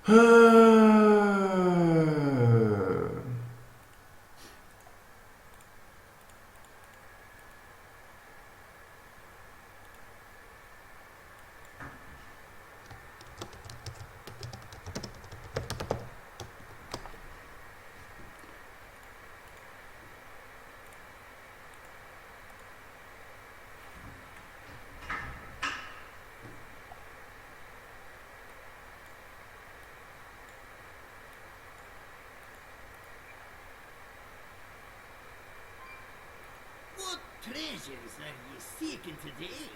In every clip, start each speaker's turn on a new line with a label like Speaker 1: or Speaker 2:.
Speaker 1: What treasures are ye seeking today?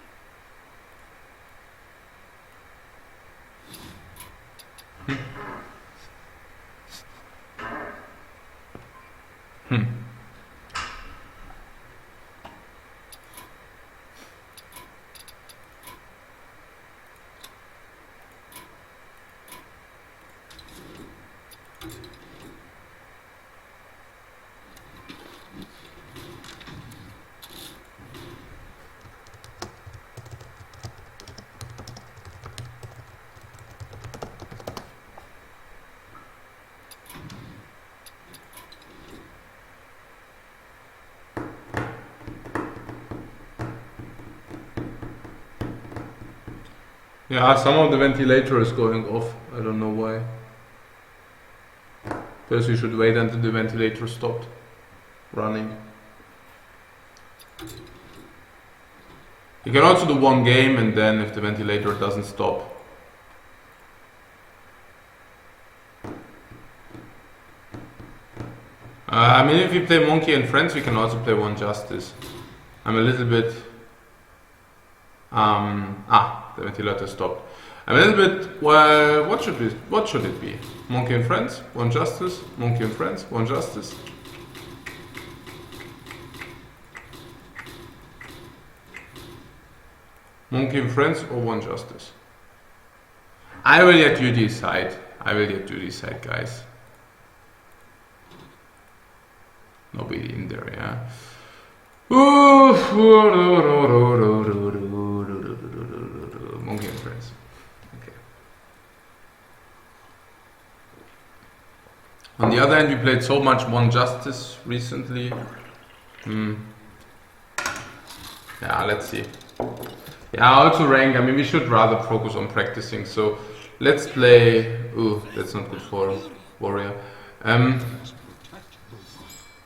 Speaker 2: Yeah, some of the ventilator is going off. I don't know why. Because you should wait until the ventilator stopped running. You can also do one game and then if the ventilator doesn't stop. I mean, if we play Monkey and Friends, we can also play one Justice. I'm a little bit... the ventilator stopped. I'm a little bit... Well, what should it be? Monkey and Friends, one Justice. Monkey and Friends, one Justice. Monkey and Friends or one Justice? I will let you decide. Guys. Nobody in there, yeah. Monkey and Friends. Okay. On the other hand, we played so much One Justice recently. Yeah, let's see. Yeah, also rank. I mean, we should rather focus on practicing. So let's play. Ooh, that's not good for Warrior.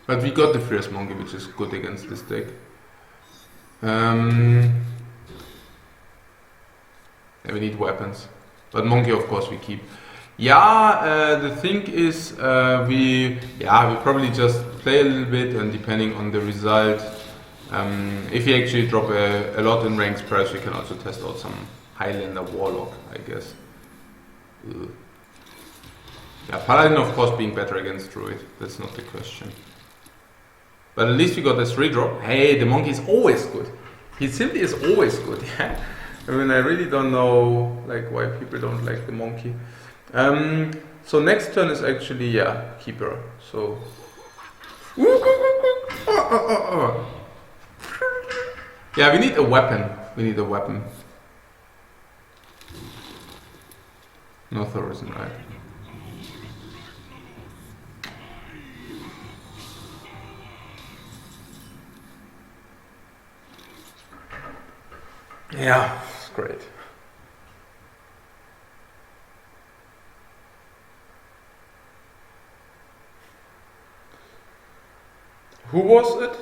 Speaker 2: But we got the Fierce Monkey, which is good against this deck. Yeah, we need weapons. But Monkey, of course, we keep. Yeah, the thing is, we probably just play a little bit, and depending on the result, if we actually drop a lot in ranks, perhaps we can also test out some Highlander Warlock, I guess. Ugh. Yeah, Paladin, of course, being better against Druid. That's not the question. But at least we got this 3-drop. Hey, the Monkey is always good. He simply is always good. Yeah. I mean, I really don't know like why people don't like the Monkey. So next turn is actually Keeper. So yeah, we need a weapon. No Thorazine, right? Yeah, it's great. Who was it?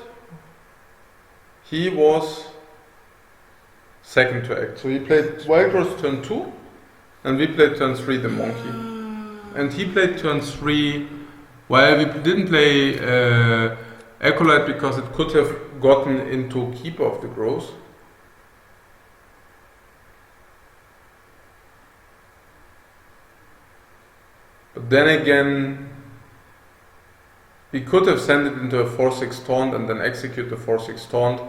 Speaker 2: He was second to act. So he played Wildrose turn 2, and we played turn 3 the Monkey. And he played turn 3, well, we didn't play Acolyte because it could have gotten into Keeper of the Groves. But then again, we could have sent it into a 4-6 taunt and then execute the 4-6 taunt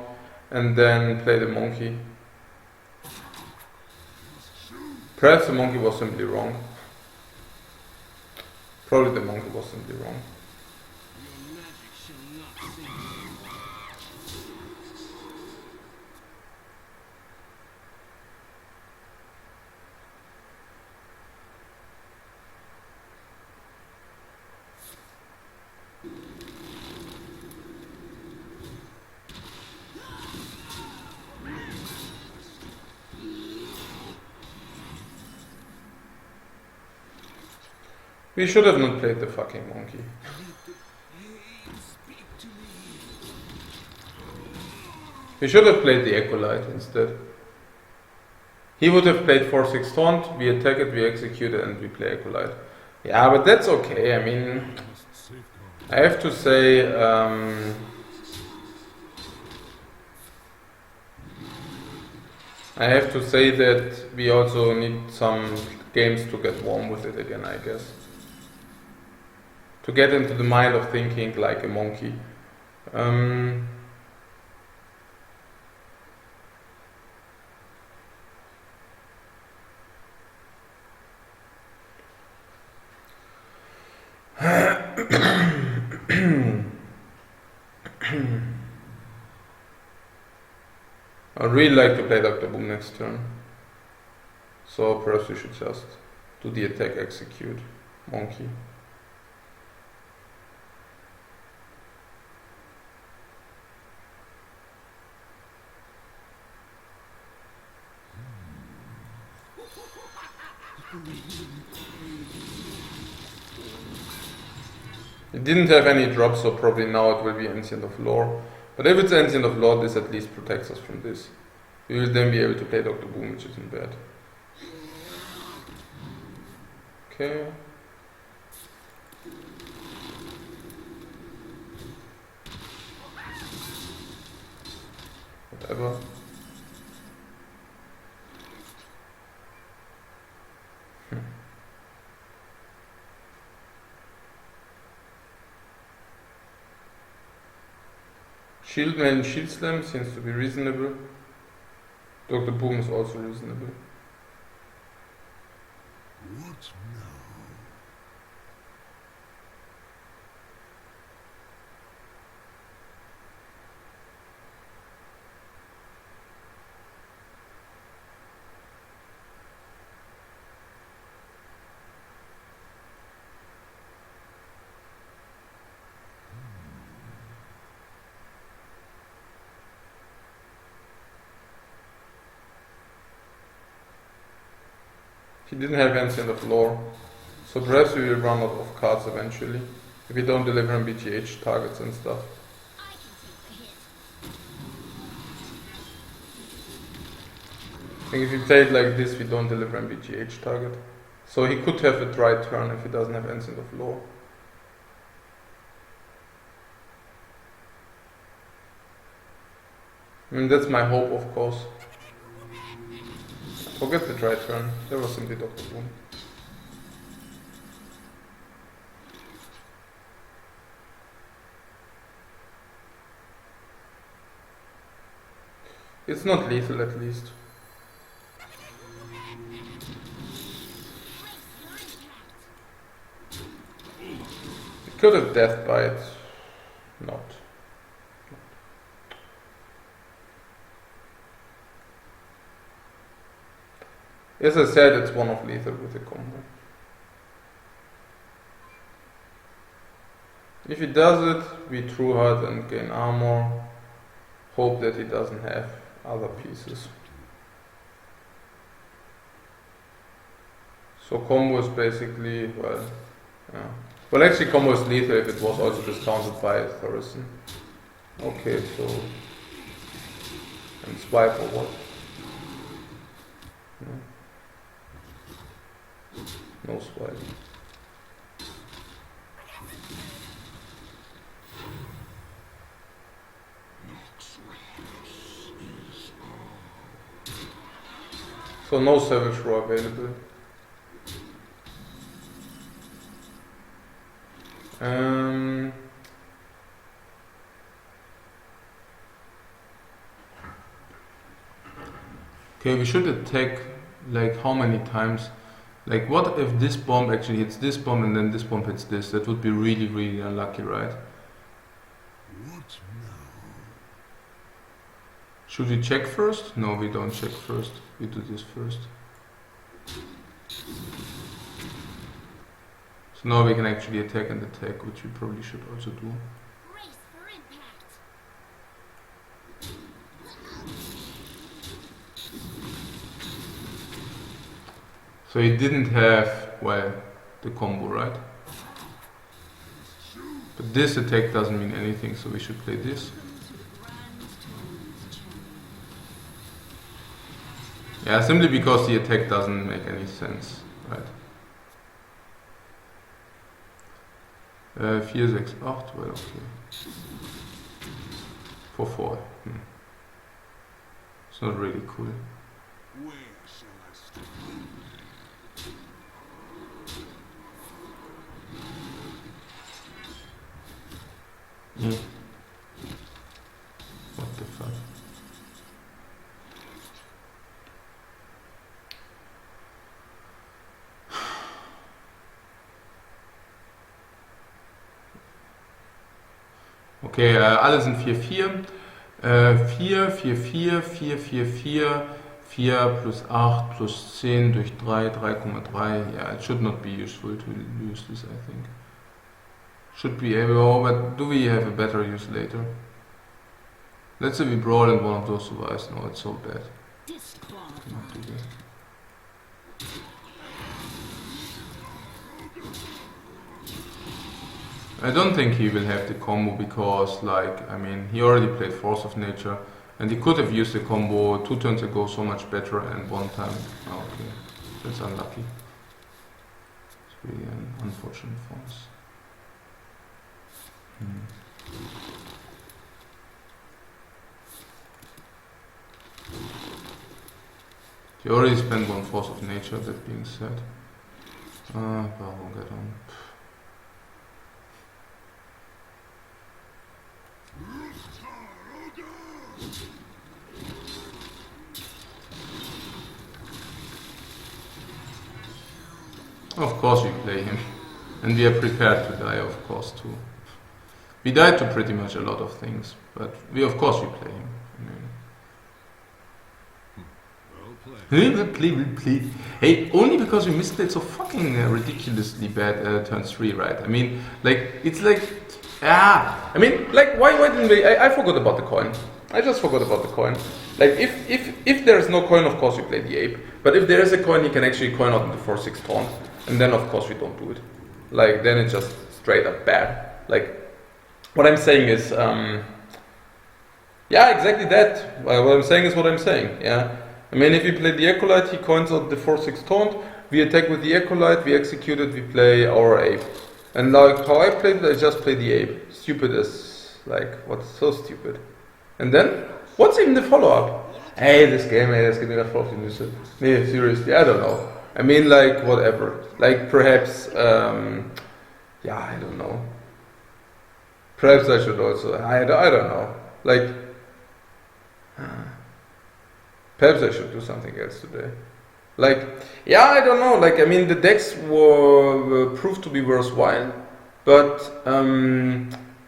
Speaker 2: and then play the Monkey. Perhaps the Monkey was simply wrong. Probably the Monkey was simply wrong. We should have not played the fucking monkey. We should have played the Acolyte instead. He would have played 4-6 taunt, we attack it, we execute it, and we play Acolyte. Yeah, but that's okay. I mean, I have to say, that we also need some games to get warm with it again, I guess. To get into the mind of thinking like a monkey. I'd really like to play Dr. Boom next turn. So perhaps we should just do the attack, execute, monkey. It didn't have any drops, so probably now it will be Ancient of Lore. But if it's Ancient of Lore, this at least protects us from this. We will then be able to play Dr. Boom, which isn't bad. Okay. Whatever. Shieldman Shield Slam seems to be reasonable. Dr. Boom is also reasonable.
Speaker 3: What now?
Speaker 2: He didn't have Ancient of Lore, so perhaps we will run out of cards eventually, if we don't deliver on BGH targets and stuff. I think if we play it like this, we don't deliver on BGH target. So he could have a dry turn if he doesn't have Ancient of Lore. I mean, that's my hope, of course. Forget the dry turn, there was simply Dr. Boom. It's not lethal at least. It could have death bite, not. As I said, it's one of lethal with the combo. If he does it, we true hard and gain armor. Hope that he doesn't have other pieces. So combo is basically, well, yeah. Well, actually combo is lethal if it was also discounted by Thorison. Okay, so... and swipe or what? No swipe. So no Savage Roar available. Okay, we should attack like how many times? Like what if this bomb actually hits this bomb and then this bomb hits this? That would be really, really unlucky, right?
Speaker 3: What now?
Speaker 2: Should we check first? No, we don't check first. We do this first. So now we can actually attack and attack, which we probably should also do.
Speaker 4: Brace for impact.
Speaker 2: So he didn't have, well, the combo, right? But this attack doesn't mean anything, so we should play this. Yeah, simply because the attack doesn't make any sense, right? 4, 6, 8, well, okay. For 4. It's not really cool.
Speaker 3: Where shall I start?
Speaker 2: What the fuck? Okay, alles in 4-4. 4, 4, 4, 4, 4, 4, 4 plus 8 plus 10 durch 3, 3,3. Yeah, it should not be useful to use this, I think. Should be able, but do we have a better use later? Let's say we brawl and one of those survives. No, it's so bad. Cannot do that. I don't think he will have the combo because, like, I mean, he already played Force of Nature and he could have used the combo 2 turns ago so much better and one time. Oh, okay, that's unlucky. It's really an unfortunate force. He already spent 1 Force of Nature, that being said. Baron get on. Of course we play him. And we are prepared to die, of course, too. We died to pretty much a lot of things, but of course we play him. Well played. Hey, only because we misplayed so fucking ridiculously bad turn 3, right? I mean, like, it's like, I mean, like, why didn't we? I forgot about the coin. I just forgot about the coin. Like, if there is no coin, of course we play the ape. But if there is a coin, you can actually coin out into 4-6 taunt, and then of course we don't do it. Like, then it's just straight up bad. Like, what I'm saying is, yeah, exactly that. What I'm saying is what I'm saying. Yeah. I mean, if we play the Acolyte, he coins out the 4-6 taunt, we attack with the Acolyte, we execute it, we play our ape. And like how I played it, I just play the ape. Stupid as, like, what's so stupid? And then, what's even the follow-up? Hey, this game has getting enough of the Nee, seriously, I don't know. I mean, like, whatever. Like, perhaps, yeah, I don't know. Perhaps I should also, I don't know. Like, perhaps I should do something else today. Like, yeah, I don't know. Like, I mean, the decks were proved to be worthwhile, but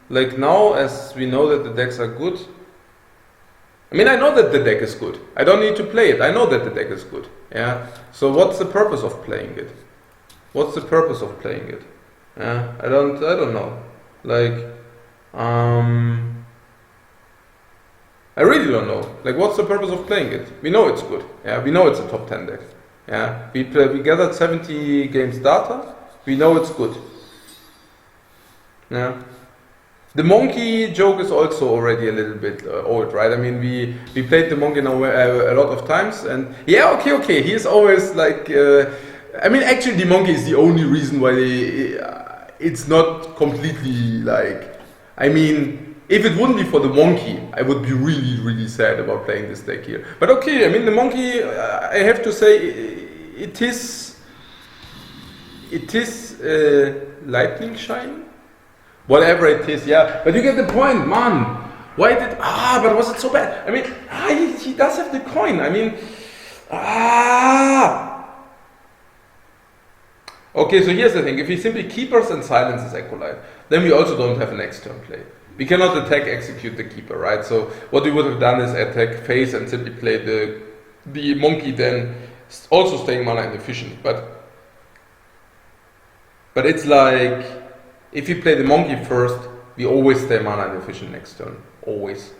Speaker 2: like now, as we know that the decks are good. I mean, I know that the deck is good. I don't need to play it. I know that the deck is good. Yeah. So what's the purpose of playing it? What's the purpose of playing it? Yeah. I don't know. Like, I really don't know. Like, what's the purpose of playing it? We know it's good. Yeah, we know it's a top 10 deck. Yeah, we gathered 70 games data. We know it's good. Yeah, the monkey joke is also already a little bit old, right? I mean, we played the monkey now a lot of times, and yeah, okay. He is always like. I mean, actually, the monkey is the only reason why it's not completely like. I mean. If it wouldn't be for the monkey, I would be really, really sad about playing this deck here. But okay, I mean, the monkey, I have to say, it is lightning shine? Whatever it is, yeah. But you get the point, man. Why did, but was it so bad? I mean, he does have the coin. I mean, Okay, so here's the thing. If he simply keepers and silences Acolyte, then we also don't have an next turn play. We cannot attack, execute the keeper, right? So what we would have done is attack face and simply play the monkey, then also staying mana inefficient. But it's like, if you play the monkey first, we always stay mana inefficient next turn. Always.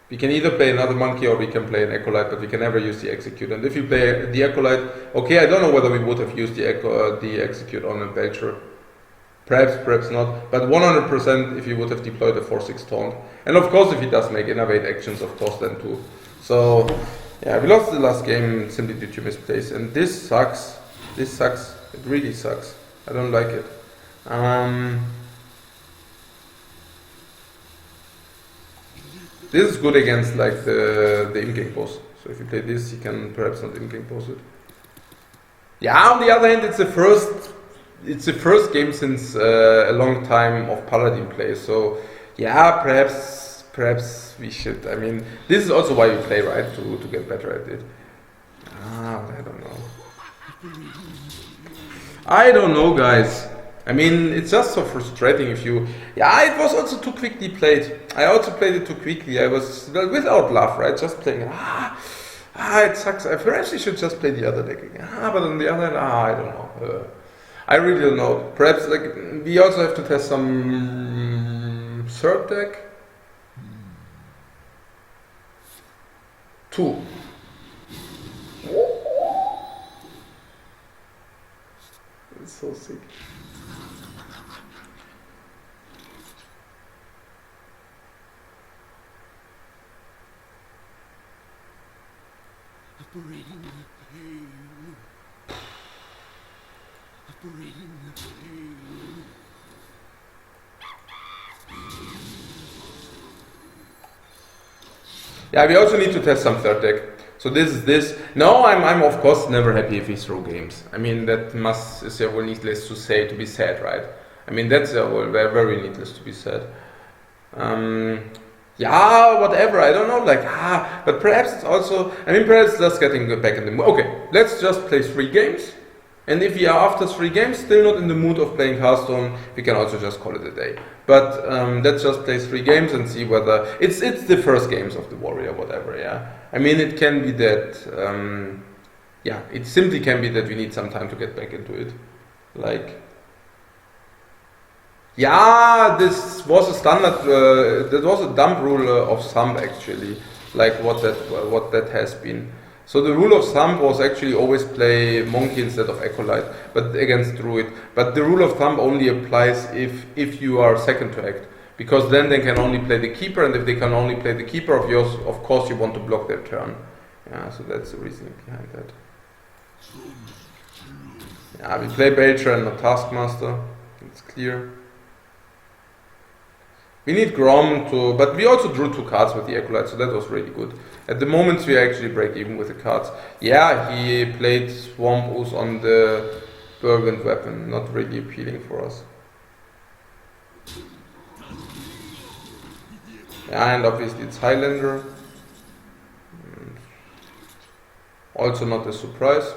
Speaker 2: We can either play another monkey or we can play an Acolyte, but we can never use the execute. And if you play the Acolyte, okay, I don't know whether we would have used the execute on a Belcher. Perhaps not, but 100% if he would have deployed a 4-6 taunt. And of course if he does make innovate actions, of course then too. So yeah, we lost the last game simply due to misplays, and this sucks. This sucks. It really sucks. I don't like it. This is good against like the in-game boss. So if you play this, you can perhaps not in-game boss it. Yeah, on the other hand, it's the first game since a long time of Paladin play. So yeah, perhaps we should. I mean, this is also why we play, right? To get better at it. I don't know. I don't know, guys. I mean, it's just so frustrating if you... Yeah, it was also too quickly played. I also played it too quickly. I was, without love, right? Just playing it. It sucks. I perhaps you should just play the other deck again. But on the other hand, I don't know. I really don't know. Perhaps, like, we also have to test some third deck. 2. It's so sick.
Speaker 3: Operating the pain. Operating the pain.
Speaker 2: Yeah, we also need to test some third deck. So this is this. No, I'm of course never happy if we throw games. I mean, that is well needless to say, to be said, right? I mean, that's very needless to be said. Yeah, whatever, I don't know, like, but perhaps it's also, I mean, perhaps just getting back in the mood. Okay, let's just play 3 games, and if we are after 3 games still not in the mood of playing Hearthstone, we can also just call it a day. But let's just play 3 games and see whether, it's the first games of the Warrior, whatever, yeah. I mean, it can be that, yeah, it simply can be that we need some time to get back into it. Like, yeah, this was a standard, that was a dumb rule of thumb actually, like what that has been. So the rule of thumb was actually always play Monkey instead of Acolyte, but against Druid. But the rule of thumb only applies if you are second to act, because then they can only play the Keeper, and if they can only play the Keeper of yours, of course you want to block their turn. Yeah, so that's the reasoning behind that. Yeah, we play Belcher and not Taskmaster, it's clear. We need Grom to, but we also drew 2 cards with the Acolyte, so that was really good. At the moment we actually break even with the cards. Yeah, he played Swamp Ooze on the Burgund weapon, not really appealing for us. Yeah, and obviously it's Highlander. Also not a surprise.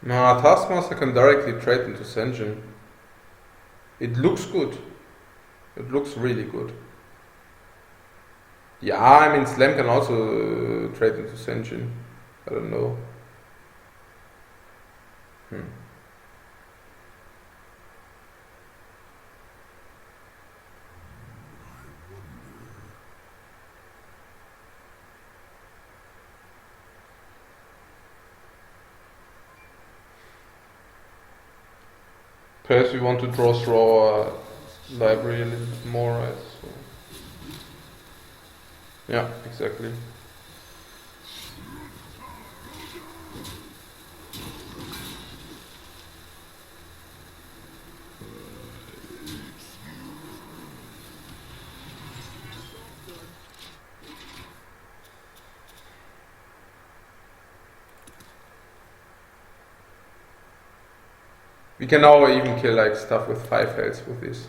Speaker 2: Nah, Taskmaster can directly trade into Sen'jin. It looks good. It looks really good. Yeah, I mean Slam can also trade into Sen'jin. I don't know. Perhaps we want to draw through our library a little bit more, right? So. Yeah, exactly. We can now even kill like stuff with 5 health with this.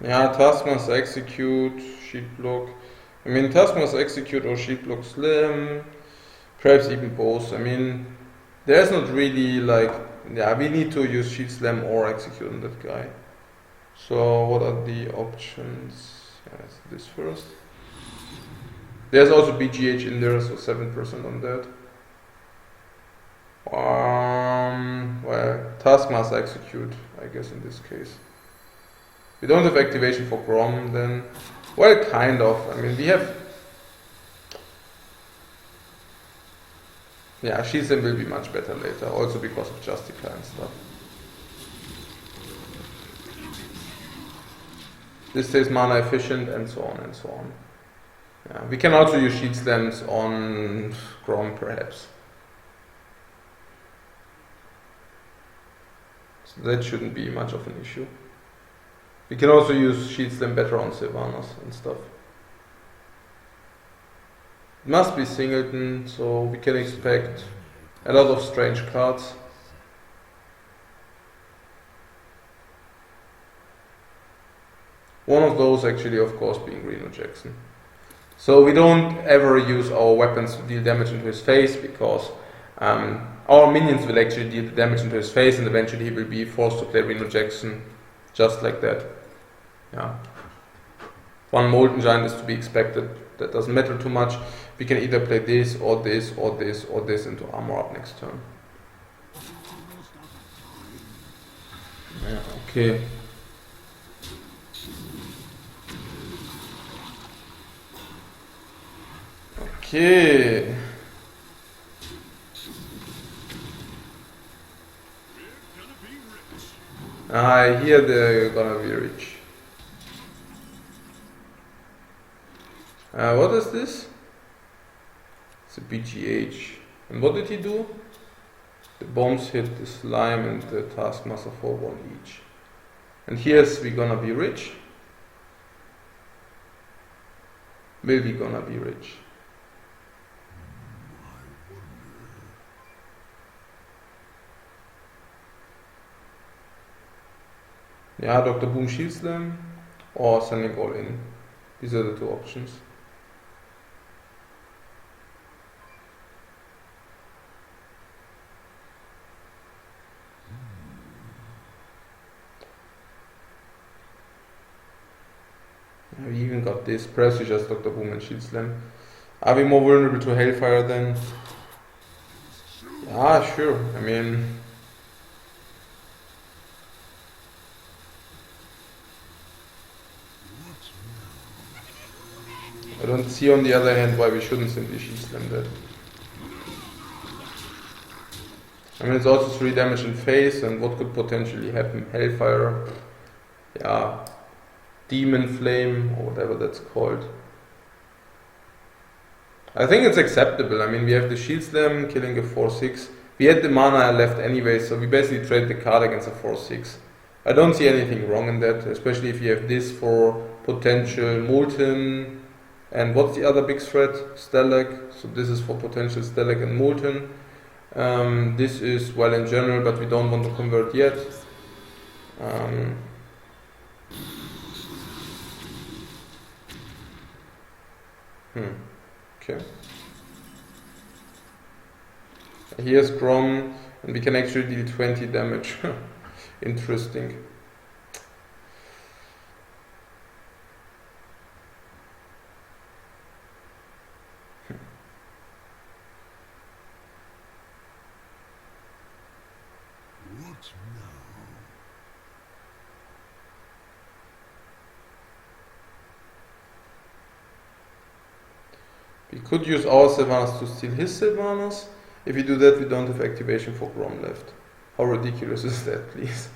Speaker 2: Yeah, task must execute, shield block. I mean, task must execute or shield block slam. Perhaps even both. I mean, there's not really like, yeah, we need to use shield slam or execute on that guy. So what are the options? Yeah, let's do this first. There's also BGH in there, so 7% on that. Well, task must execute, I guess in this case. We don't have activation for Grom then. Well, kind of. I mean, we have... Yeah, Shizem will be much better later, also because of Justica and stuff. This stays mana efficient and so on and so on. Yeah, we can also use Shield Slams on Grom perhaps. So that shouldn't be much of an issue. We can also use Shield Slam better on Sylvanas and stuff. It must be Singleton, so we can expect a lot of strange cards. One of those actually, of course, being Reno Jackson. So we don't ever use our weapons to deal damage into his face, because our minions will actually deal the damage into his face, and eventually he will be forced to play Reno Jackson just like that. Yeah. One Molten Giant is to be expected. That doesn't matter too much. We can either play this or this or this or this into armor up next turn. Yeah, okay. Okay. I hear they're gonna be rich. What is this? It's a BGH. And what did he do? The bombs hit the slime and the taskmaster for 1 each. And here's we gonna be rich. Will we gonna be rich? Yeah, Dr. Boom Shield Slam or sending all in. These are the two options. We even got this. Perhaps we just Dr. Boom and Shield Slam. Are we more vulnerable to Hellfire then? Yeah, sure. I mean... I don't see on the other hand why we shouldn't simply Shield Slam that. I mean, it's also 3 damage in face, and what could potentially happen? Hellfire, yeah, Demon Flame, or whatever that's called. I think it's acceptable. I mean, we have the Shield Slam killing a 4-6. We had the mana left anyway, so we basically trade the card against a 4-6. I don't see anything wrong in that, especially if you have this for potential Molten. And what's the other big threat? Stalag. So this is for potential Stalag and Molten. This is well in general, but we don't want to convert yet. Okay. Here's Grom, and we can actually deal 20 damage. Interesting.
Speaker 3: What now?
Speaker 2: We could use our Sylvanas to steal his Sylvanas. If we do that, we don't have activation for Grom left. How ridiculous is that, please?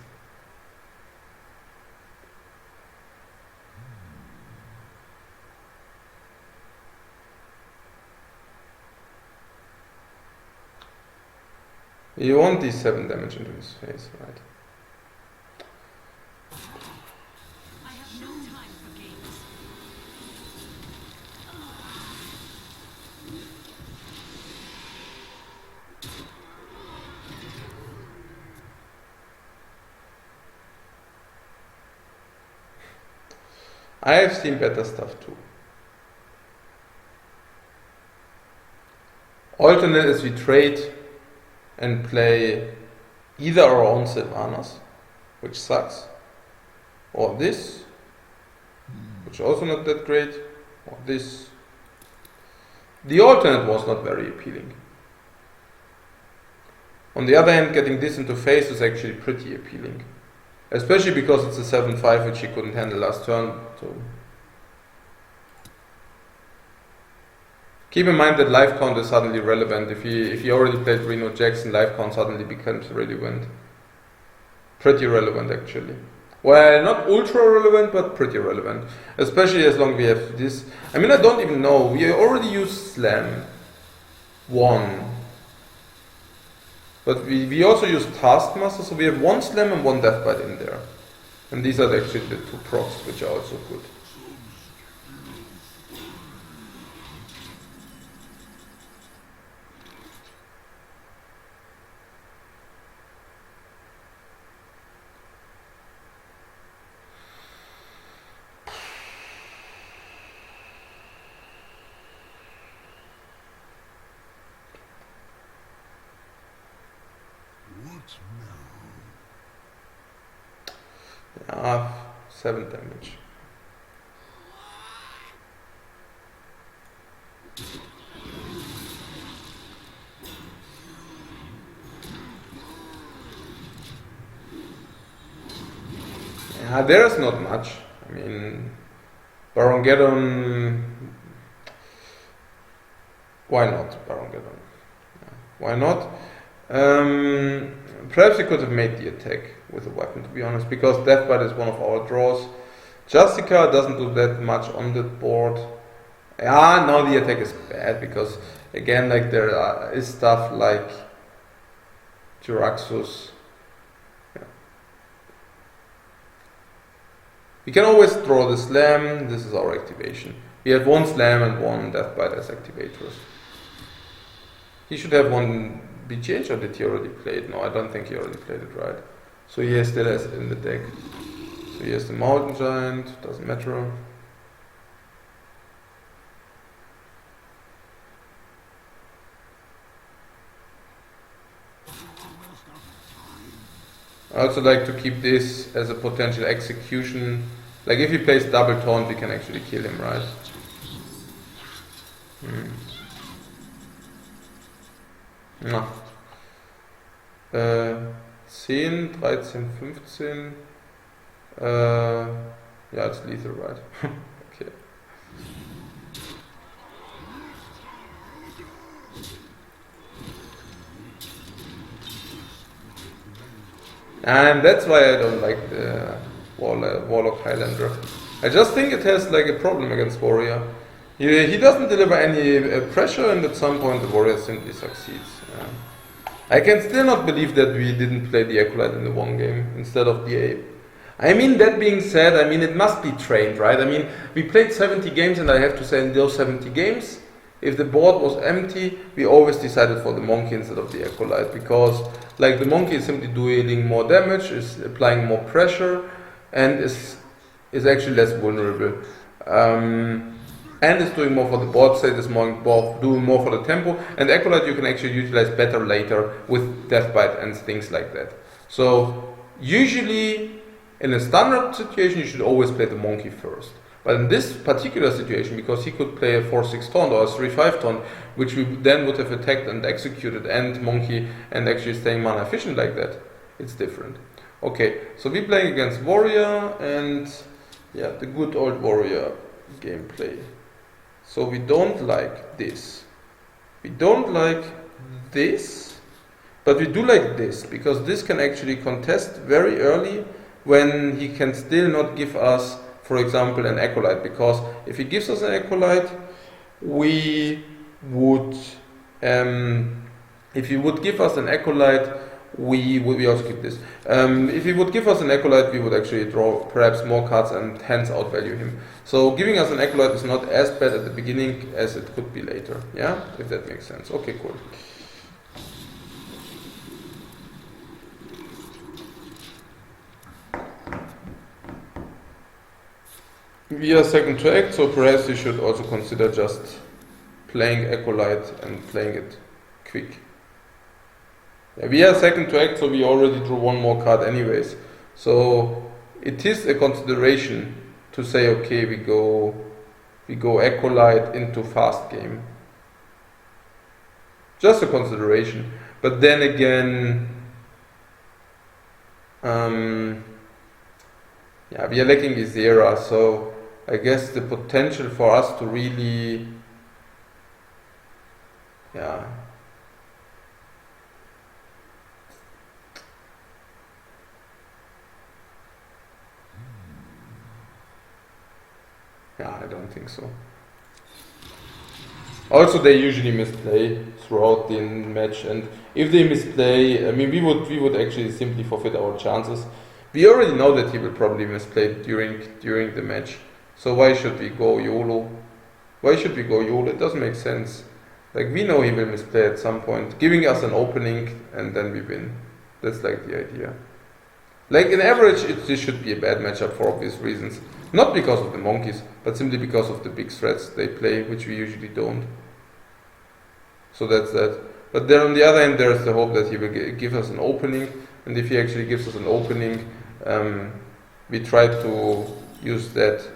Speaker 2: You want these 7 damage into his face, right?
Speaker 4: I have no time for games.
Speaker 2: I have seen better stuff too. Alternate is we trade and play either our own Sylvanas, which sucks, or this, which also not that great, or this. The alternate was not very appealing. On the other hand, getting this into face is actually pretty appealing. Especially because it's a 7-5 which he couldn't handle last turn. So keep in mind that life count is suddenly relevant. If he already played Reno Jackson, life count suddenly becomes relevant. Pretty relevant actually. Well, not ultra relevant, but pretty relevant. Especially as long as we have this. I mean, I don't even know. We already used Slam 1. But we also use Taskmaster, so we have 1 Slam and 1 Deathbite in there. And these are actually the 2 procs, which are also good.
Speaker 3: What now?
Speaker 2: Yeah, 7 damage. Yeah, there's not much. I mean, Barongeddon. Why not Barongeddon? Yeah, why not? Perhaps we could have made the attack with a weapon, to be honest, because Deathbite is one of our draws. Justica doesn't do that much on the board. Yeah, no, the attack is bad because, again, like there is stuff like Jiraxus. Yeah. We can always draw the Slam. This is our activation. We have 1 Slam and 1 Deathbite as activators. He should have 1 BGH, or did he already play it? No, I don't think he already played it, right? So he still has it in the deck. So he has the Mountain Giant, doesn't matter. I also like to keep this as a potential execution. Like if he plays double taunt, we can actually kill him, right? 10, 13, 15. Yeah, it's lethal, right? Okay. And that's why I don't like the Warlock Highlander. I just think it has like a problem against Warrior. He doesn't deliver any pressure, and at some point the Warrior simply succeeds. I can still not believe that we didn't play the Acolyte in the 1 game instead of the Ape. I mean, that being said, I mean, it must be trained, right? I mean, we played 70 games, and I have to say in those 70 games, if the board was empty, we always decided for the Monkey instead of the Acolyte, because like the Monkey is simply dealing more damage, is applying more pressure, and is actually less vulnerable. And is doing more for the board state, is doing more for the tempo, and Acolyte you can actually utilize better later with Deathbite and things like that. So usually in a standard situation you should always play the Monkey first. But in this particular situation, because he could play a 4-6 taunt or a 3-5 taunt, which we then would have attacked and executed and Monkey and actually staying mana efficient like that, it's different. Okay, so we're playing against Warrior, and yeah, the good old Warrior gameplay. So we don't like this. We don't like this, but we do like this, because this can actually contest very early when he can still not give us, for example, an Acolyte, because if he gives us an Acolyte, we would, if he would give us an Acolyte, we also keep this. If he would give us an Acolyte, we would actually draw perhaps more cards and hence outvalue him. So giving us an Acolyte is not as bad at the beginning as it could be later. Yeah, if that makes sense. Okay, cool. We are second to act, so perhaps we should also consider just playing Acolyte and playing it quick. Yeah, we are second to act, so we already drew one more card anyways. So it is a consideration to say, okay, we go Acolyte into fast game. Just a consideration. But then again, yeah, we are lacking Isera, so I guess the potential for us to really, yeah, I don't think so. Also, they usually misplay throughout the match, and if they misplay, I mean, we would actually simply forfeit our chances. We already know that he will probably misplay during the match. So why should we go YOLO? Why should we go YOLO? It doesn't make sense. Like, we know he will misplay at some point, giving us an opening, and then we win. That's like the idea. Like, in average, this should be a bad matchup for obvious reasons. Not because of the monkeys, but simply because of the big threats they play, which we usually don't. So that's that. But then on the other hand, there's the hope that he will give us an opening, and if he actually gives us an opening, we try to use that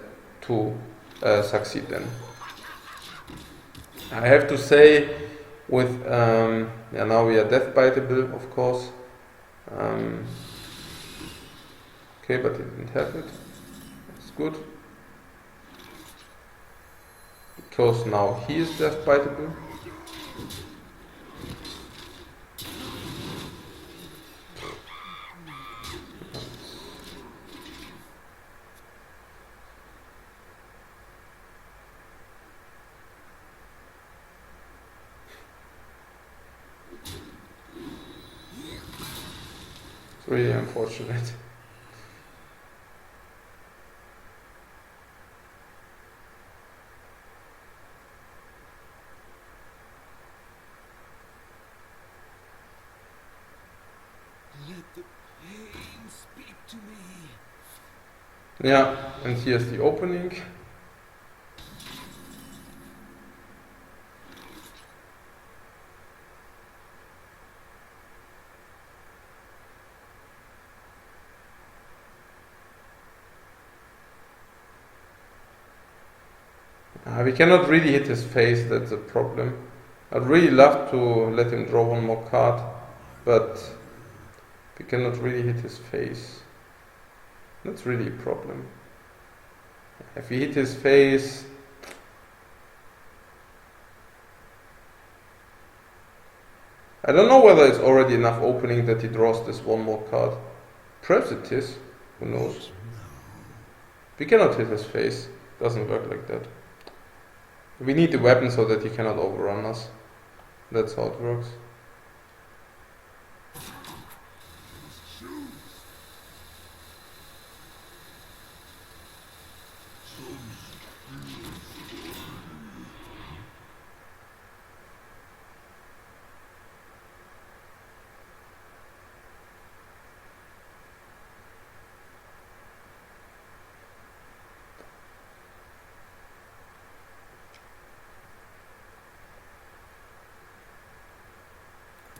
Speaker 2: to succeed then. I have to say, with yeah, now we are death biteable, of course. Okay, but he didn't have it. That's good. Because now he is death biteable. It's really unfortunate.
Speaker 3: Let the pain speak to me.
Speaker 2: Yeah, and here's the opening. We cannot really hit his face, that's a problem. I'd really love to let him draw one more card, but we cannot really hit his face. That's really a problem. If we hit his face, I don't know whether it's already enough opening that he draws this one more card. Perhaps it is, who knows. We cannot hit his face, doesn't work like that. We need the weapon so that he cannot overrun us. That's how it works.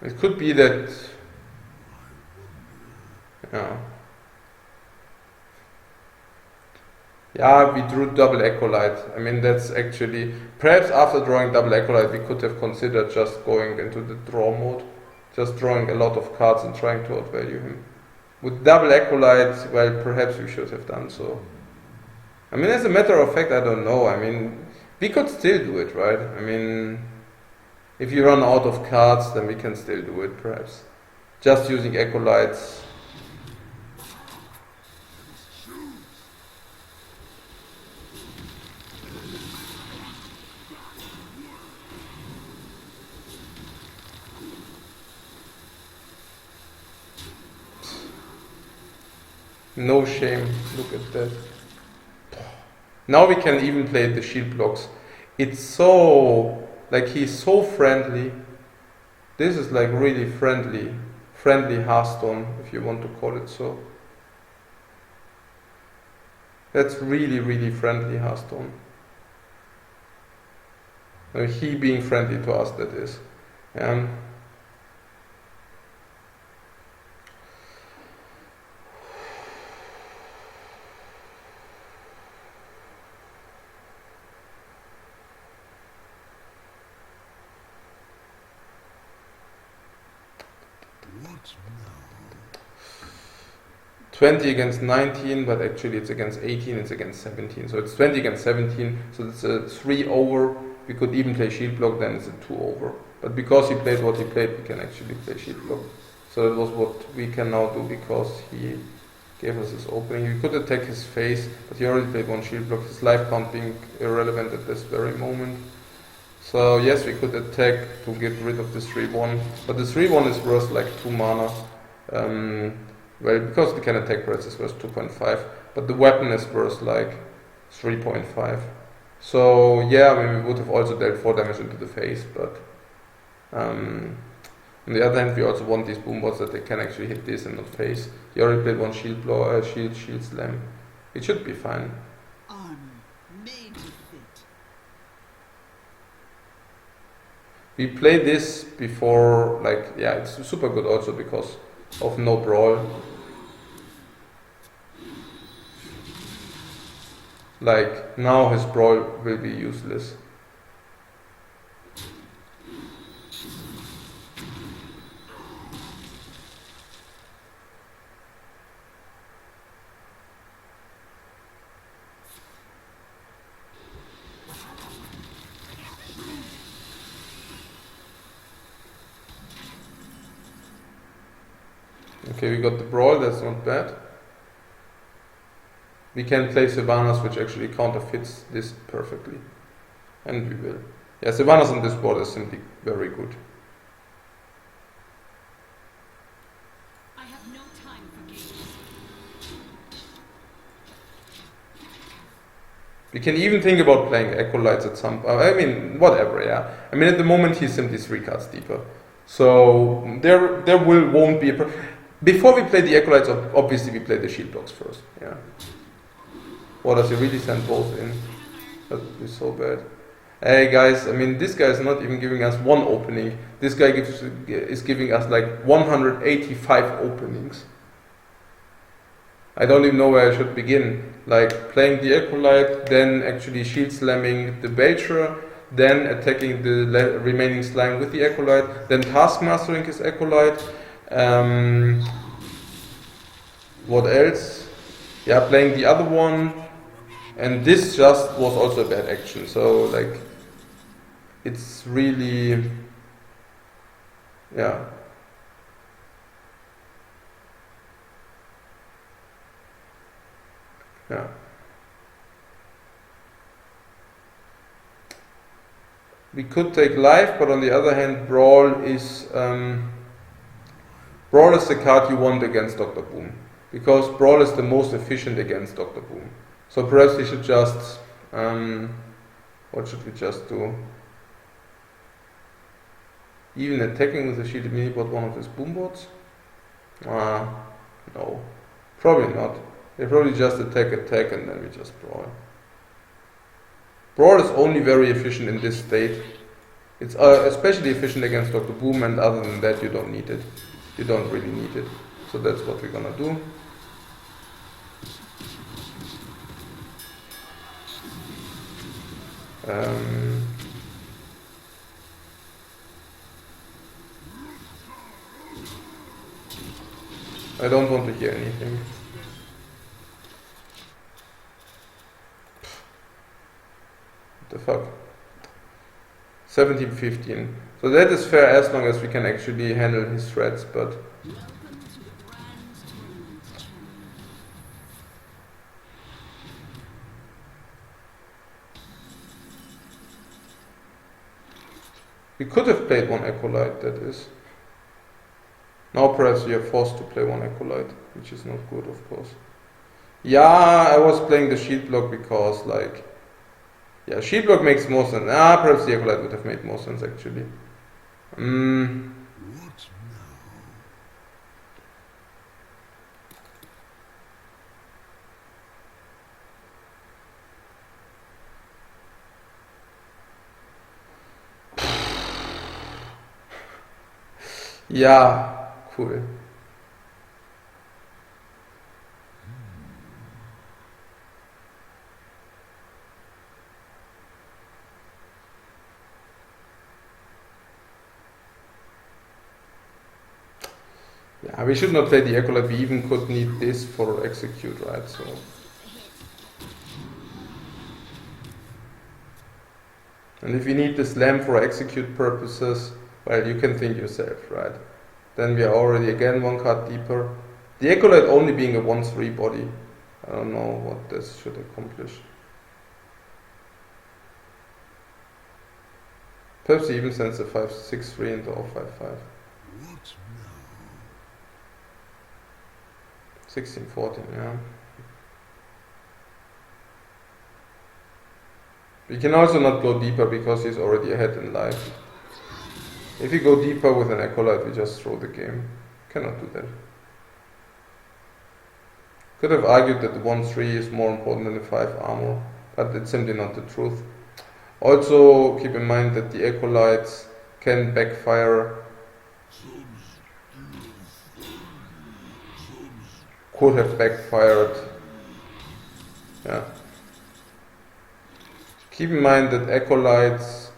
Speaker 2: It could be that, yeah, we drew double Acolyte. I mean, that's actually, perhaps after drawing double Acolyte, we could have considered just going into the draw mode, just drawing a lot of cards and trying to outvalue him. With double Acolyte, well, perhaps we should have done so. I mean, as a matter of fact, I don't know. I mean, we could still do it, right? I mean, if you run out of cards, then we can still do it, perhaps. Just using Acolytes. No shame, look at that. Now we can even play the shield blocks. It's so... like, he's so friendly. This is like really friendly Hearthstone, if you want to call it so. That's really, really friendly, Hearthstone. He being friendly to us, that is. 20 against 19, but actually it's against 18, it's against 17. So it's 20 against 17, so it's a 3 over. We could even play shield block, then it's a 2 over. But because he played what he played, we can actually play shield block. So that was what we can now do because he gave us his opening. We could attack his face, but he already played 1 shield block. His life count being irrelevant at this very moment. So yes, we could attack to get rid of this 3-1, but the 3-1 is worth like 2 mana. Well, because we can attack Reds is worth 2.5, but the weapon is worth like 3.5. So yeah, I mean we would have also dealt 4 damage into the face, but on the other hand we also want these boombots that they can actually hit this and not face. He already played 1 shield blow, shield slam. It should be fine.
Speaker 3: I'm made to fit.
Speaker 2: We played this before, like, yeah, it's super good also because of no brawl. Like, now his brawl will be useless. Okay, we got the brawl, that's not bad. We can play Sylvanas, which actually counterfeits this perfectly. And we will. Yeah, Sylvanas on this board is simply very good.
Speaker 4: I have no time for games.
Speaker 2: We can even think about playing Acolytes at some point. I mean, whatever, yeah. I mean, at the moment he's simply 3 cards deeper. So there won't be a... Before we play the Acolytes, obviously we play the shield blocks first, yeah. Or does he really send both in? That would be so bad. Hey guys, I mean this guy is not even giving us 1 opening. This guy is giving us like 185 openings. I don't even know where I should begin. Like playing the Acolyte, then actually shield slamming the Bacher, then attacking the remaining slime with the Acolyte, then taskmastering his Acolyte. What else? Yeah, playing the other one. And this just was also a bad action, so like, it's really, yeah. Yeah. We could take life, but on the other hand, Brawl is the card you want against Dr. Boom. Because Brawl is the most efficient against Dr. Boom. So perhaps we should just, what should we just do? Even attacking with a shielded minibot one of his boombots? No. Probably not. They probably just attack, and then we just brawl. Brawl is only very efficient in this state. It's especially efficient against Dr. Boom, and other than that you don't need it. You don't really need it. So that's what we're gonna do. I don't want to hear anything. What the fuck? 17-15. So that is fair as long as we can actually handle his threats, but... We could have played 1 Acolyte, that is. Now perhaps we are forced to play 1 Acolyte, which is not good, of course. Yeah, I was playing the shield block because, like... Yeah, shield block makes more sense. Perhaps the Acolyte would have made more sense, actually.
Speaker 3: What now?
Speaker 2: Yeah, cool. Yeah, we should not play the Acolyte. We even could need this for execute, right? So. And if we need the slam for execute purposes, well, you can think yourself, right? Then we are already again one card deeper. The Acolyte only being a 1/3 body. I don't know what this should accomplish. Perhaps he even sends a 5/6/3 into 0/5/5.
Speaker 3: What now?
Speaker 2: 16/14, yeah. We can also not go deeper because he's already ahead in life. If we go deeper with an Acolyte, we just throw the game. Cannot do that. Could have argued that the 1/3 is more important than the 5 armor, but it's simply not the truth. Also, keep in mind that the Acolytes can backfire. Could have backfired. Yeah. Keep in mind that Acolytes.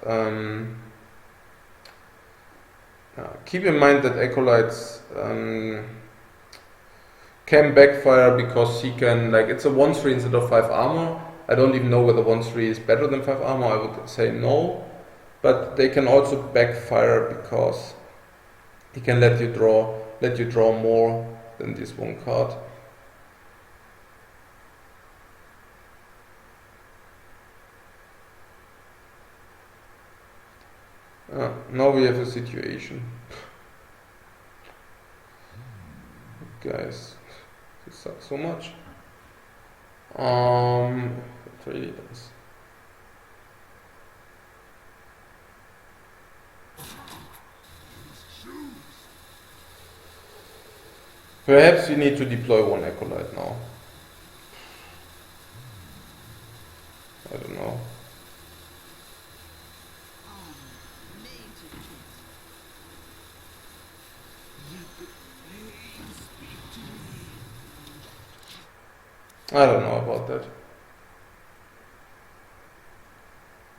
Speaker 2: Can backfire because he can, like, it's a 1/3 instead of 5 armor. I don't even know whether 1/3 is better than 5 armor. I would say no. But they can also backfire because he can let you draw more than this one card. Now we have a situation. Guys, this sucks so much. It really does. Perhaps we need to deploy one Acolyte now. I don't know. I don't know about that.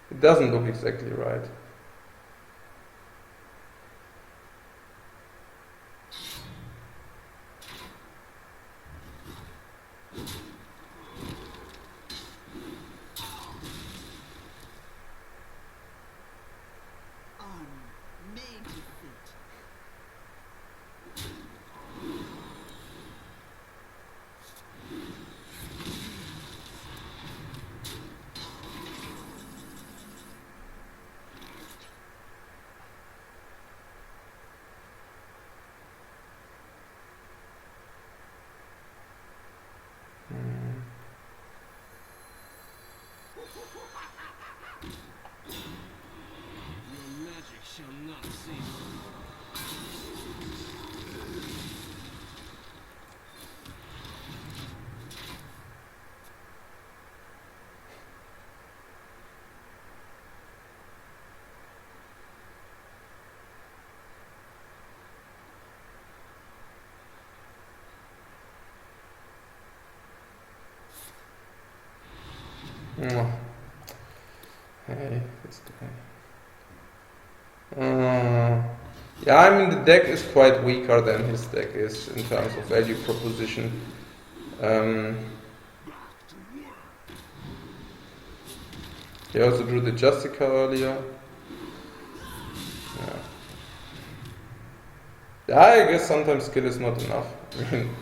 Speaker 2: It doesn't look exactly right. Hey, that's the yeah, I mean, the deck is quite weaker than his deck is in terms of value proposition. He also drew the Justica earlier. Yeah, I guess sometimes skill is not enough. I mean,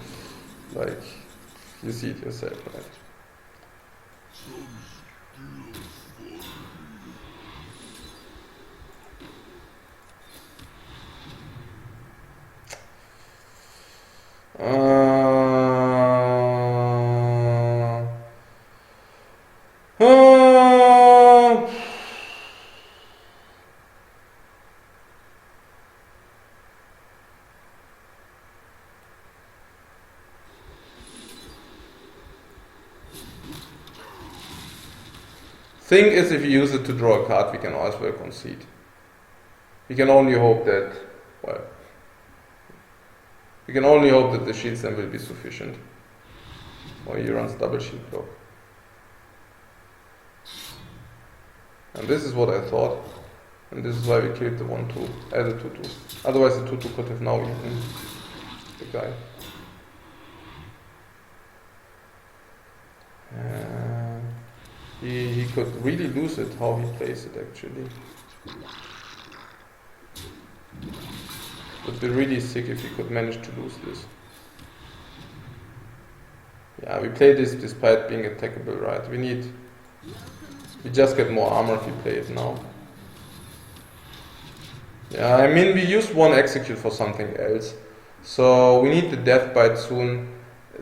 Speaker 2: like, you see it yourself, right? Thing is, if you use it to draw a card, we can always concede. We can only hope that, well, We can only hope that the shield slam will be sufficient. Or he runs double shield block. And this is what I thought. And this is why we killed the 1-2, the 2-2. Otherwise the 2-2 could have now eaten the guy. He could really lose it, how he plays it actually. It would be really sick if he could manage to lose this. Yeah, we play this despite being attackable, right? We just get more armor if we play it now. Yeah, I mean we used one execute for something else. So we need the death bite soon.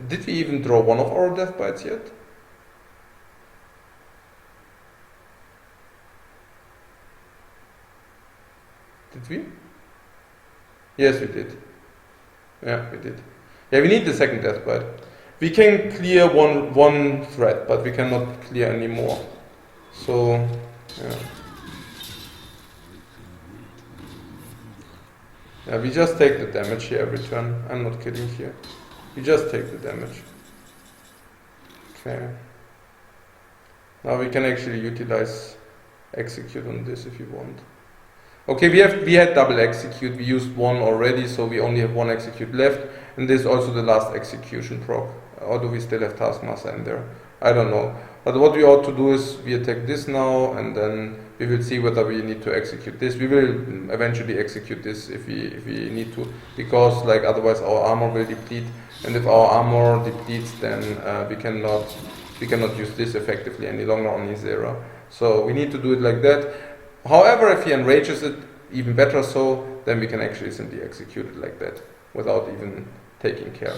Speaker 2: Did we even draw one of our death bites yet? Did we? Yes, we did. Yeah, we did. Yeah, we need the second death bite. We can clear one threat, but we cannot clear any more. So, yeah. Yeah, we just take the damage here every turn. I'm not kidding here. We just take the damage. Okay. Now we can actually utilize execute on this if you want. Okay, we had double execute. We used one already, so we only have one execute left. And this is also the last execution proc. Or do we still have Taskmaster in there? I don't know. But what we ought to do is we attack this now, and then we will see whether we need to execute this. We will eventually execute this if we need to, because like otherwise our armor will deplete, and if our armor depletes, then we cannot use this effectively any longer on Isera. So we need to do it like that. However, if he enrages it, even better so, then we can actually simply execute it like that without even taking care.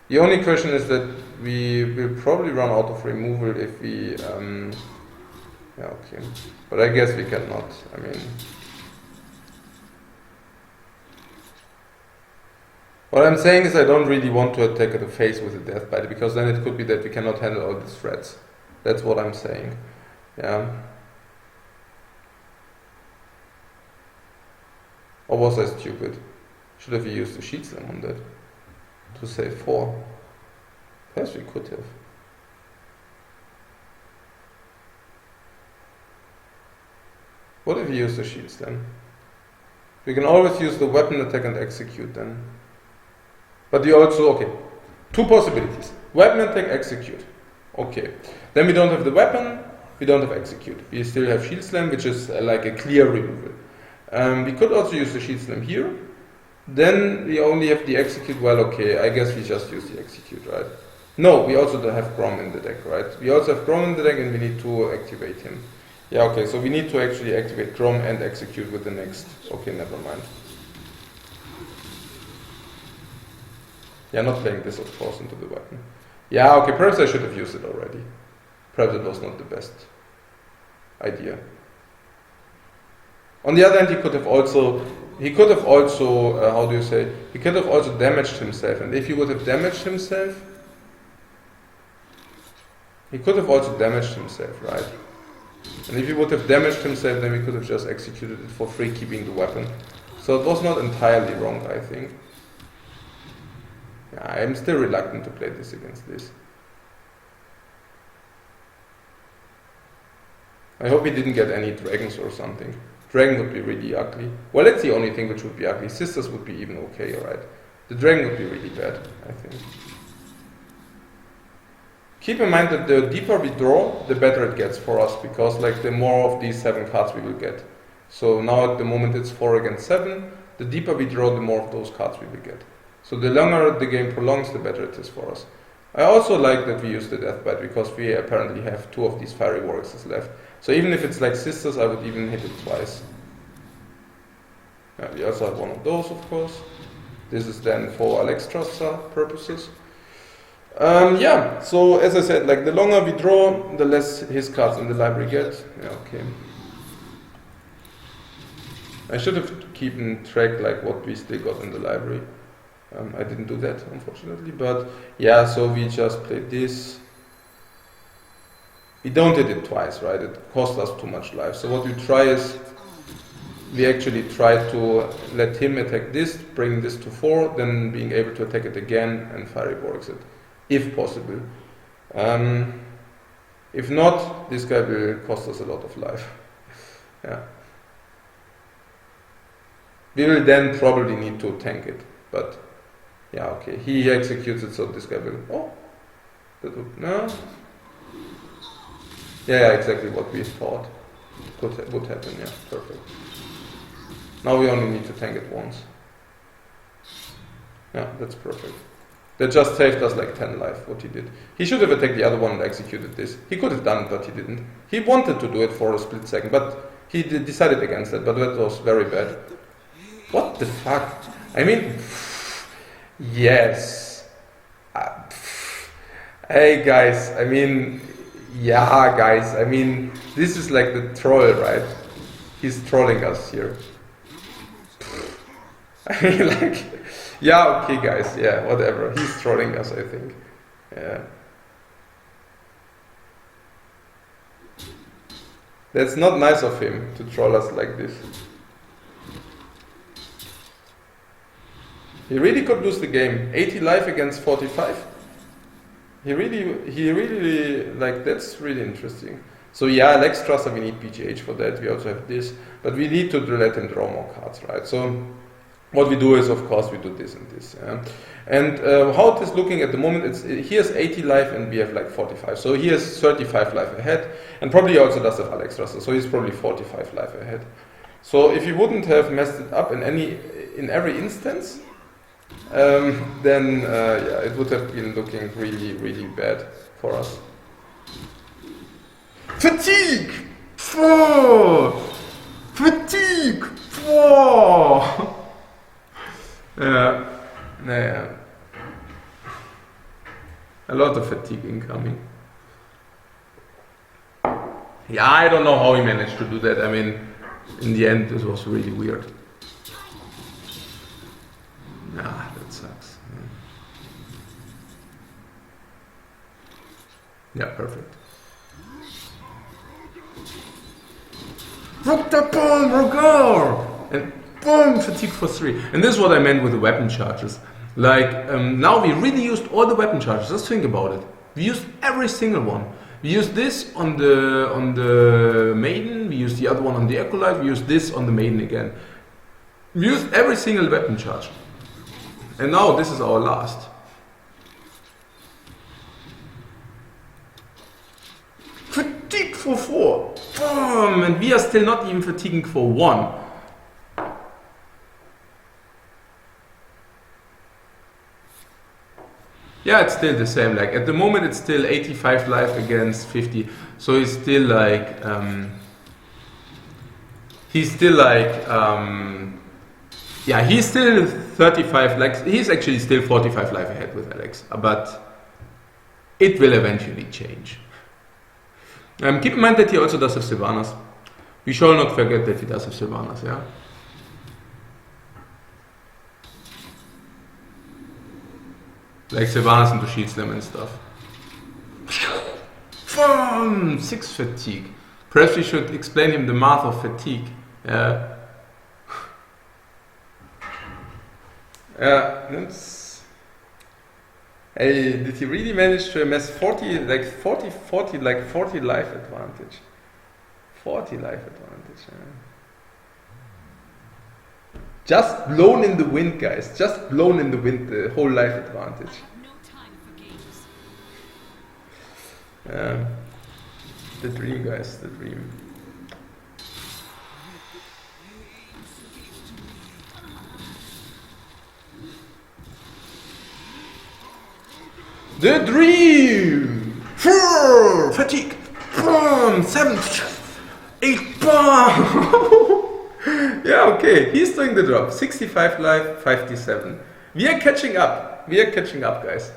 Speaker 2: The only question is that we will probably run out of removal if we, yeah, okay. But I guess we cannot, I mean. What I'm saying is I don't really want to attack at the face with a death bite, because then it could be that we cannot handle all these threats. That's what I'm saying. Yeah. Or was I stupid? Should have used the sheet slam on that to save 4. Perhaps we could have. What if we use the sheet slam? We can always use the weapon attack and execute then. But you also, okay, 2 possibilities. Weapon attack, execute. Okay. Then we don't have the weapon, we don't have execute. We still have shield slam, which is like a clear removal. We could also use the shield slam here. Then we only have the execute. Well, okay, I guess we just use the execute, right? No, we also don't have Grom in the deck, right? We also have Grom in the deck and we need to activate him. Yeah, okay, so we need to actually activate Grom and execute with the next. Okay, never mind. Yeah, not playing this, of course, into the weapon. Yeah, okay, perhaps I should have used it already. Perhaps it was not the best idea. On the other hand, he could have also, how do you say, he could have also damaged himself. And if he would have damaged himself, he could have also damaged himself, right? And if he would have damaged himself, then we could have just executed it for free, keeping the weapon. So it was not entirely wrong, I think. Yeah, I'm still reluctant to play this against this. I hope he didn't get any dragons or something. Dragon would be really ugly. Well, that's the only thing which would be ugly. Sisters would be even okay, right? The dragon would be really bad, I think. Keep in mind that the deeper we draw, the better it gets for us, because like the more of these 7 cards we will get. So now at the moment it's 4 against 7. The deeper we draw, the more of those cards we will get. So the longer the game prolongs, the better it is for us. I also like that we use the Death Bite, because we apparently have 2 of these Fiery Warriors left. So even if it's like Sisters, I would even hit it twice. Yeah, we also have one of those, of course. This is then for Alexstras's purposes. Yeah, so as I said, like the longer we draw, the less his cards in the library get. Yeah, okay. I should have keeping track like what we still got in the library. I didn't do that, unfortunately, but yeah, so we just played this. We don't hit it twice, right? It cost us too much life. So what we try is we actually try to let him attack this, bring this to 4, then being able to attack it again and fiery vortex it, if possible. If not, this guy will cost us a lot of life. Yeah. We will then probably need to tank it, but yeah, okay. He executes it, so this guy will. Oh, that would no. Yeah, exactly what we thought would happen. Yeah, perfect. Now we only need to tank it once. Yeah, that's perfect. That just saved us like 10 life, what he did. He should have attacked the other one and executed this. He could have done it, but he didn't. He wanted to do it for a split second, but he decided against it, but that was very bad. What the fuck? I mean, yes. Hey guys, I mean, yeah guys, I mean, this is like the troll, right? He's trolling us here. I mean, like, yeah, okay guys, yeah, whatever. He's trolling us, I think. Yeah. That's not nice of him to troll us like this. He really could lose the game. 80 life against 45. He really, like, that's really interesting. So yeah, Lex Trusser, we need BGH for that. We also have this, but we need to let him draw more cards, right? So what we do is, of course, we do this and this. Yeah? And how it is looking at the moment, he has 80 life and we have like 45. So he has 35 life ahead, and probably he also does have Alex Trusser, so he's probably 45 life ahead. So if he wouldn't have messed it up in every instance, then yeah, it would have been looking really, really bad for us. Fatigue! Fatigue! Yeah. A lot of fatigue incoming. Yeah, I don't know how he managed to do that. I mean, in the end, this was really weird. Nah, that sucks. Yeah, perfect. Rock the bomb, Rogar! And boom, fatigue for 3. And this is what I meant with the weapon charges. Like, now we really used all the weapon charges. Just think about it. We used every single one. We used this on the Maiden, we used the other one on the Acolyte, we used this on the Maiden again. We used every single weapon charge. And now this is our last. Fatigue for 4. Boom! And we are still not even fatiguing for 1. Yeah, it's still the same. Like at the moment, it's still 85 life against 50. So he's still like, yeah, he's still 35. Like he's actually still 45 life ahead with Alex, but it will eventually change. Keep in mind that he also does have Sylvanas. We shall not forget that he does have Sylvanas. Yeah. Like Sylvanas into Shield Slam and stuff. 6 fatigue. Perhaps we should explain him the math of fatigue. Yeah. That's... Hey, did he really manage to amass 40 life advantage? 40 life advantage. Yeah. Just blown in the wind, guys. Just blown in the wind, the whole life advantage.
Speaker 4: No time for games.
Speaker 2: The dream, guys, the dream. The dream! 4! Fatigue! Boom! 7! 8! Boom! Yeah, okay, he's doing the drop. 65 life, 57. We are catching up. We are catching up, guys.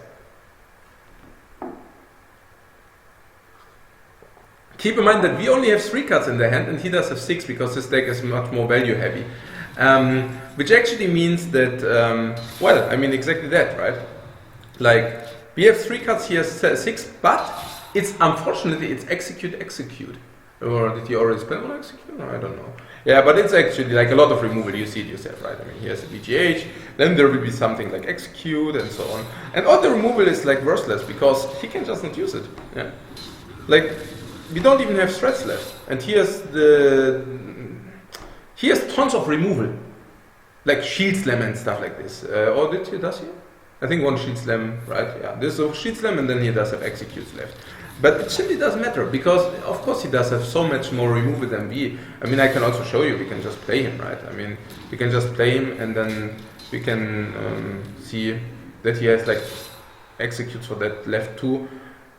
Speaker 2: Keep in mind that we only have 3 cards in the hand and he does have 6 because his deck is much more value heavy. Which actually means that, well, I mean exactly that, right? Like, we have 3 cards, he has 6, but it's unfortunately it's execute. Or did he already spend on execute? No, I don't know. Yeah, but it's actually like a lot of removal. You see it yourself, right? I mean, he has a BGH, then there will be something like execute and so on. And all the removal is like worthless because he can just not use it. Yeah. Like, we don't even have threats left. And he has tons of removal. Like shield slam and stuff like this. Or does he? I think one shield slam, right? Yeah. There's a shield slam and then he does have executes left. But it simply doesn't matter because, of course, he does have so much more removal than we. I mean, I can also show you. We can just play him, right? I mean, we can just play him and then we can see that he has like executes for that left too.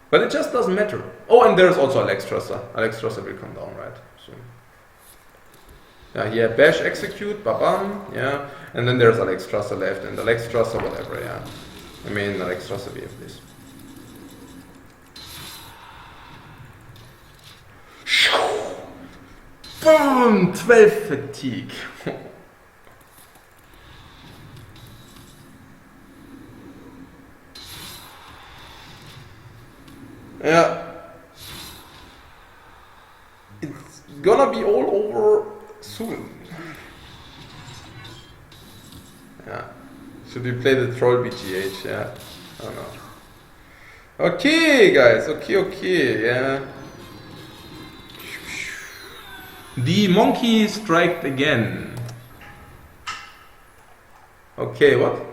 Speaker 2: But it just doesn't matter. Oh, and there's also Alexstrasser. Alexstrasser will come down, right? So yeah, bash execute, babam, yeah, and then there's Alexstrasser left and Alexstrasser whatever, yeah. I mean, Alexstrasser we have this. Boom! 12 fatigue. Yeah. It's gonna be all over soon. Yeah. Should we play the troll BGH? Yeah. I don't know. Okay, guys. Okay. Yeah. The monkey striked again. Okay, what?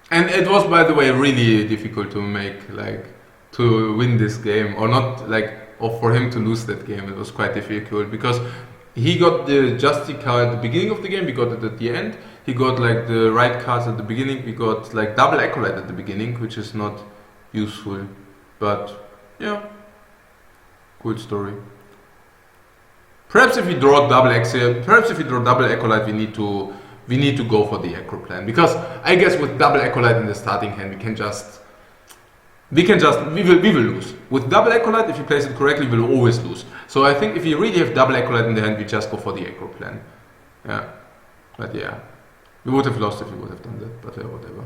Speaker 2: And it was, by the way, really difficult to to win this game, or not, or for him to lose that game. It was quite difficult because he got the Justy card at the beginning of the game, we got it at the end. He got like the right cards at the beginning, we got like double Acolyte at the beginning, which is not useful. But yeah, good story. Perhaps if we draw double Acolyte, we need to go for the Acro plan, because I guess with double Acolyte in the starting hand we will lose. With double Acolyte, if you place it correctly, we will always lose. So I think if you really have double Acolyte in the hand, we just go for the Acro plan. Yeah. But yeah. We would have lost if we would have done that, but whatever.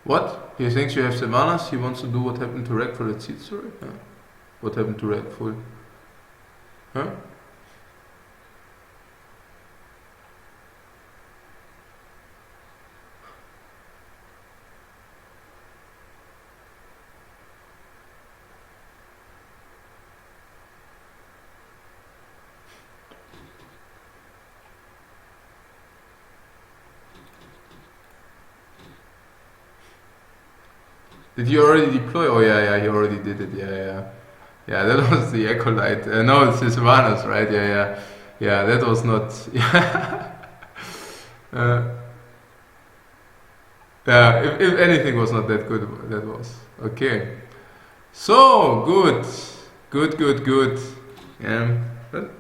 Speaker 2: What? He thinks you have Sylvanas, he wants to do what happened to Rag for that seed story? Yeah. What happened to Rag for? Huh? Did you already deploy? Oh yeah, he already did it. Yeah, that was the Acolyte. No, it's Sylvanas, right? Yeah. That was not. Yeah. If anything was not that good, that was okay. So good. Yeah. But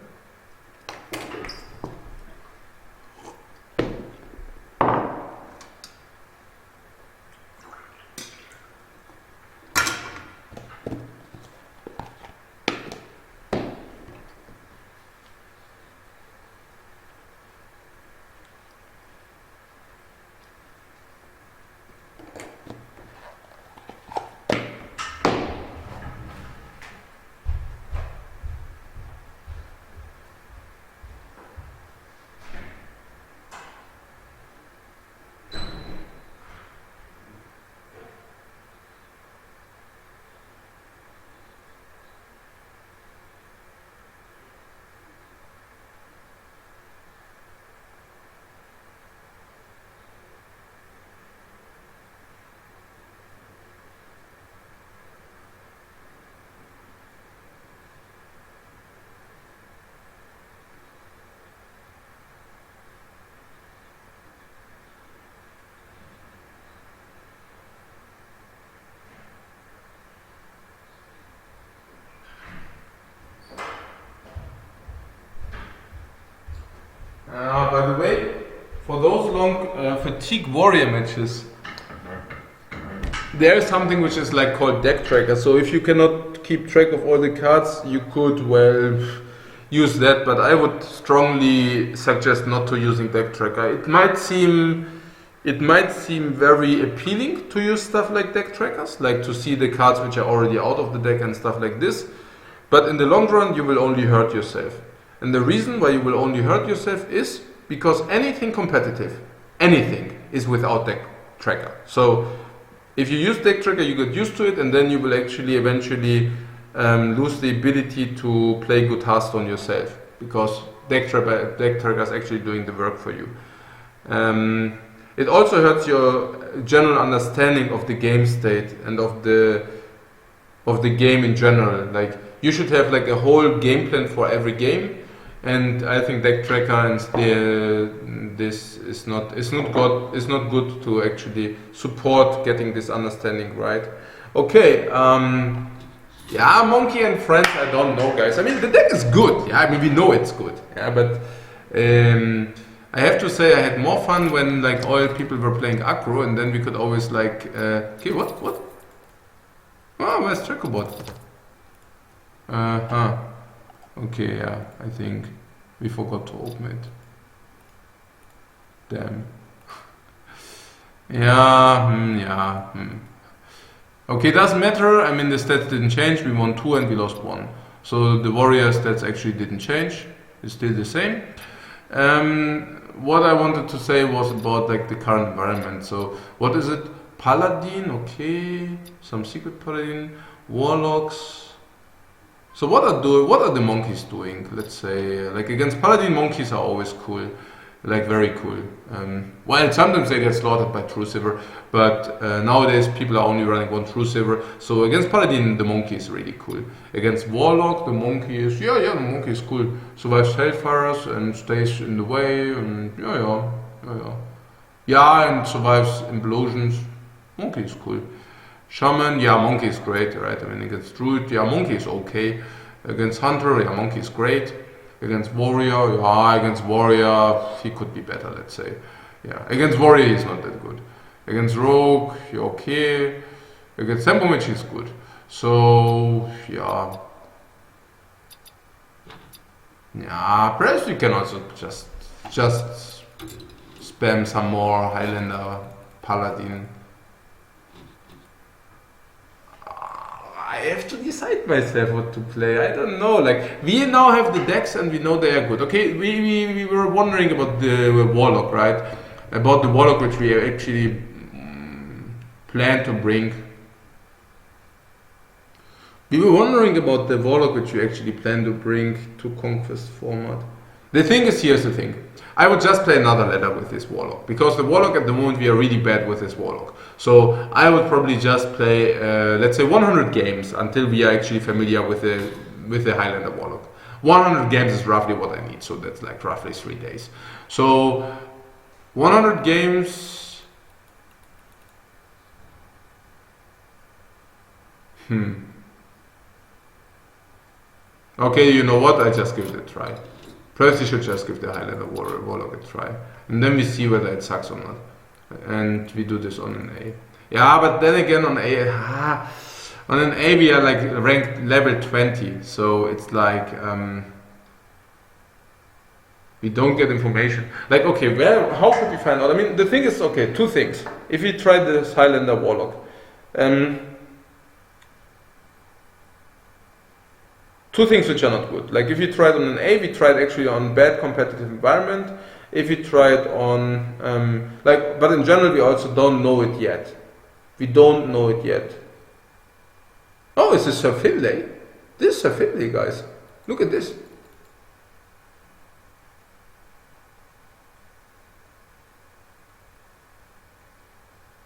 Speaker 2: By the way, for those long fatigue warrior matches, there is something which is like called deck tracker. So if you cannot keep track of all the cards, you could use that. But I would strongly suggest not to using deck tracker. It might seem very appealing to use stuff like deck trackers, like to see the cards which are already out of the deck and stuff like this. But in the long run, you will only hurt yourself. And the reason why you will only hurt yourself is because anything competitive, anything, is without deck tracker. So if you use deck tracker, you get used to it, and then you will actually eventually lose the ability to play good Hearthstone yourself, because deck tracker is actually doing the work for you. It also hurts your general understanding of the game state and of the game in general. Like, you should have like a whole game plan for every game. And I think deck tracker and this is not good to actually support getting this understanding right. Okay, yeah, Monkey and Friends, I don't know, guys. I mean, the deck is good. Yeah, I mean, we know it's good. Yeah, but I have to say I had more fun when like all people were playing aggro, and then we could always like, okay, what? Oh, where's Checkerbot? Okay, yeah, I think we forgot to open it. Damn. Yeah. Okay, doesn't matter. I mean, the stats didn't change. We won 2 and we lost 1. So the warrior stats actually didn't change. It's still the same. What I wanted to say was about like the current environment. So what is it? Paladin, okay. Some secret Paladin. Warlocks. So what are the monkeys doing? Let's say, like against Paladin, monkeys are always cool, like very cool. Well, sometimes they get slaughtered by True Silver, but nowadays people are only running 1 True Silver. So against Paladin, the monkey is really cool. Against Warlock, the monkey is the monkey is cool. Survives Hellfires and stays in the way, and and survives implosions. Monkey is cool. Shaman, yeah, monkey is great, right? I mean, against Druid, yeah, monkey is okay. Against Hunter, yeah, monkey is great. Against Warrior, he could be better, let's say. Yeah, against Warrior, he's not that good. Against Rogue, you're okay. Against Tempo Mage, he's good. So, yeah. Yeah, perhaps we can also just spam some more Highlander, Paladin. I have to decide myself what to play. I don't know. Like, we now have the decks and we know they are good. Okay, we were wondering about the Warlock, right? About the Warlock which we actually plan to bring. We were wondering about the Warlock which we actually plan to bring to Conquest format. The thing is, here's the thing. I would just play another ladder with this Warlock, because the Warlock at the moment we are really bad with this Warlock. So I would probably just play, let's say 100 games until we are actually familiar with the Highlander Warlock. 100 games is roughly what I need, so that's like roughly 3 days. So 100 games. Okay, you know what? I just give it a try. First, you should just give the Highlander Warlock a try, and then we see whether it sucks or not. And we do this on an A. Yeah, but then again on an A we are like ranked level 20, so it's like we don't get information. Like, okay, how could we find out? I mean, the thing is, okay, 2 things. If we try this Highlander Warlock, 2 things which are not good. Like, if you try it on an A, we tried actually on bad competitive environment. If you try it on, but in general, we also don't know it yet. We don't know it yet. Oh, it's a Sir Finlay. This is Sir Finlay, guys. Look at this.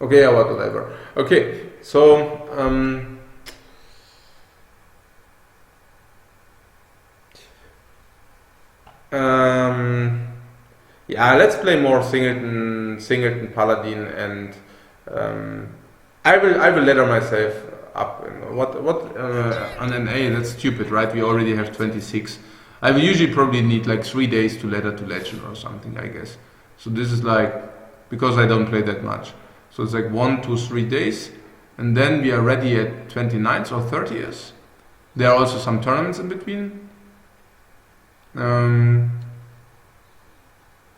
Speaker 2: Okay, yeah, whatever. Okay, so, yeah, let's play more Singleton Paladin, and I will ladder myself up. What on an A? That's stupid, right? We already have 26. I will usually probably need like 3 days to ladder to legend or something, I guess. So this is like, because I don't play that much. So it's like 1 to 3 days, and then we are ready at 29th or 30th. There are also some tournaments in between.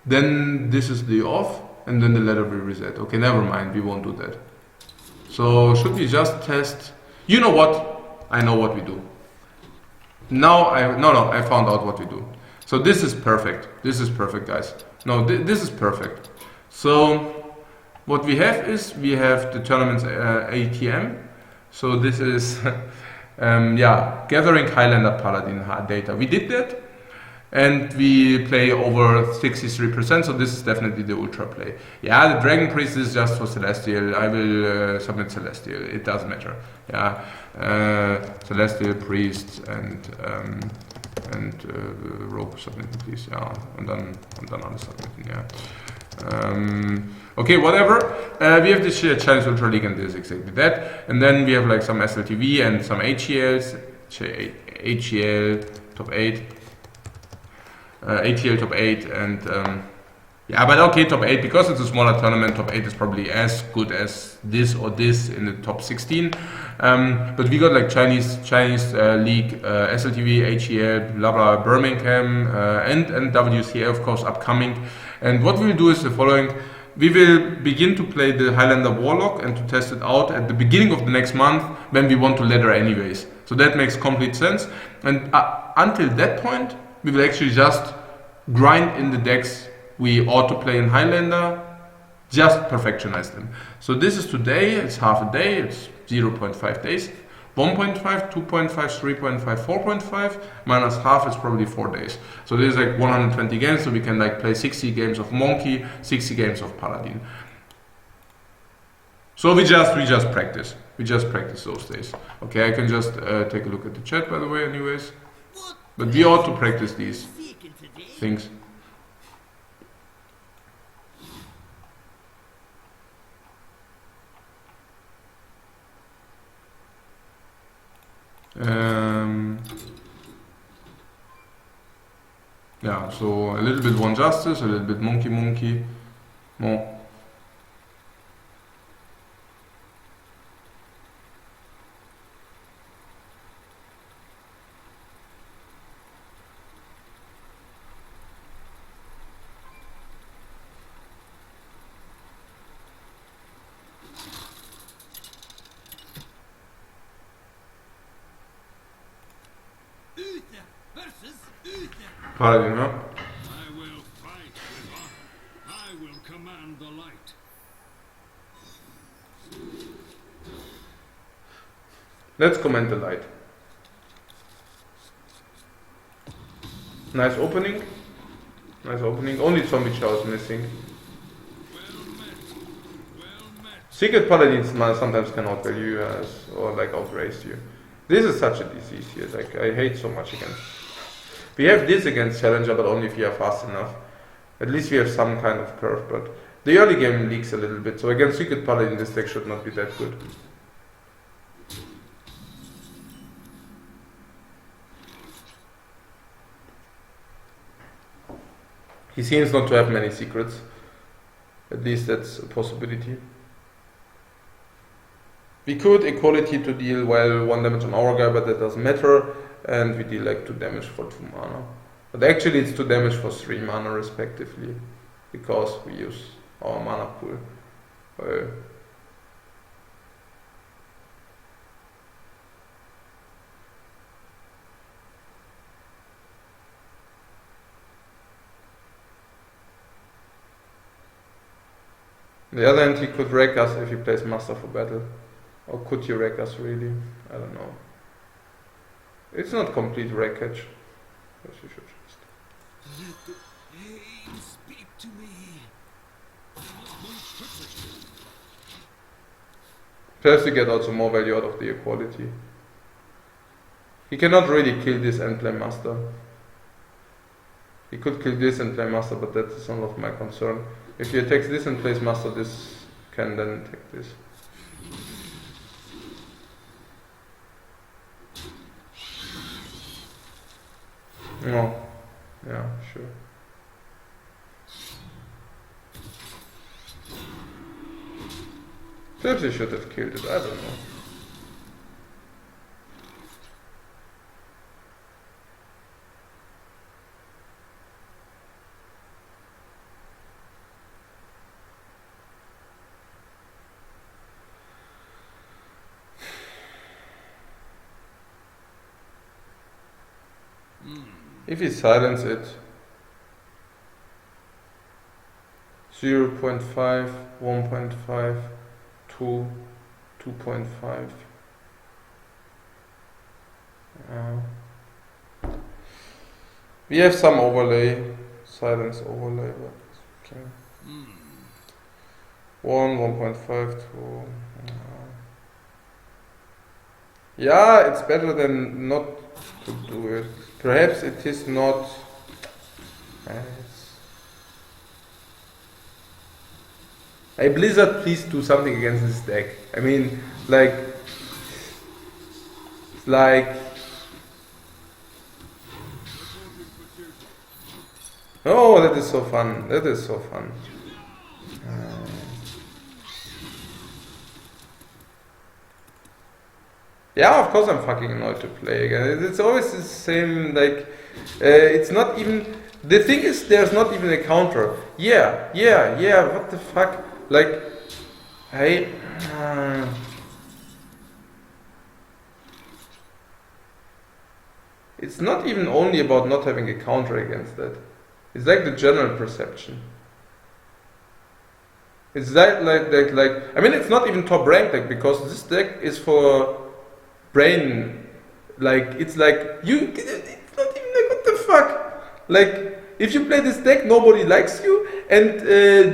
Speaker 2: Then this is the off, and then the ladder will reset. Okay, never mind, we won't do that. So should we just test? You know what? I know what we do. Now I found out what we do. So this is perfect. This is perfect, guys. No, this is perfect. So what we have is we have the tournaments ATM. So this is yeah, gathering Highlander Paladin data. We did that, and we play over 63%. So this is definitely the ultra play. Yeah, the Dragon Priest is just for Celestial. I will submit Celestial. It doesn't matter. Yeah, Celestial Priest and Rogue submitting, please. Yeah, and then other submitting. Yeah. Okay, whatever. We have this Challenge Ultra League, and this is exactly that. And then we have like some SLTV and some HELs. HEL top 8. ATL top 8 and yeah, but okay, top 8, because it's a smaller tournament, top 8 is probably as good as this or this in the top 16. But we got like Chinese league, SLTV, HEL, blah blah, Birmingham, and WCA of course upcoming. And what we'll do is the following: we will begin to play the Highlander Warlock and to test it out at the beginning of the next month when we want to ladder anyways. So that makes complete sense. And until that point, we will actually just grind in the decks we ought to play in Highlander, just perfectionize them. So this is today, it's half a day, it's 0.5 days. 1.5, 2.5, 3.5, 4.5, minus half is probably 4 days. So this is like 120 games, so we can like play 60 games of Monkey, 60 games of Paladin. So we just practice. We just practice those days. Okay, I can just take a look at the chat, by the way, anyways. But we ought to practice these things. Yeah, so a little bit One Justice, a little bit Monkey. More. Paladin, huh?
Speaker 3: I will fight with honor. I will command the light.
Speaker 2: Let's command the light. Nice opening. Nice opening. Only Zombie Chow is missing.
Speaker 3: Well met.
Speaker 2: Secret Paladins sometimes can outvalue you or like outrace you. This is such a disease here. Like I hate so much against. We have this against Challenger, but only if you are fast enough. At least we have some kind of curve, but the early game leaks a little bit. So against Secret Paladin, this deck should not be that good. He seems not to have many secrets. At least that's a possibility. We could equality to deal 1 damage on our guy, but that doesn't matter. And we deal like 2 damage for 2 mana. But actually it's 2 damage for 3 mana respectively, because we use our mana pool. On the other hand, he could wreck us if he plays Master for Battle. Or could he wreck us really? I don't know. It's not complete wreckage. Yes, you should just.
Speaker 3: Let the pain speak to me.
Speaker 2: Perhaps we get also more value out of the equality. He cannot really kill this and play Master. He could kill this and play Master, but that is none of my concern. If he attacks this and plays Master, this can then attack this. No. Yeah, sure. Perhaps he should have killed it, I don't know. If he silence it, 0.5, 1.5, 2, 2.5. We have some overlay, silence overlay, but okay. 1, 1.5, 2. Yeah, it's better than not to do it. Perhaps it is not. Hey Blizzard, please do something against this deck. I mean, like, oh, that is so fun. That is so fun. Yeah, of course I'm fucking annoyed to play again. It's always the same, like, it's not even, the thing is there's not even a counter. Yeah, what the fuck? Like, hey, it's not even only about not having a counter against that. It's like the general perception. It's like, I mean, it's not even top ranked, like, because this deck is for brain, like, it's like, it's not even like, what the fuck? Like, if you play this deck, nobody likes you, and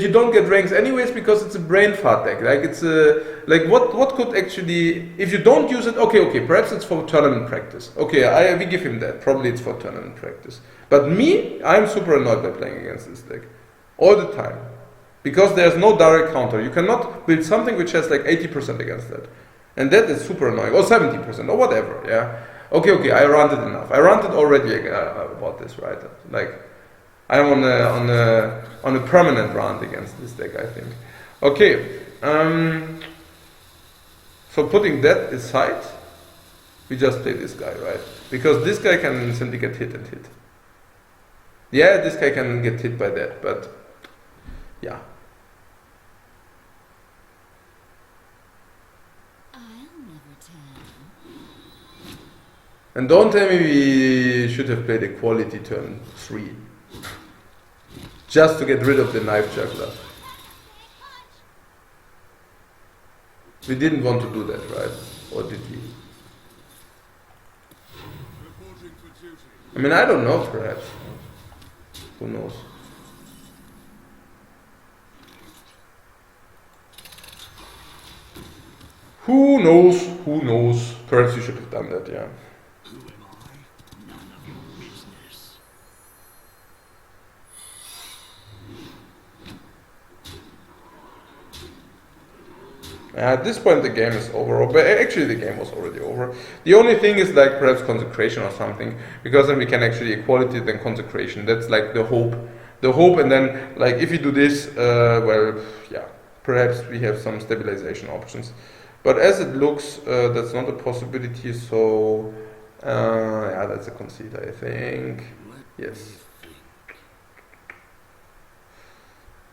Speaker 2: you don't get ranks anyways because it's a brain fart deck. Like, it's a, like, what could actually, if you don't use it, okay, perhaps it's for tournament practice. Okay, we give him that. Probably it's for tournament practice. But me, I'm super annoyed by playing against this deck. All the time. Because there's no direct counter. You cannot build something which has like 80% against that. And that is super annoying. Or 70%, or whatever, yeah. Okay, I ranted enough. I ranted already about this, right? Like, I'm on a permanent rant against this deck, I think. Okay, so putting that aside, we just play this guy, right? Because this guy can simply get hit and hit. Yeah, this guy can get hit by that, but yeah. And don't tell me we should have played a quality turn 3. Just to get rid of the knife juggler. We didn't want to do that, right? Or did we? I mean, I don't know, perhaps. Who knows? Who knows? Who knows? Perhaps you should have done that, yeah. At this point the game is over, but actually the game was already over. The only thing is like perhaps consecration or something, because then we can actually equality then consecration. That's like the hope. And then like if you do this, well, yeah, perhaps we have some stabilization options. But as it looks, that's not a possibility, so yeah, that's a concede, I think. Yes.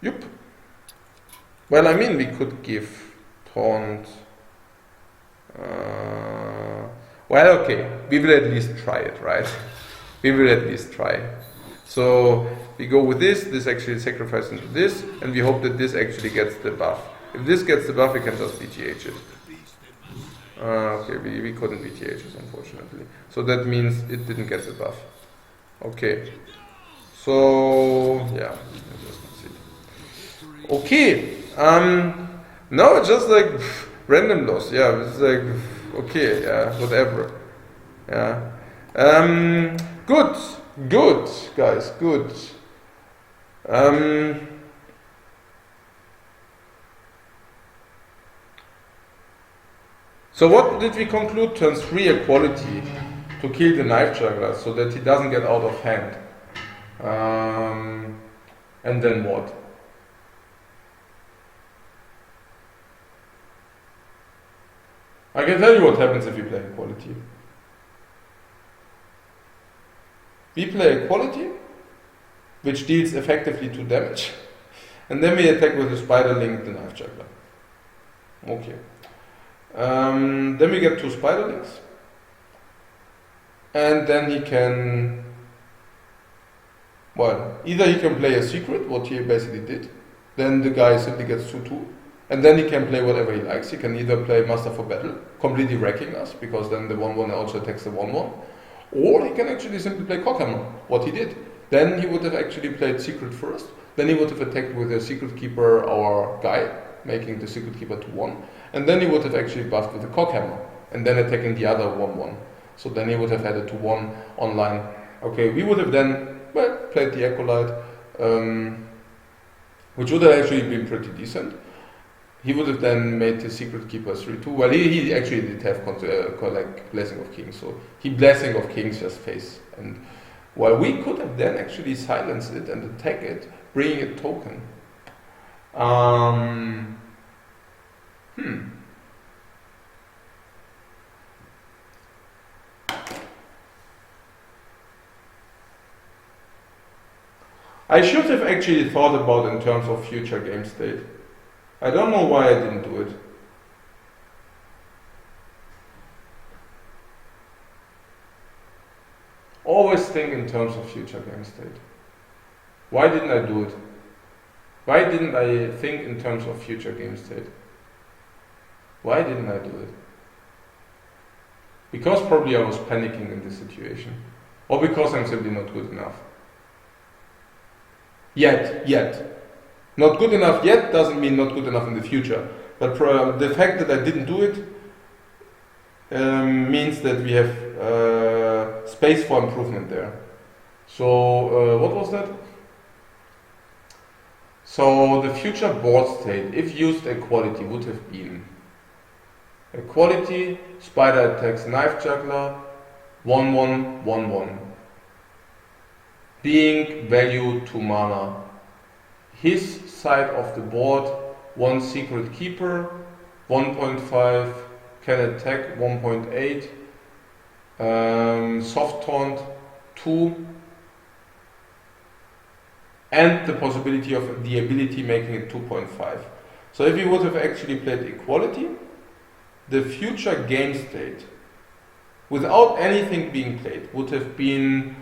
Speaker 2: Yup. Well, I mean, we could give taunt. Well, okay, we will at least try it, right? We will at least try. So we go with this. This actually sacrifices into this, and we hope that this actually gets the buff. If this gets the buff, we can just BTH it. Okay, we couldn't BTH it, unfortunately. So that means it didn't get the buff. Okay. So yeah, just concede. Okay. No, it's just like random loss. Yeah, it's like okay. Yeah, whatever. Yeah. Good, guys. Good. So what did we conclude? Turn 3 equality. to kill the knife juggler so that he doesn't get out of hand. And then what? I can tell you what happens if we play equality. We play equality, which deals effectively 2 damage, and then we attack with the spider link the knife juggler. Okay. Then we get 2 spider links, and then he can, well, either he can play a secret, what he basically did, then the guy simply gets 2/2, and then he can play whatever he likes. He can either play Master for Battle, completely wrecking us, because then the 1/1 also attacks the 1/1, or he can actually simply play Cockhammer, what he did. Then he would have actually played Secret first, then he would have attacked with a Secret Keeper, our guy, making the Secret Keeper 2/1, and then he would have actually buffed with the Cockhammer, and then attacking the other 1/1. So then he would have had a 2/1 online. Okay, we would have then, well, played the Acolyte, which would have actually been pretty decent. He would have then made the Secret Keeper 3/2. Well, he actually did have like Blessing of Kings, so he Blessing of Kings just face. And while we could have then actually silenced it and attack it, bringing a token. I should have actually thought about in terms of future game state. I don't know why I didn't do it. Always think in terms of future game state. Why didn't I do it? Why didn't I think in terms of future game state? Why didn't I do it? Because probably I was panicking in this situation. Or because I'm simply not good enough. Yet. Not good enough yet doesn't mean not good enough in the future. But the fact that I didn't do it means that we have space for improvement there. So, what was that? So, the future board state, if used equality, would have been equality, spider attacks knife juggler, 1/1, 1/1. Being value 2 mana. His side of the board, 1 Secret Keeper, 1.5, can attack, 1.8, soft taunt, 2, and the possibility of the ability making it 2.5. So if we would have actually played equality, the future game state, without anything being played, would have been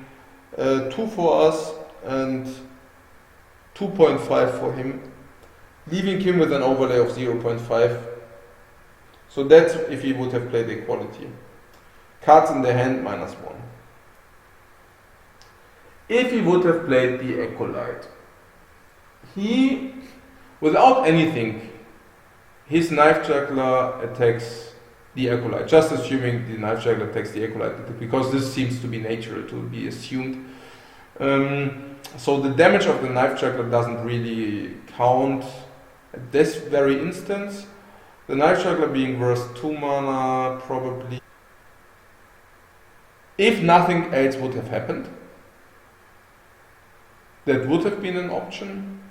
Speaker 2: 2 for us and 2.5 for him, leaving him with an overlay of 0.5. So that's if he would have played equality. Cards in the hand, -1. If he would have played the Acolyte, he, without anything, his knife juggler attacks the Acolyte, just assuming the knife juggler attacks the Acolyte, because this seems to be natural to be assumed. So the damage of the knife juggler doesn't really count at this very instance. The knife juggler being worth 2 mana, probably. If nothing else would have happened, that would have been an option.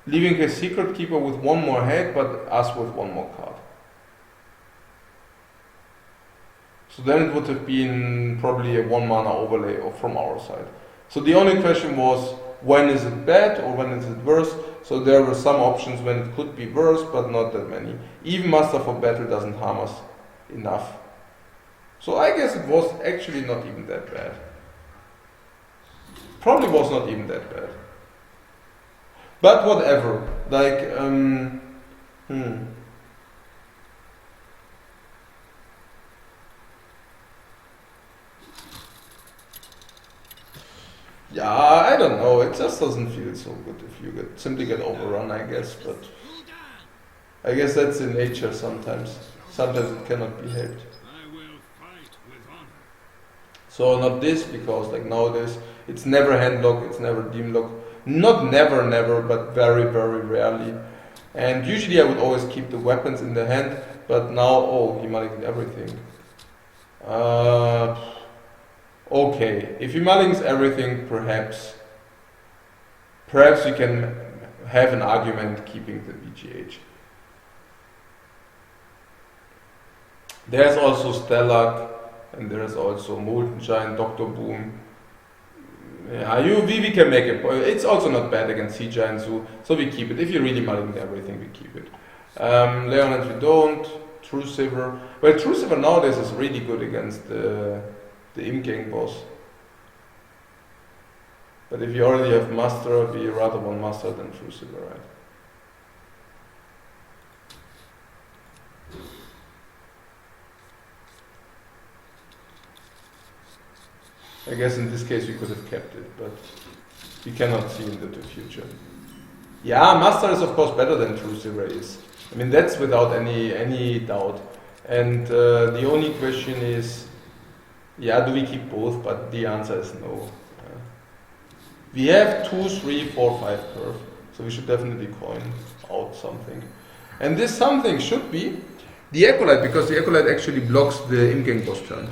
Speaker 2: Leaving a Secret Keeper with 1 more head, but us with 1 more card. So then it would have been probably a 1 mana overlay from our side. So the only question was, when is it bad or when is it worse? So there were some options when it could be worse, but not that many. Even Master for Battle doesn't harm us enough. So I guess it was actually not even that bad. Probably was not even that bad. But whatever, like, Yeah, I don't know, it just doesn't feel so good if you simply get overrun, I guess, but I guess that's in nature sometimes. Sometimes it cannot be helped.
Speaker 3: I will fight with honor.
Speaker 2: So not this, because like nowadays, it's never handlock, it's never deemlock. Not never, but very, very rarely. And usually I would always keep the weapons in the hand, but now, oh, he mulligans everything. Okay, if he mulligans everything, perhaps we can have an argument keeping the BGH. There's also Stellar, and there's also Molten Giant, Dr. Boom. Yeah, we can make it. It's also not bad against Sea Giant Zoo, so we keep it. If you really mulligan everything, we keep it. Leonard we don't. True Silver. Well, True Silver nowadays is really good against the in-game boss. But if you already have Master, we rather want Master than True Silver, right? I guess in this case we could have kept it, but we cannot see into the future. Yeah, Master is of course better than True Silver is. I mean, that's without any doubt. And the only question is, yeah, do we keep both? But the answer is no. We have 2, 3, 4, 5 curve, so we should definitely coin out something. And this something should be the Acolyte, because the Acolyte actually blocks the in-game boss turn.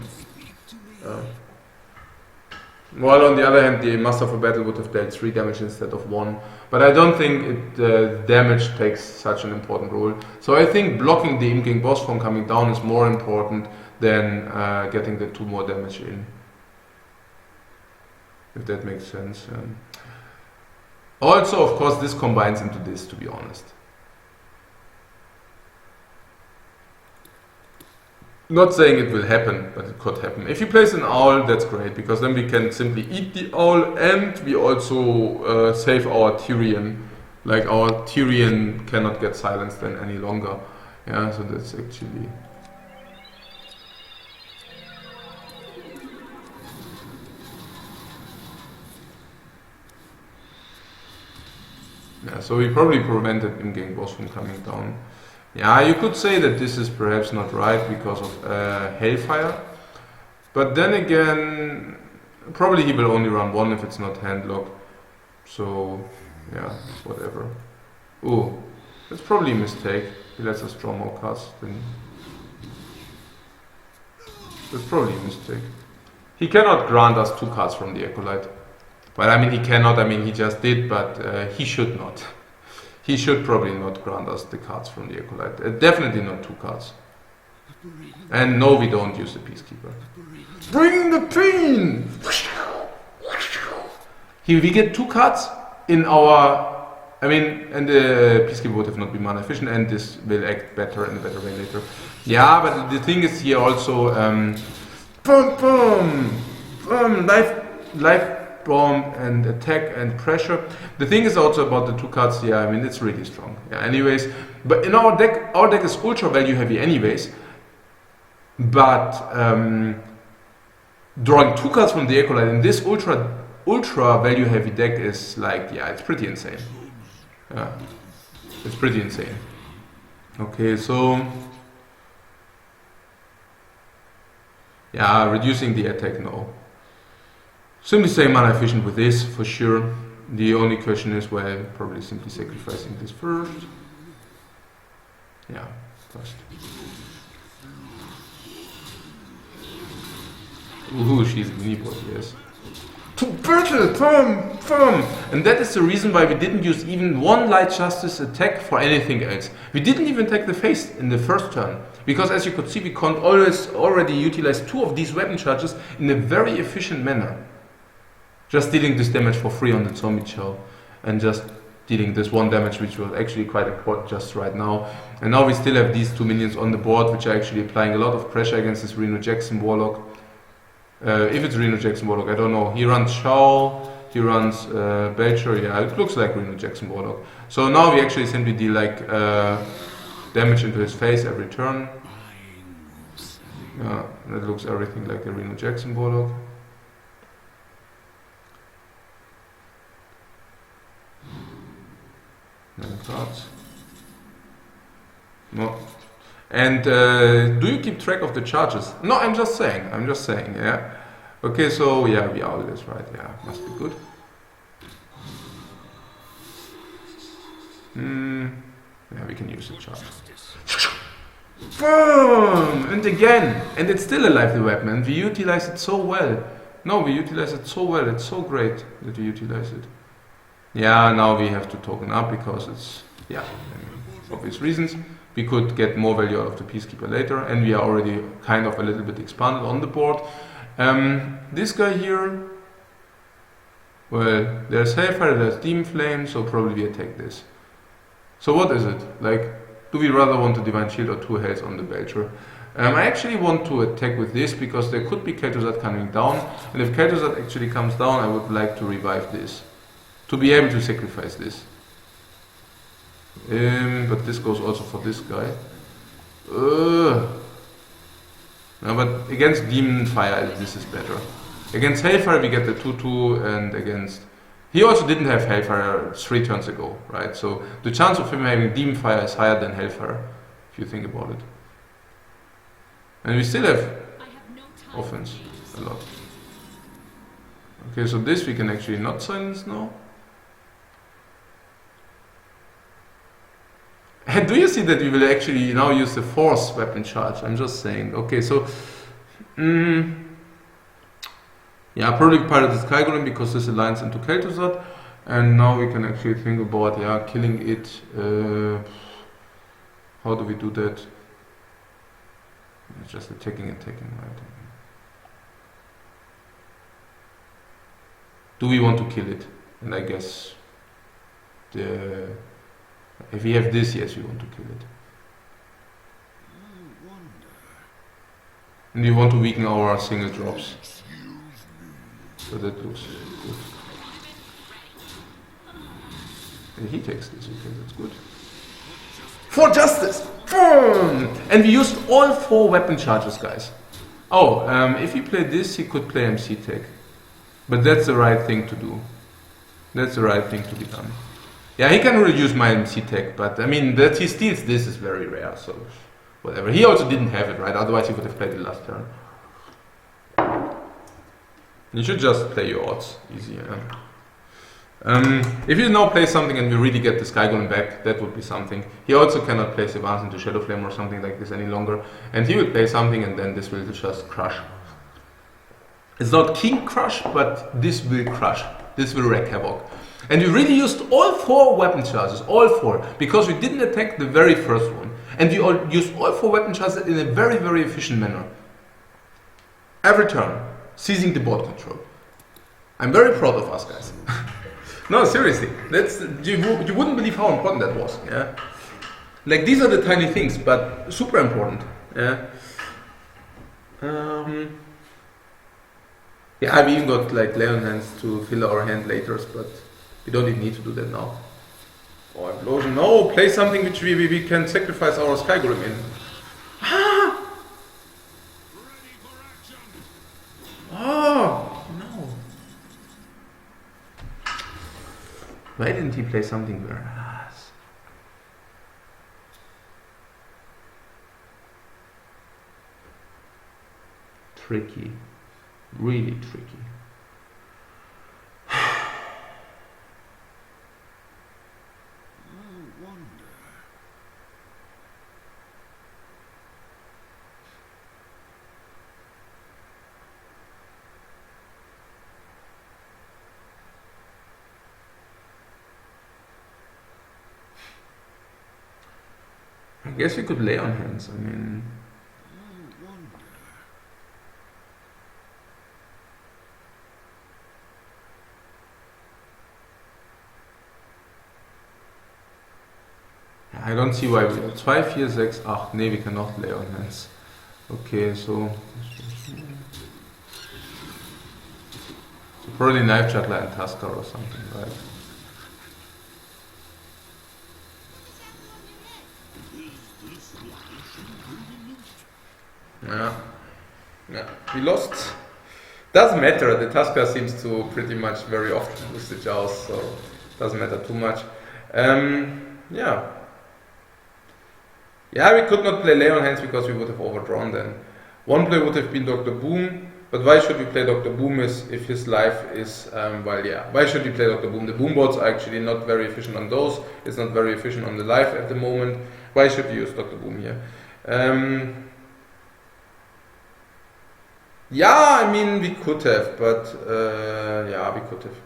Speaker 2: While on the other hand, the Master for Battle would have dealt 3 damage instead of 1. But I don't think damage takes such an important role. So I think blocking the in-game boss from coming down is more important than getting the 2 more damage in. If that makes sense. Also, of course, this combines into this, to be honest. Not saying it will happen, but it could happen. If you place an owl, that's great, because then we can simply eat the owl, and we also save our Tyrion. Like, our Tyrion cannot get silenced then any longer. Yeah, so that's actually... Yeah, so we probably prevented in-game boss from coming down. Yeah, you could say that this is perhaps not right because of Hellfire. But then again, probably he will only run 1 if it's not handlock. So, yeah, whatever. Ooh, that's probably a mistake. He lets us draw more cards. That's probably a mistake. He cannot grant us 2 cards from the Acolyte. Well, I mean, he cannot, I mean, he just did, but he should not. He should probably not grant us the cards from the Acolyte. Definitely not 2 cards. And no, we don't use the Peacekeeper. Bring the pain! Here we get 2 cards in our... I mean, and the Peacekeeper would have not been mana efficient, and this will act better in a better way later. Yeah, but the thing is here also... boom, boom! Life bomb and attack and pressure. The thing is also about the 2 cards here, I mean, it's really strong. Yeah, anyways, but in our deck is ultra value heavy anyways, but drawing 2 cards from the Acolyte in this ultra value heavy deck is like, yeah, it's pretty insane. Yeah, it's pretty insane. Okay, so yeah, reducing the attack, no. Simply say mana efficient with this, for sure. The only question is, well, probably simply sacrificing this first. Yeah, first. Ooh, she's a mini boy, yes. To battle, firm! And that is the reason why we didn't use even 1 Light Justice attack for anything else. We didn't even take the face in the first turn. Because as you could see, we can't already utilize 2 of these weapon charges in a very efficient manner. Just dealing this damage for free on the zombie chow, and just dealing this 1 damage, which was actually quite important just right now. And now we still have these 2 minions on the board, which are actually applying a lot of pressure against this Reno Jackson Warlock. If it's Reno Jackson Warlock, I don't know. He runs Chow, he runs Belcher, yeah, it looks like Reno Jackson Warlock. So now we actually simply deal like damage into his face every turn. Yeah, that looks everything like a Reno Jackson Warlock. Cards. No. And do you keep track of the charges? No, I'm just saying, yeah. Okay, so yeah, we owl this, right? Yeah, must be good. Yeah, we can use the charge. Boom! And again. And it's still a lively weapon. And we utilize it so well. No, we utilize it so well. It's so great that we utilize it. Yeah, now we have to token up because it's, yeah, obvious reasons. We could get more value out of the Peacekeeper later. And we are already kind of a little bit expanded on the board. This guy here, well, there's Hellfire, there's Demon Flame, so probably we attack this. So what is it? Like, do we rather want a Divine Shield or 2 health on the Belcher? I actually want to attack with this because there could be Kel'Thuzad coming down, and if Kel'Thuzad actually comes down, I would like to revive this. To be able to sacrifice this. But this goes also for this guy. No, but against Demon Fire, this is better. Against Hellfire, we get the 2-2, and against... He also didn't have Hellfire 3 turns ago, right? So the chance of him having Demon Fire is higher than Hellfire, if you think about it. And we still have offense, a lot. Okay, so this we can actually not silence now. And do you see that we will actually now use the Force weapon charge? I'm just saying. Okay, so... yeah, probably Pilot the Sky Golem because this aligns into Kel'Thuzad. And now we can actually think about, yeah, killing it. How do we do that? It's just attacking, right? Do we want to kill it? And I guess if we have this, yes, we want to kill it. And we want to weaken our single drops. So that looks good. And he takes this, okay, that's good. For justice! Boom! And we used all 4 weapon charges, guys. Oh, if he played this, he could play MC tech. But that's the right thing to do. That's the right thing to be done. Yeah, he can really use my MC tech, but I mean, that he steals this is very rare, so whatever. He also didn't have it, right? Otherwise he would have played it last turn. You should just play your odds, easy, yeah. If you now play something and we really get the Sky Golem back, that would be something. He also cannot play Sevans into Shadow Flame or something like this any longer. And he will play something and then this will just crush. It's not King Crush, but this will crush. This will wreak havoc. And we really used all 4 weapon charges, all 4, because we didn't attack the very first one. And we used all 4 weapon charges in a very, very efficient manner. Every turn, seizing the board control. I'm very proud of us, guys. No, seriously, that's you wouldn't believe how important that was. Yeah, like these are the tiny things, but super important. Yeah. Yeah, I've even got like Leon hands to fill our hand later, but we don't even need to do that now. Oh, implosion! No, play something which we can sacrifice our Sky Golem in. Ah! Oh. Why didn't he play something where? Tricky. Really tricky. I guess we could lay on hands, I mean... I don't see why we... 2, 4, 6, 8... Nee, we cannot lay on hands. Okay, so probably Knife Juggler and Tusker or something, right? Yeah, we lost. Doesn't matter, the Tusker seems to pretty much very often lose the Jaws, so doesn't matter too much. Yeah, we could not play Leon Hands because we would have overdrawn then. One play would have been Dr. Boom, but why should we play Dr. Boom if his life is, why should we play Dr. Boom? The Boom bots are actually not very efficient on those, it's not very efficient on the life at the moment. Why should we use Dr. Boom here? Yeah, I mean we could have, but yeah, we could have.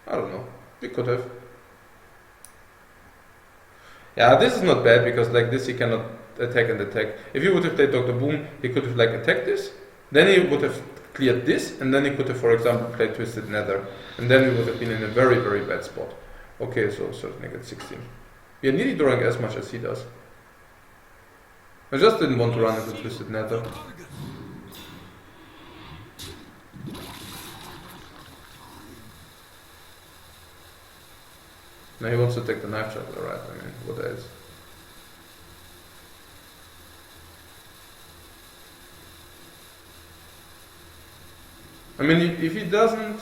Speaker 2: I don't know. We could have. Yeah, this is not bad because like this he cannot attack and attack. If he would have played Dr. Boom, he could have like attacked this, then he would have cleared this, and then he could have, for example, played Twisted Nether, and then we would have been in a very, very bad spot. Okay, so certainly get 16. We are nearly drawing as much as he does. I just didn't want to run into Twisted Nether. Now he wants to take the knife juggler, right? I mean, what else? I mean, if he doesn't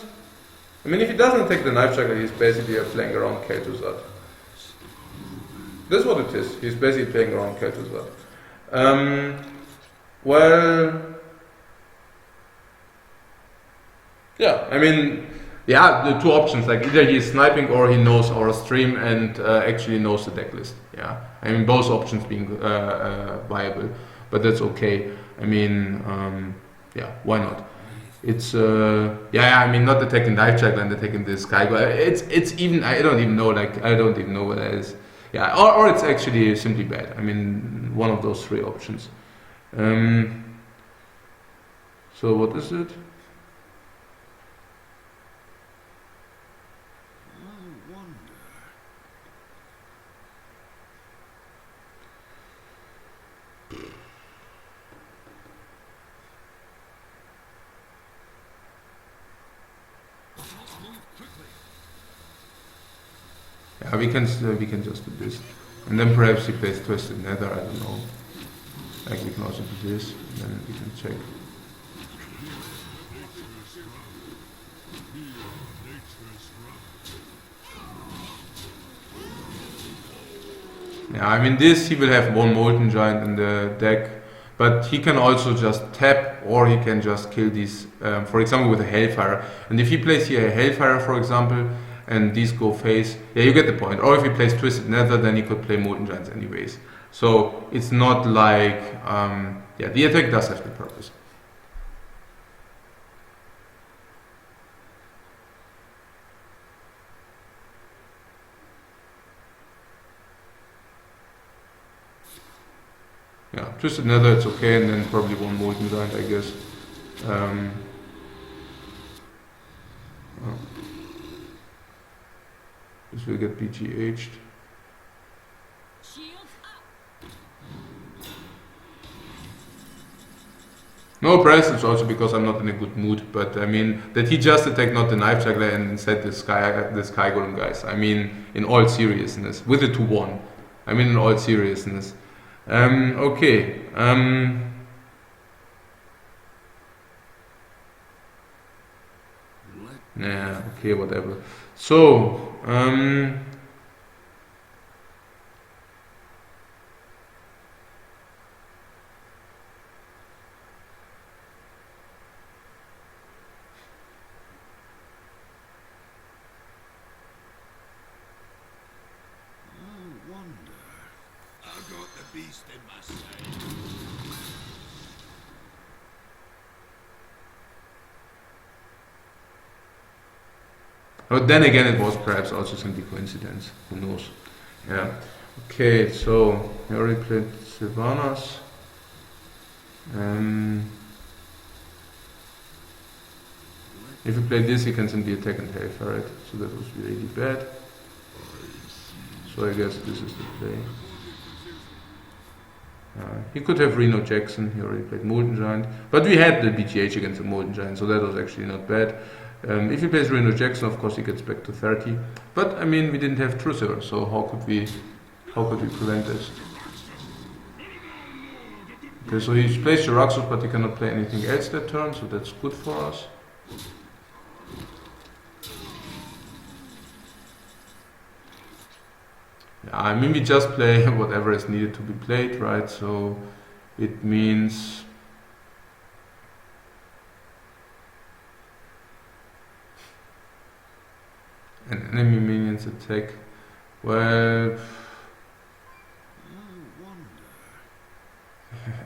Speaker 2: take the knife juggler, he's basically playing around Kel'Thuzad. That's what it is. He's basically playing around Kel'Thuzad. Well, yeah. I mean, yeah, the two options, like either he is sniping or he knows our stream and actually knows the deck list. Yeah, I mean both options being viable, but that's okay. I mean, yeah, why not? It's yeah, I mean not attacking Dive Jackal and attacking this guy, but it's even, I don't even know, like I don't even know what that is. Yeah, or it's actually simply bad. I mean one of those three options. So what is it? Yeah, we can just do this, and then perhaps he plays Twisted Nether. I don't know. Like we can also do this, and then we can check. Yeah, I mean this he will have one Molten Giant in the deck, but he can also just tap, or he can just kill these. For example, with a Hellfire, and if he plays here a Hellfire, for example, and these go face, yeah, you get the point. Or if he plays Twisted Nether, then he could play Molten Giants anyways. So it's not like, yeah, the attack does have the purpose. Yeah, Twisted Nether, it's okay, and then probably one Molten Giant, I guess. Oh. This will get BGH'd. No press, it's also because I'm not in a good mood, but I mean, that he just attacked not the Knife Juggler and instead the Sky Golem guys. I mean, in all seriousness, with a 2-1. I mean, in all seriousness. Okay. Yeah, okay, whatever. So,
Speaker 3: beast in my sight.
Speaker 2: But then again, it was perhaps also simply coincidence. Who knows? Yeah. Okay, so we already played Sylvanas. If you play this, you can simply attack and Hellfire, right? So that was really bad. So I guess this is the play. He could have Reno Jackson, he already played Molten Giant. But we had the BGH against the Molten Giant, so that was actually not bad. If he plays Reno Jackson, of course he gets back to 30. But I mean, we didn't have Trucifer, so how could we prevent this? Okay, so he plays Jaraxxus, but he cannot play anything else that turn, so that's good for us. Yeah, I mean, we just play whatever is needed to be played, right? So it means an enemy minion's attack. Well,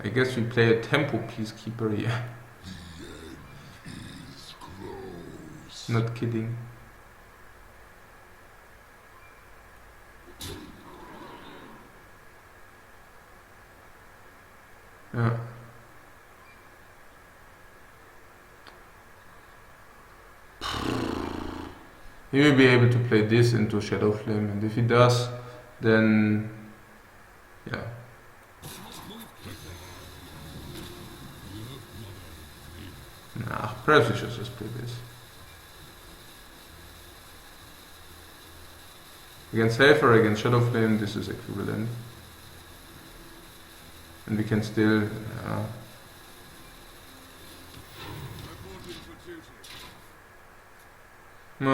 Speaker 2: I guess we play a tempo peacekeeper here. Not kidding. Yeah. He will be able to play this into Shadow Flame, and if he does, then yeah. Nah, perhaps we should just play this. Against Helfer, against Shadow Flame, this is equivalent. And we can still no,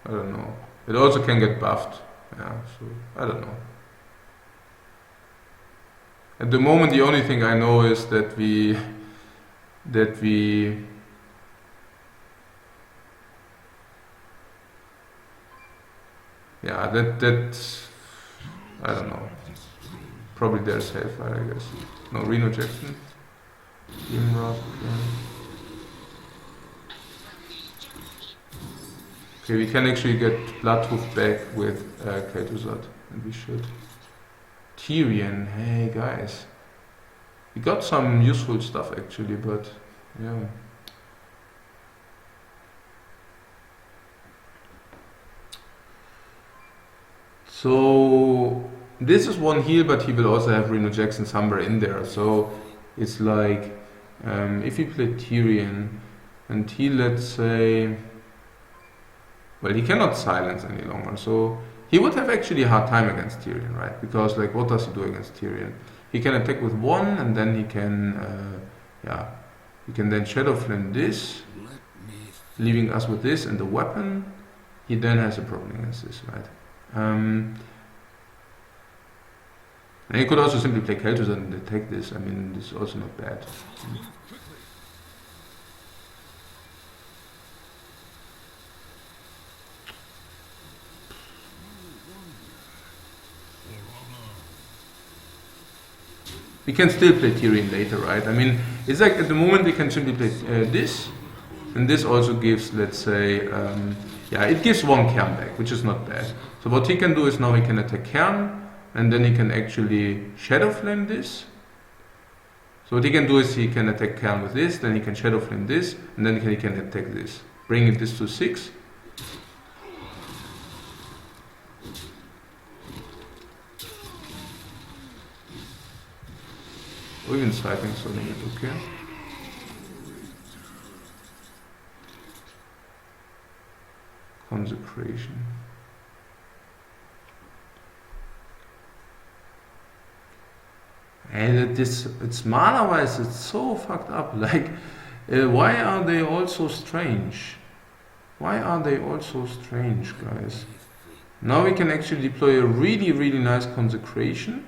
Speaker 2: I don't know. It also can get buffed. Yeah, so I don't know. At the moment, the only thing I know is that we yeah, that I don't know. Probably there's Hellfire, I guess. No, Reno Jackson. Grimrock, okay, we can actually get Bloodhoof back with Kel'Thuzad, and we should. Tyrion, hey guys. We got some useful stuff actually, but yeah. So this is one heal, but he will also have Reno Jackson somewhere in there. So it's like if he played Tyrion and he, let's say, well, he cannot silence any longer, so he would have actually a hard time against Tyrion, right? Because like, what does he do against Tyrion? He can attack with 1, and then he can, yeah, he can then Shadow Flame this, leaving us with this and the weapon. He then has a problem against this, right? And he could also simply play Kel'Thuzad and attack this. I mean, this is also not bad. We can still play Tyrion later, right? I mean, it's like at the moment we can simply play this, and this also gives, let's say, yeah, it gives 1 Cairn back, which is not bad. So what he can do is now he can attack Cairn, and then he can actually Shadow Flame this. So what he can do is he can attack Cairn with this, then he can Shadow Flame this, and then he can attack this, bringing this to 6. Or even Siphon Sodding it, okay. Consecration. And it's mana wise, it's so fucked up. Like, why are they all so strange? Why are they all so strange, guys? Now we can actually deploy a really, really nice Consecration.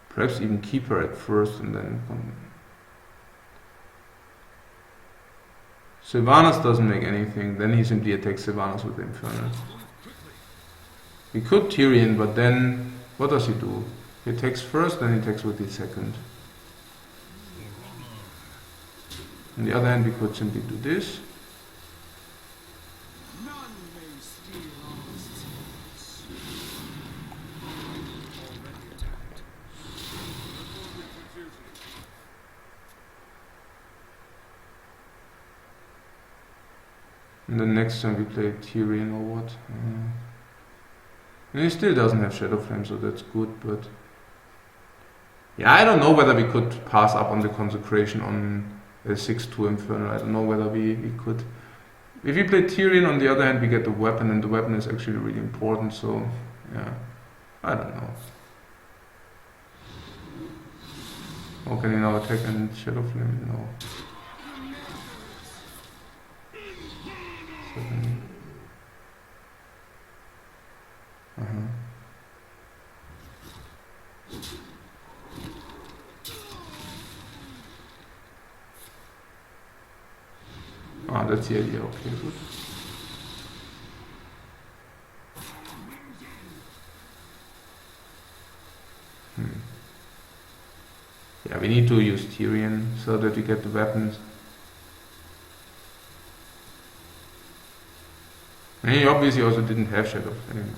Speaker 2: Perhaps even keep her at first and then come. Sylvanas doesn't make anything, then he simply attacks Sylvanas with the Infernal. He could Tyrion, but then what does he do? He attacks first, then he attacks with the second. On the other hand, we could simply do this. And then next time we play Tyrion or what? And he still doesn't have Shadow Flame, so that's good, but yeah, I don't know whether we could pass up on the Consecration on a 6-2 Infernal. I don't know whether we could. If we play Tyrion, on the other hand, we get the weapon, and the weapon is actually really important, so yeah, I don't know. How can he now attack and Shadow Flame? No. Ah, that's the idea. Okay, good. Yeah, we need to use Tyrion so that we get the weapons. And he obviously also didn't have Shadow Flame.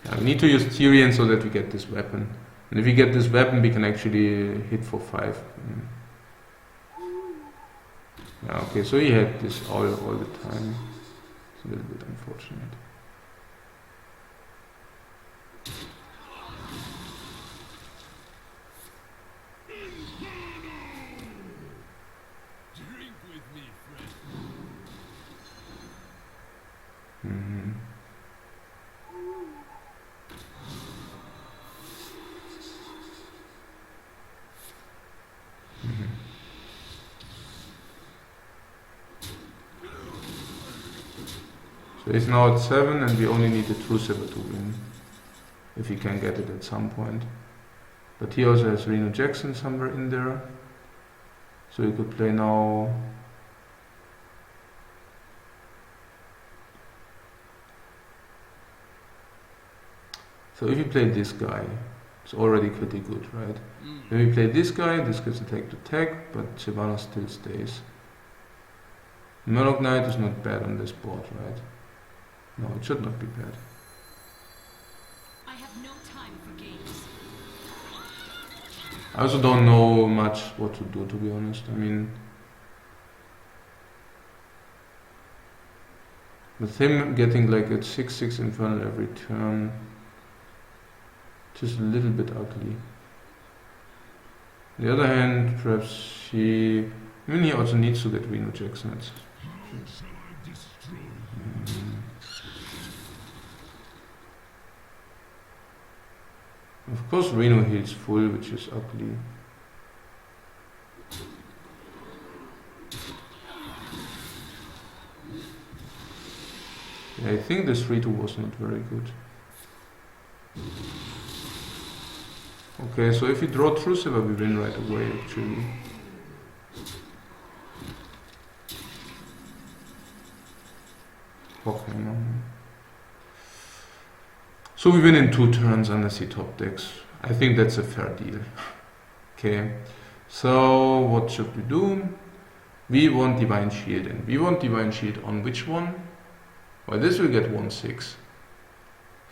Speaker 2: Yeah, we need to use Tyrion so that we get this weapon. And if we get this weapon, we can actually hit for 5. Yeah, okay, so he had this all the time. It's a little bit unfortunate.
Speaker 3: Drink with me, friend.
Speaker 2: Mhm. So he's now at 7 and we only need a 2-silver to win. If he can get it at some point. But he also has Reno Jackson somewhere in there. So he could play now. So if you play this guy, it's already pretty good, right? When we play this guy, this gives attack to tag, but Shyvana still stays. Murloc Knight is not bad on this board, right? No, it should not be bad.
Speaker 4: I have no time for games.
Speaker 2: I also don't know much what to do, to be honest. I mean, with him getting like a 6/6 Infernal every turn, just a little bit ugly. On the other hand, perhaps he... I mean, he also needs to get Reno Jackson. It's, of course, Reno heals full, which is ugly. Yeah, I think this 3-2 was not very good. Okay, so if we draw True Silver, we win right away, actually. Okay, no. So we win in 2 turns unless he top decks. I think that's a fair deal. Okay, so what should we do? We want Divine Shield, and we want Divine Shield on which one? Well, this will get 1/6.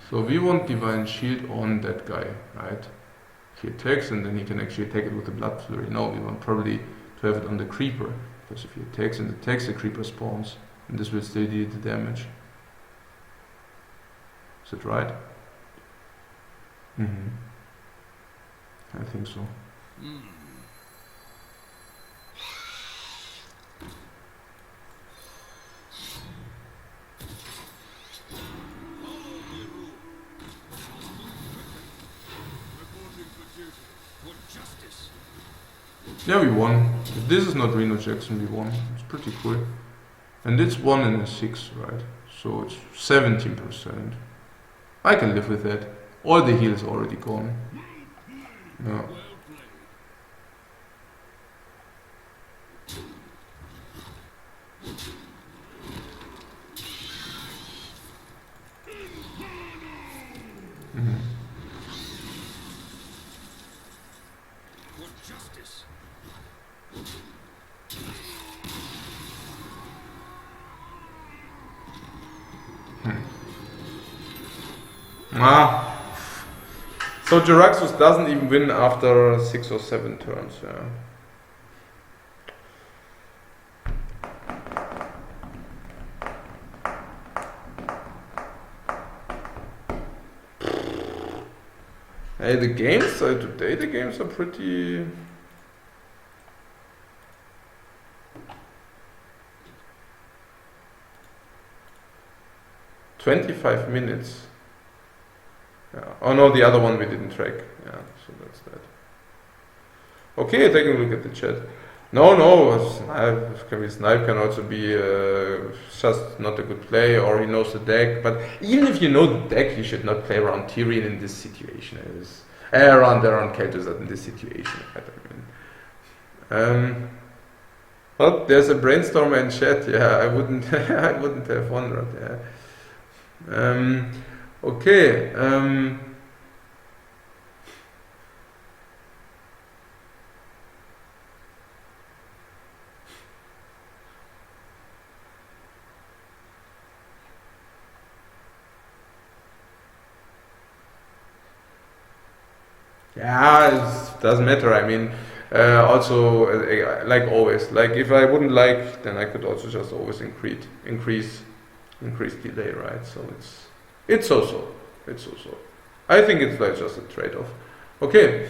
Speaker 2: So we want Divine Shield on that guy, right? He attacks and then he can actually attack it with the Blood Flurry. No, we want probably to have it on the Creeper, because if he attacks and attacks, the Creeper spawns, and this will still deal the damage. Is it right? I think so. Yeah, we won. If this is not Reno Jackson, we won. It's pretty cool. And it's 1 and a 6, right? So it's 17%. I can live with that. All the heal is already gone. Yeah. So Jaraxxus doesn't even win after 6 or 7 turns, yeah. Hey, the games today, the games are pretty... "25 minutes. Yeah. Oh no, the other one we didn't track. Yeah, so that's that. Okay, taking a look at the chat. No, snipe can also be just not a good play, or he knows the deck. But even if you know the deck, you should not play around Tyrion in this situation. Around Kel'Thuzad in this situation. Well, there's a brainstormer in chat. Yeah, I wouldn't have wondered. Yeah. Okay. Yeah, it doesn't matter. I mean, also like always, like if I wouldn't like, then I could also just always increase delay, right? So it's so. I think it's like just a trade-off. Okay.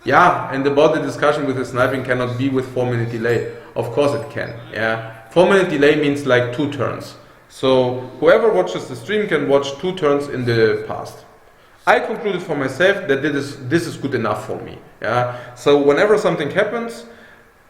Speaker 2: Yeah, and about the discussion with the sniping cannot be with 4-minute delay. Of course it can, yeah. 4-minute delay means like 2 turns. So whoever watches the stream can watch 2 turns in the past. I concluded for myself that this is good enough for me, yeah. So whenever something happens,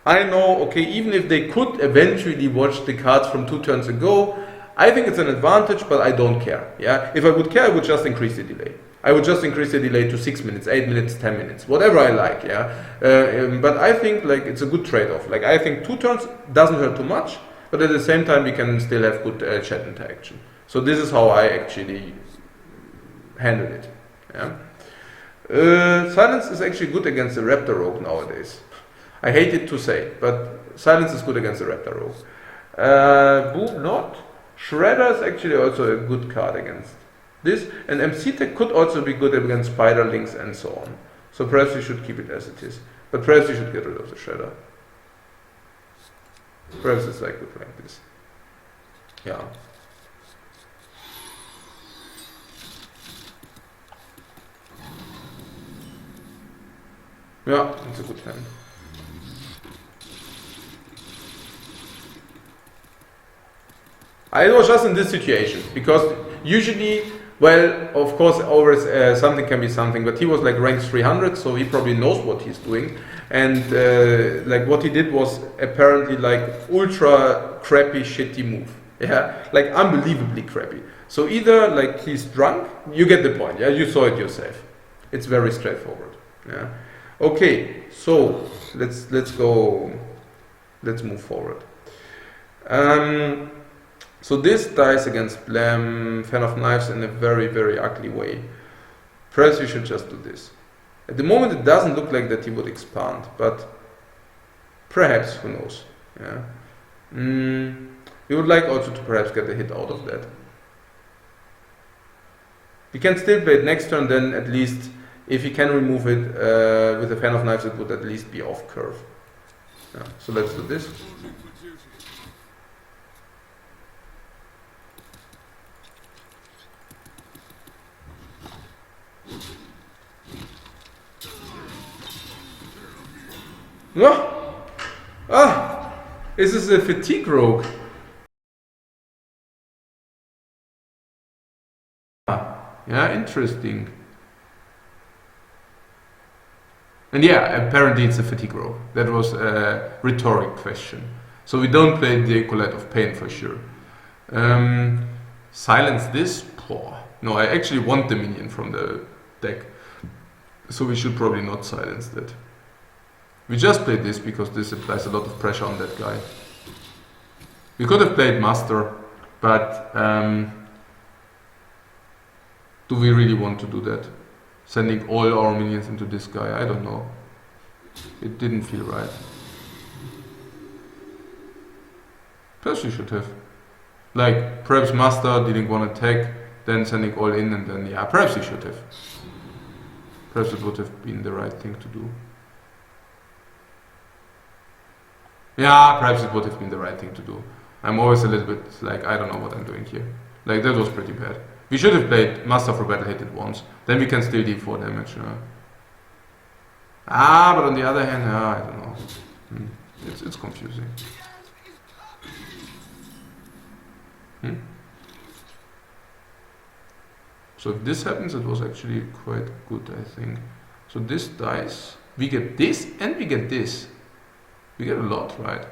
Speaker 2: I know, okay, even if they could eventually watch the cards from 2 turns ago, I think it's an advantage, but I don't care, yeah. If I would care, I would just increase the delay. I would just increase the delay to 6 minutes, 8 minutes, 10 minutes, whatever I like, yeah. But I think like it's a good trade-off. Like I think 2 turns doesn't hurt too much, but at the same time we can still have good chat interaction. So this is how I actually handle it. Yeah. Silence is actually good against the Raptor Rogue nowadays. I hate it to say, but silence is good against the Raptor Rogue. Boom, not. Shredder is actually also a good card against this, and MC Tech could also be good against Spiderlings and so on. So perhaps we should keep it as it is. But perhaps we should get rid of the Shredder. Perhaps it's like good like this. Yeah. Yeah, it's a good hand. I was just in this situation, because usually, well, of course, always something can be something, but he was like ranked 300, so he probably knows what he's doing. And like what he did was apparently like ultra crappy, shitty move. Yeah, like unbelievably crappy. So either like he's drunk, you get the point. Yeah, you saw it yourself. It's very straightforward. Yeah. Okay, so let's go. Let's move forward. So this dies against Blam, Fan of Knives in a very, very ugly way. Perhaps we should just do this. At the moment it doesn't look like that he would expand, but perhaps, who knows. Yeah. We would like also to perhaps get a hit out of that. We can still play it next turn, then at least if he can remove it with a Fan of Knives, it would at least be off curve. Yeah. So let's do this. No! Ah! This is a fatigue rogue. Yeah, interesting. And yeah, apparently it's a fatigue rogue. That was a rhetoric question. So we don't play the Colette of Pain for sure. Silence this? Poor. No, I actually want the minion from the deck. So we should probably not silence that. We just played this because this applies a lot of pressure on that guy. We could have played Master, but do we really want to do that? Sending all our minions into this guy? I don't know. It didn't feel right. Perhaps we should have. Like, perhaps Master didn't want to attack, then sending all in, and then, yeah, perhaps we should have. Perhaps it would have been the right thing to do. Yeah, perhaps it would have been the right thing to do. I'm always a little bit like, I don't know what I'm doing here. Like, that was pretty bad. We should have played Master for Battle, hit it once. Then we can still deal 4 damage. But on the other hand, I don't know. It's confusing. So if this happens, it was actually quite good, I think. So this dies. We get this and we get this. We get a lot, right?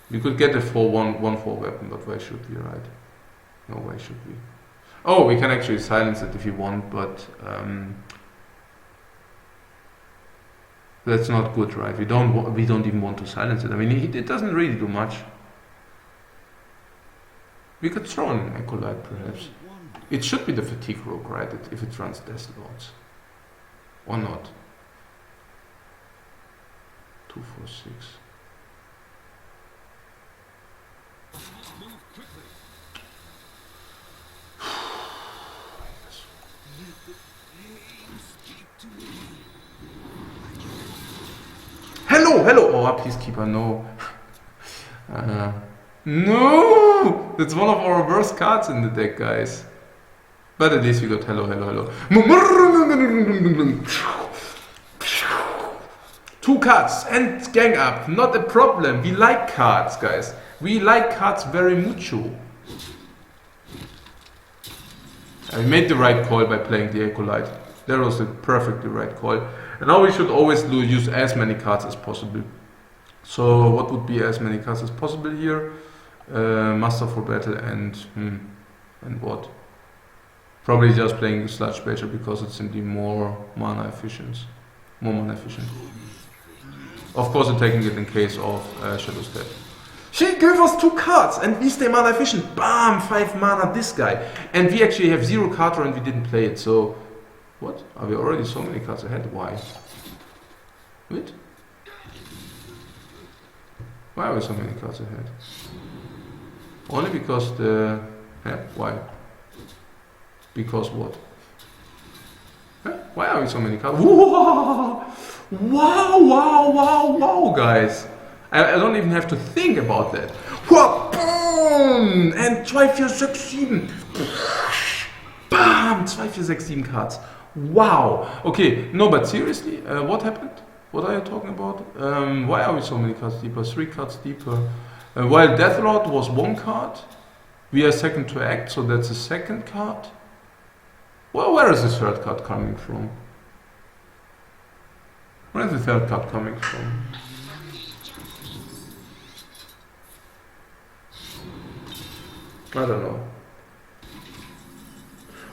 Speaker 2: We could get a 4-1-4 weapon, but why should we, right? No, why should we? Oh, we can actually silence it if you want, but that's not good, right? We don't even want to silence it. I mean, it doesn't really do much. We could throw an acolyte, perhaps. It should be the fatigue rogue, right? If it runs Death Lords, or not? 2, 4, 6. Hello, hello! Oh, Peacekeeper, no. No! That's one of our worst cards in the deck, guys. But at least we got hello, hello, hello. 2 cards and gang up, not a problem. We like cards, guys. We like cards very mucho. I made the right call by playing the Acolyte. That was the perfectly right call. And now we should always use as many cards as possible. So what would be as many cards as possible here? Master for Battle and what? Probably just playing Sludge Baiter because it's indeed more mana efficient. Of course, I'm taking it in case of Shadow's Step. She gave us 2 cards and we stay mana efficient. Bam! 5 mana this guy. And we actually have 0 card draw and we didn't play it. So, what? Are we already so many cards ahead? Why? Wait. Why are we so many cards ahead? Only because the... why? Because what? Why are we so many cards? Whoa! Wow, guys. I don't even have to think about that. What? Boom! And 2, 4, 6, 7. Bam! 2, 4, 6, 7 cards. Wow. Okay, no, but seriously, what happened? What are you talking about? Why are we so many cards deeper? 3 cards deeper. While Deathlord was 1 card, we are second to act, so that's a 2nd card. Well, where is the 3rd card coming from? Where is the 3rd card coming from? I don't know.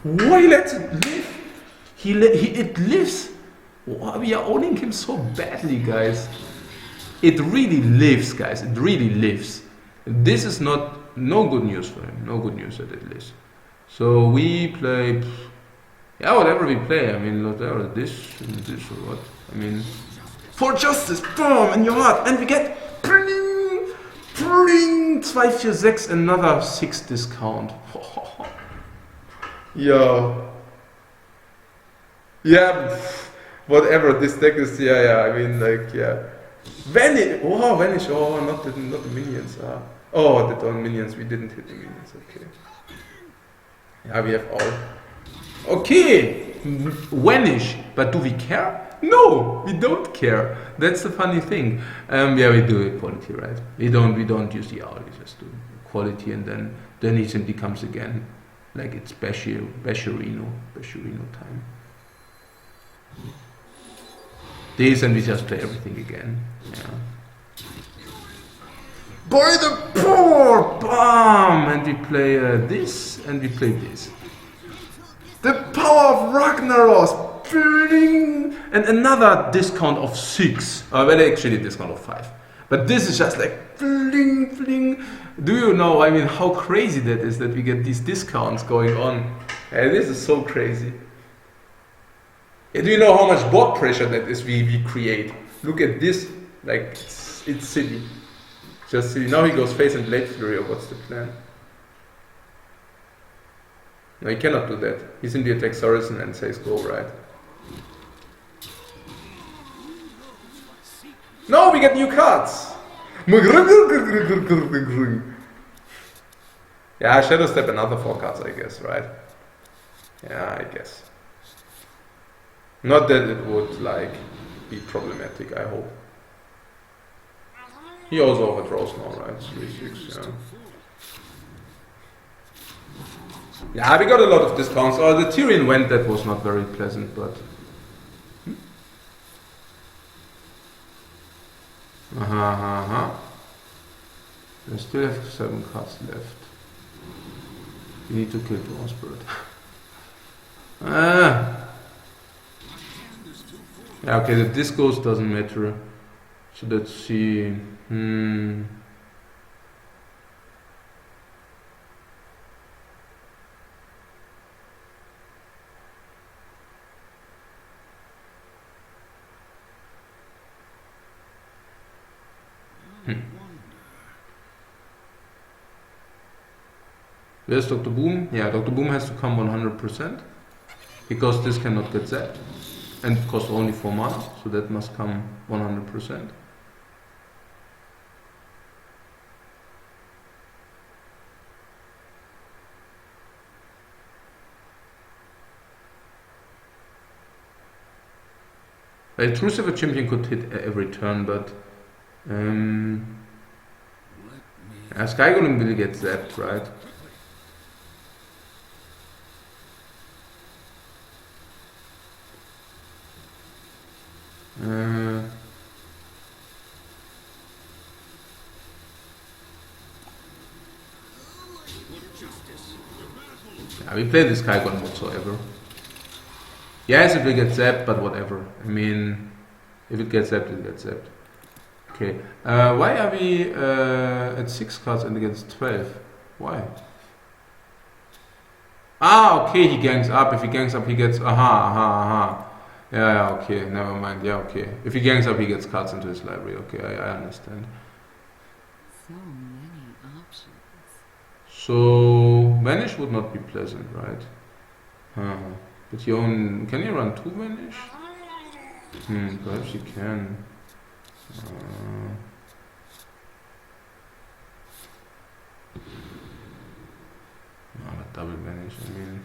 Speaker 2: Why he lets it live? It lives. We are owning him so badly, guys. It really lives, guys. It really lives. This is no good news for him. No good news that it lives. So we play. Yeah, whatever we play. I mean, whatever this and this or what. I mean, for justice, boom, in your heart, and we get bring 2, 4, 6, another 6 discount. Yeah. Yeah. Whatever this deck is. Yeah. I mean, like, yeah. Vanish. Oh, vanish. Oh, not the minions. Oh, the minions. We didn't hit the minions. Okay. Yeah, we have all. Okay. Vanish. But do we care? No, we don't care. That's the funny thing. Yeah, we do equality, right? We don't use the owl. We just do quality, and then he simply comes again, like it's Basherino time. This, and we just play everything again. Yeah. By the poor bomb, and we play this, and we play this. The power of Ragnaros. And another discount of 6. Well, actually a discount of 5. But this is just like fling, fling. Do you know, I mean, how crazy that is that we get these discounts going on? This is so crazy. Do you know how much bot pressure that is we create? Look at this, like, it's silly. Just silly. Now he goes face and blade flurry, or what's the plan? No, he cannot do that. He simply attacks Saracen and says go, right? No, we get new cards! Yeah, Shadow Step another 4 cards, I guess, right? Yeah, I guess. Not that it would, like, be problematic, I hope. He also overdraws now, right? 3-6, yeah. Yeah, we got a lot of discounts. Oh, the Tyrion went, that was not very pleasant, but... I still have 7 cards left. We need to kill the Spirit. Yeah, okay, the discos doesn't matter. So let's see. Where's Dr. Boom? Yeah, Dr. Boom has to come 100% because this cannot get zapped and it costs only 4 mana, so that must come 100%. A True Silver Champion could hit every turn, but Sky Golem will get zapped, right? Yeah, we play this Sky Golem whatsoever. Yes, it will get zapped, but whatever. I mean, if it gets zapped, it gets zapped. Okay. Why are we at 6 cards and against 12? Why? Ah, okay, he ganks up. If he ganks up, he gets... Yeah, okay, never mind. Yeah, okay. If he ganks up, he gets cards into his library. Okay, I understand.
Speaker 4: So many options.
Speaker 2: So, Vanish would not be pleasant, right? But you own... Can you run 2 Vanish? Perhaps you can. But double Vanish, I mean...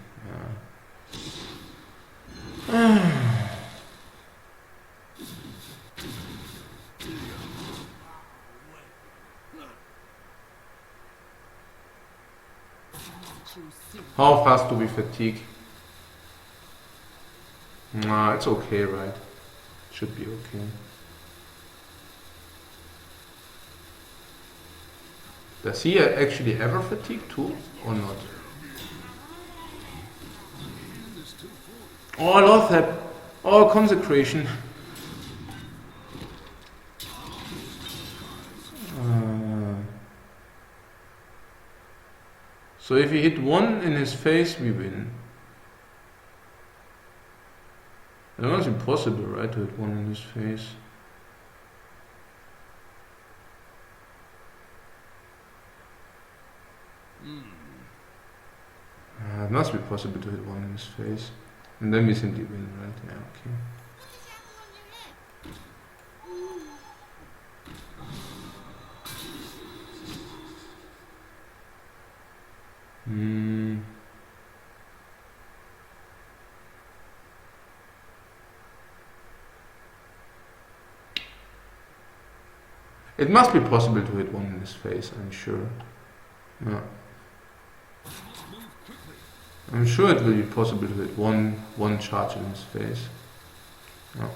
Speaker 2: How fast do we fatigue? Nah, it's okay, right? Should be okay. Does he actually ever fatigue too, or not? Oh, Lothap! Oh, Consecration! So if we hit 1 in his face, we win. I know it's impossible, right, to hit 1 in his face. It must be possible to hit 1 in his face. And then we simply win, right? Yeah, okay. It must be possible to hit 1 in his face, I'm sure. Yeah. I'm sure it will be possible to hit one charge in his face. Yeah.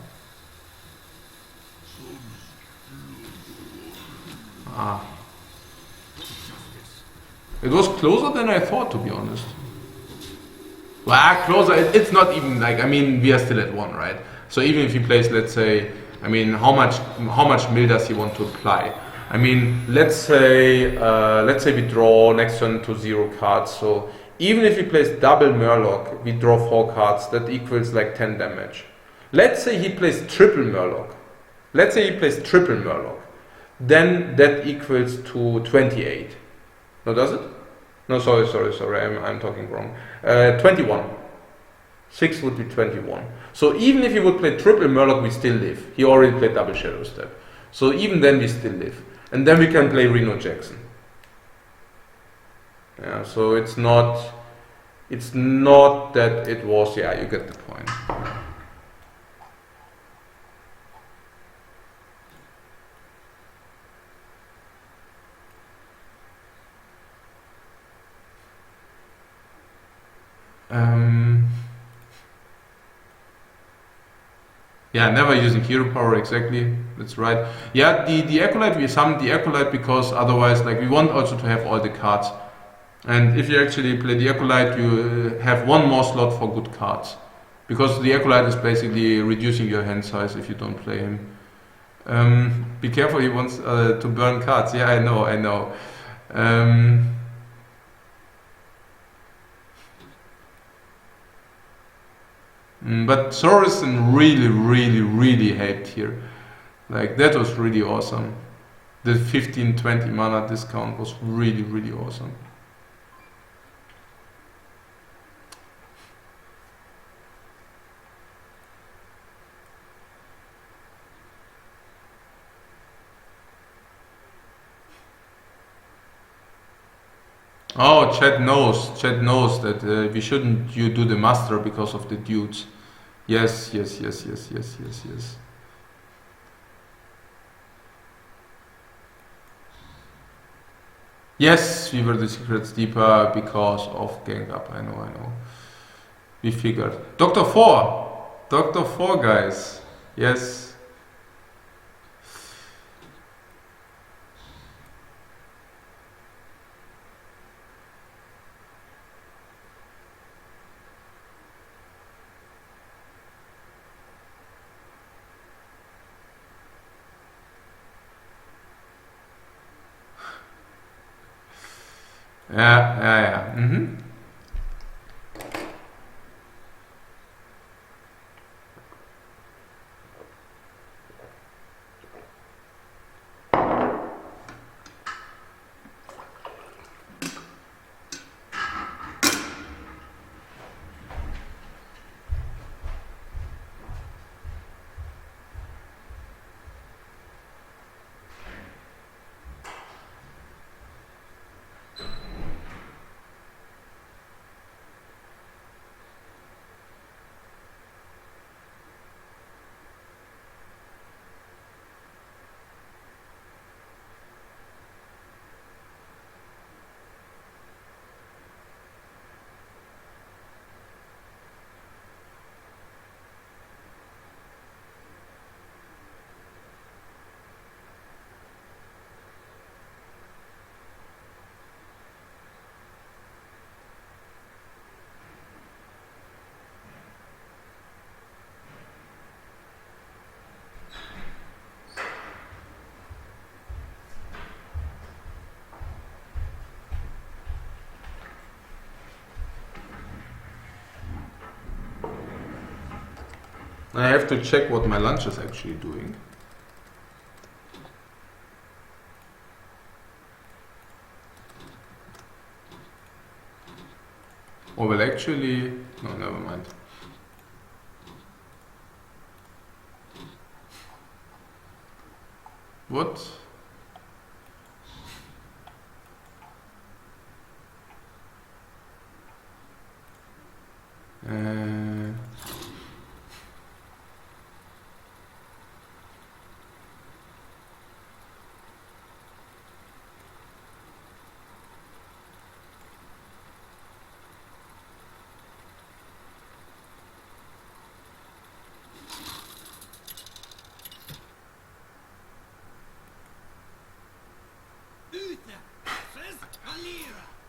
Speaker 2: It was closer than I thought, to be honest. Well, closer, it's not even like, I mean, we are still at 1, right? So even if he plays, let's say, I mean, how much mill does he want to apply? I mean, let's say we draw next turn to 0 cards. So even if he plays double Murloc, we draw 4 cards. That equals like 10 damage. Let's say he plays triple Murloc. Then that equals to 28. No, does it? No, sorry. I'm talking wrong. 21. 6 would be 21. So even if he would play triple Murloc, we still live. He already played double Shadow Step. So even then we still live. And then we can play Reno Jackson. Yeah, so it's not that it was, yeah, you get the point. Yeah, never using hero power, exactly. That's right. Yeah, the Acolyte, we summoned the Acolyte because otherwise, like, we want also to have all the cards. And if you actually play the Acolyte, you have one more slot for good cards. Because the Acolyte is basically reducing your hand size if you don't play him. Be careful, he wants to burn cards. Yeah, I know. But Thorsten really helped here. Like, that was really awesome. The 15-20 mana discount was really awesome. Oh, Chad knows that we shouldn't do the master because of the dudes. Yes. Yes, we were the secret steeper because of gang up. I know. We figured. Dr. 4, guys. Yes. Yeah. I have to check what my lunch is actually doing. Oh, well, actually, no, never mind. What?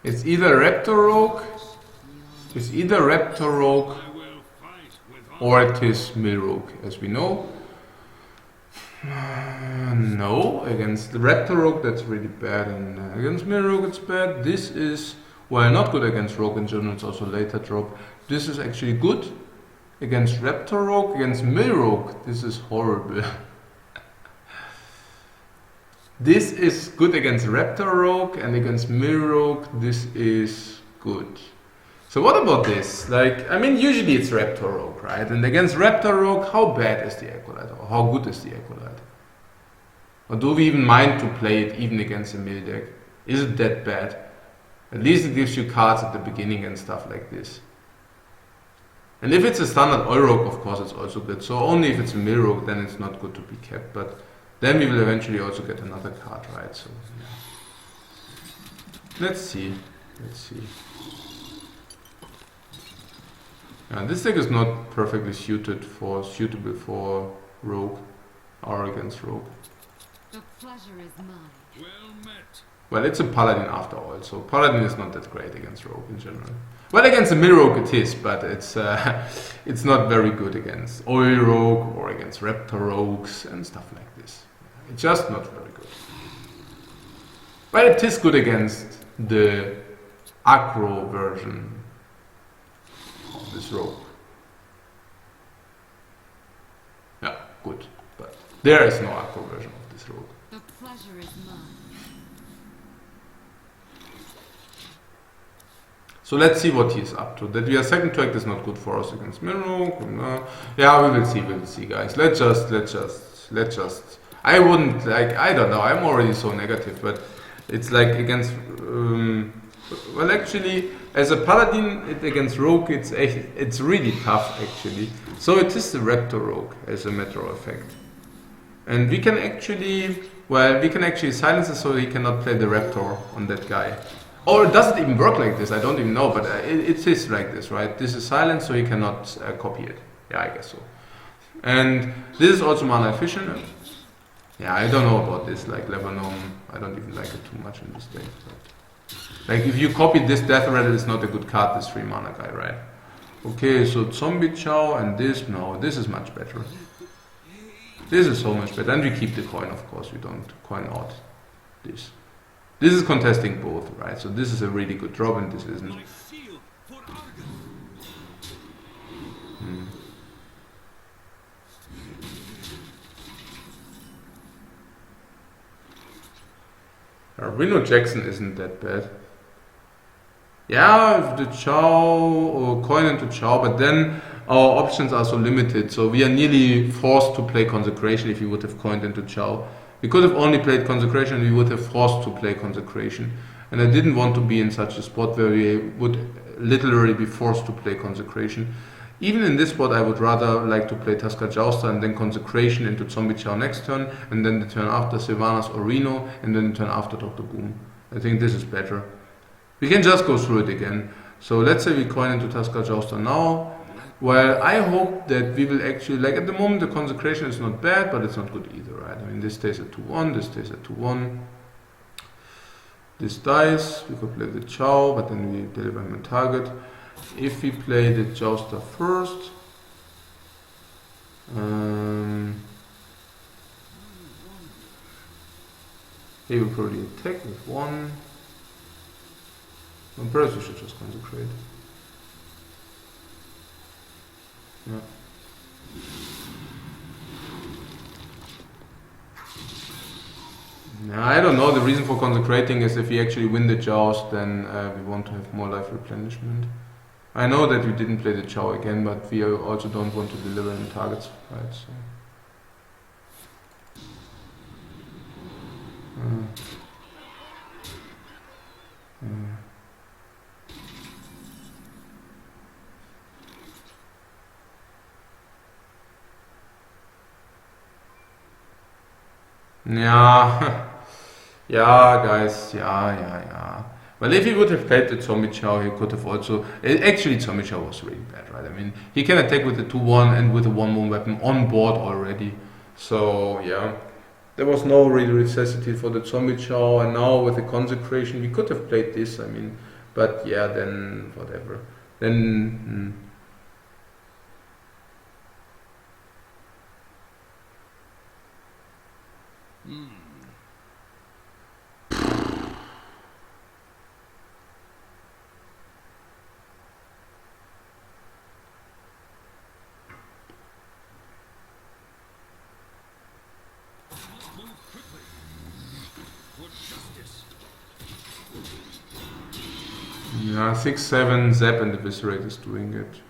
Speaker 2: It's either Raptor Rogue, or it is Mill Rogue, as we know. No, against the Raptor Rogue that's really bad, and against Mill Rogue it's bad. This is, well, not good against Rogue in general, it's also later drop. This is actually good against Raptor Rogue. Against Mill Rogue, this is horrible. This is good against Raptor Rogue, and against Mill Rogue this is good. So what about this? Like, I mean, usually it's Raptor Rogue, right? And against Raptor Rogue, how bad is the Acolyte? Or how good is the Acolyte? Or do we even mind to play it even against a Mill deck? Is it that bad? At least it gives you cards at the beginning and stuff like this. And if it's a standard Oil Rogue, of course, it's also good. So only if it's a Mill Rogue, then it's not good to be kept. But then we will eventually also get another card, right? So yeah. Let's see. This deck is not perfectly suitable for rogue or against rogue.
Speaker 4: The pleasure is mine.
Speaker 3: Well met.
Speaker 2: Well, it's a paladin after all, so paladin is not that great against rogue in general. Well, against a mill rogue it is, but it's not very good against oil rogue or against raptor rogues and stuff like this. It's just not very good. But it is good against the aggro version of this rogue. Yeah, good. But there is no aggro version of this rogue.
Speaker 4: The pleasure is mine.
Speaker 2: So let's see what he's up to. That we are second track is not good for us against Mirror. Yeah, we will see, guys. Let's just. I wouldn't like. I don't know. I'm already so negative, but it's like against. Well, actually, as a paladin, against rogue, it's really tough actually. So it is the raptor rogue as a matter of fact, and we can actually silence it so he cannot play the raptor on that guy. Or does it even work like this? I don't even know, but it is like this, right? This is silent, so you cannot copy it. Yeah, I guess so. And this is also mana efficient. Yeah, I don't know about this, like Lebanon. I don't even like it too much in this deck. But like if you copy this Death Rattle, it's not a good card, this 3 mana guy, right? Okay, so Zombie Chow and this, no, this is much better. This is so much better. And we keep the coin, of course, we don't coin out this. This is contesting both, right? So this is a really good drop and this isn't. Reno Jackson isn't that bad. Yeah, the Chow or coin into Chow, but then our options are so limited. So we are nearly forced to play Consecration if we would have coined into Chow. We could have only played Consecration, we would have forced to play Consecration. And I didn't want to be in such a spot where we would literally be forced to play Consecration. Even in this spot, I would rather like to play Tusker Jouster and then Consecration into Zombie Chow next turn, and then the turn after Sylvanas or Reno, and then the turn after Dr. Boom. I think this is better. We can just go through it again. So let's say we coin into Tusker Jouster now. Well, I hope that we will actually, like at the moment the Consecration is not bad, but it's not good either, right? I mean, this stays at 2-1, this stays at 2-1. This dies, we could play the Chow, but then we deliver him a target. If we play the Jouster first, he will probably attack with 1. Perhaps we should just Consecrate. Yeah. I don't know, the reason for Consecrating is if we actually win the Joust, then we want to have more life replenishment. I know that we didn't play the Chow again, but we also don't want to deliver any targets, right? So. Yeah, yeah, guys, yeah. Well, if he would have played the Zombie Chow, he could have also. Actually, Zombie Chow was really bad, right? I mean, he can attack with the 2-1 and with a 1-1 weapon on board already. So, yeah. There was no real necessity for the Zombie Chow, and now with the Consecration, we could have played this, I mean. But yeah, then whatever. Then. Yeah, 6-7 Zap and Eviscerate is doing it.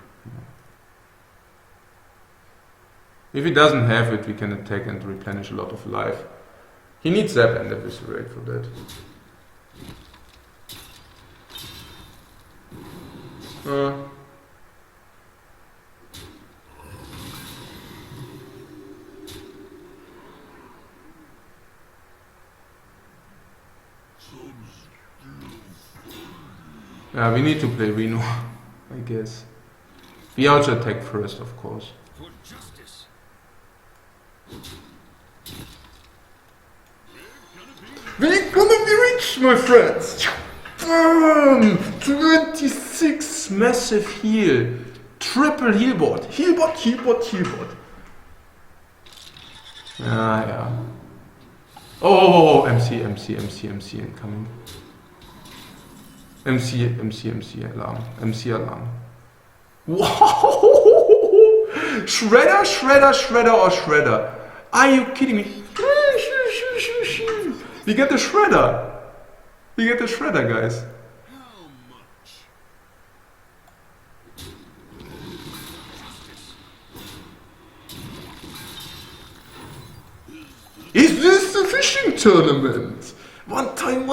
Speaker 2: If he doesn't have it, we can attack and replenish a lot of life. He needs Zap and Eviscerate for that. Yeah, we need to play Reno, I guess. We also attack first, of course.
Speaker 3: For justice.
Speaker 2: We're gonna be rich, my friends! 26 massive heal. Triple healbot. Healbot. Yeah. Oh, MC incoming. MC alarm. MC alarm. Wow! Shredder. Are you kidding me? We get the shredder. Guys.
Speaker 3: How much?
Speaker 2: Is this the fishing tournament? One time,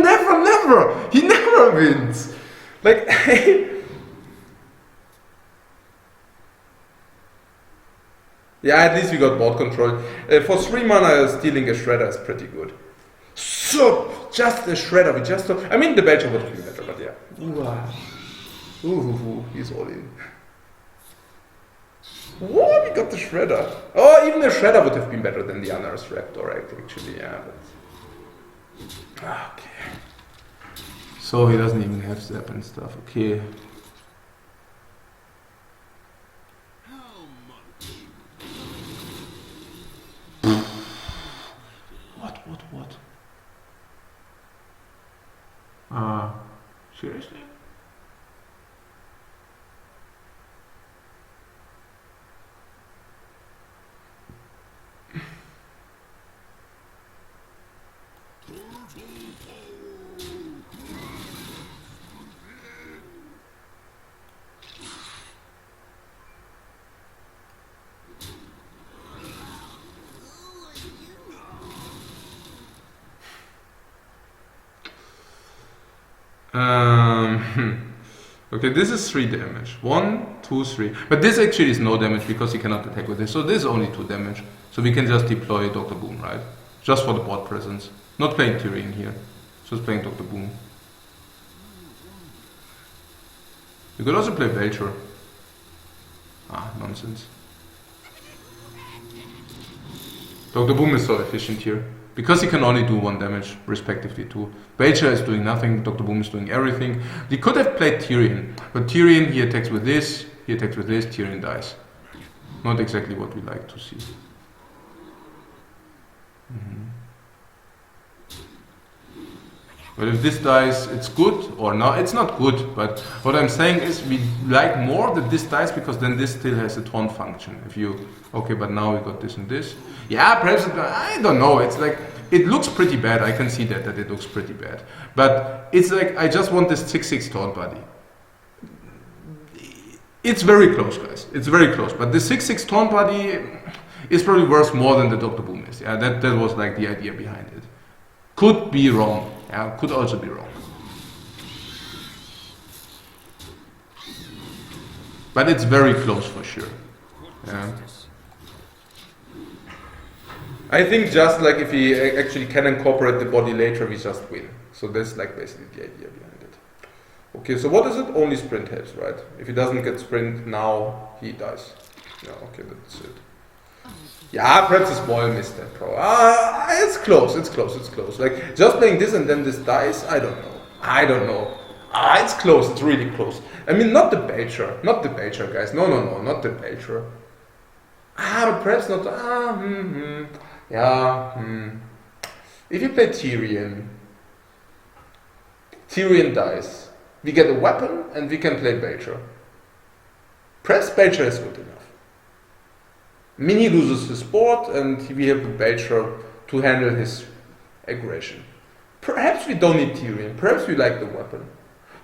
Speaker 2: never. He never wins. Like, yeah, at least we got board control. For 3 mana, stealing a shredder is pretty good. So, just a shredder, I mean, the Belcher would have been better, but yeah. Ooh, he's all in. Whoa, we got the shredder. Oh, even the shredder would have been better than the Unearthed Raptor, actually, yeah, but... Okay. So he doesn't even have zap and stuff, okay.
Speaker 3: How much?
Speaker 2: What? Seriously? Okay, this is 3 damage. 1, 2, 3. But this actually is no damage because he cannot attack with this. So this is only 2 damage. So we can just deploy Dr. Boom, right? Just for the board presence. Not playing Tyrion here. Just playing Dr. Boom. You could also play Belcher. Nonsense. Dr. Boom is so efficient here. Because he can only do 1 damage, respectively 2. Belcher is doing nothing, Dr. Boom is doing everything. We could have played Tyrion, but Tyrion, he attacks with this, Tyrion dies. Not exactly what we like to see. But if this dies, it's good, or no, it's not good, but what I'm saying is we like more that this dies because then this still has a taunt function. If you, okay, but now we got this and this. Yeah, perhaps, I don't know, it's like, it looks pretty bad, I can see that it looks pretty bad. But it's like, I just want this 6/6 taunt body. It's very close, guys, it's very close, but the 6/6 taunt body is probably worth more than the Dr. Boom is. Yeah, that was like the idea behind it. Could be wrong. Yeah, could also be wrong. But it's very close for sure. Yeah. I think just like if we actually can incorporate the body later, we just win. So that's like basically the idea behind it. Okay, so what is it? Only sprint helps, right? If he doesn't get sprint now, he dies. Yeah, okay, that's it. Yeah, perhaps a small misstep, bro. It's close. Like, just playing this and then this dies, I don't know. It's close, it's really close. I mean, not the Belcher, guys. No, not the Belcher. But perhaps not, If you play Tyrion dies. We get a weapon and we can play Belcher. Perhaps Belcher is good enough. Mini loses his board and we have the Belcher to handle his aggression. Perhaps we don't need Tyrion, perhaps we like the weapon.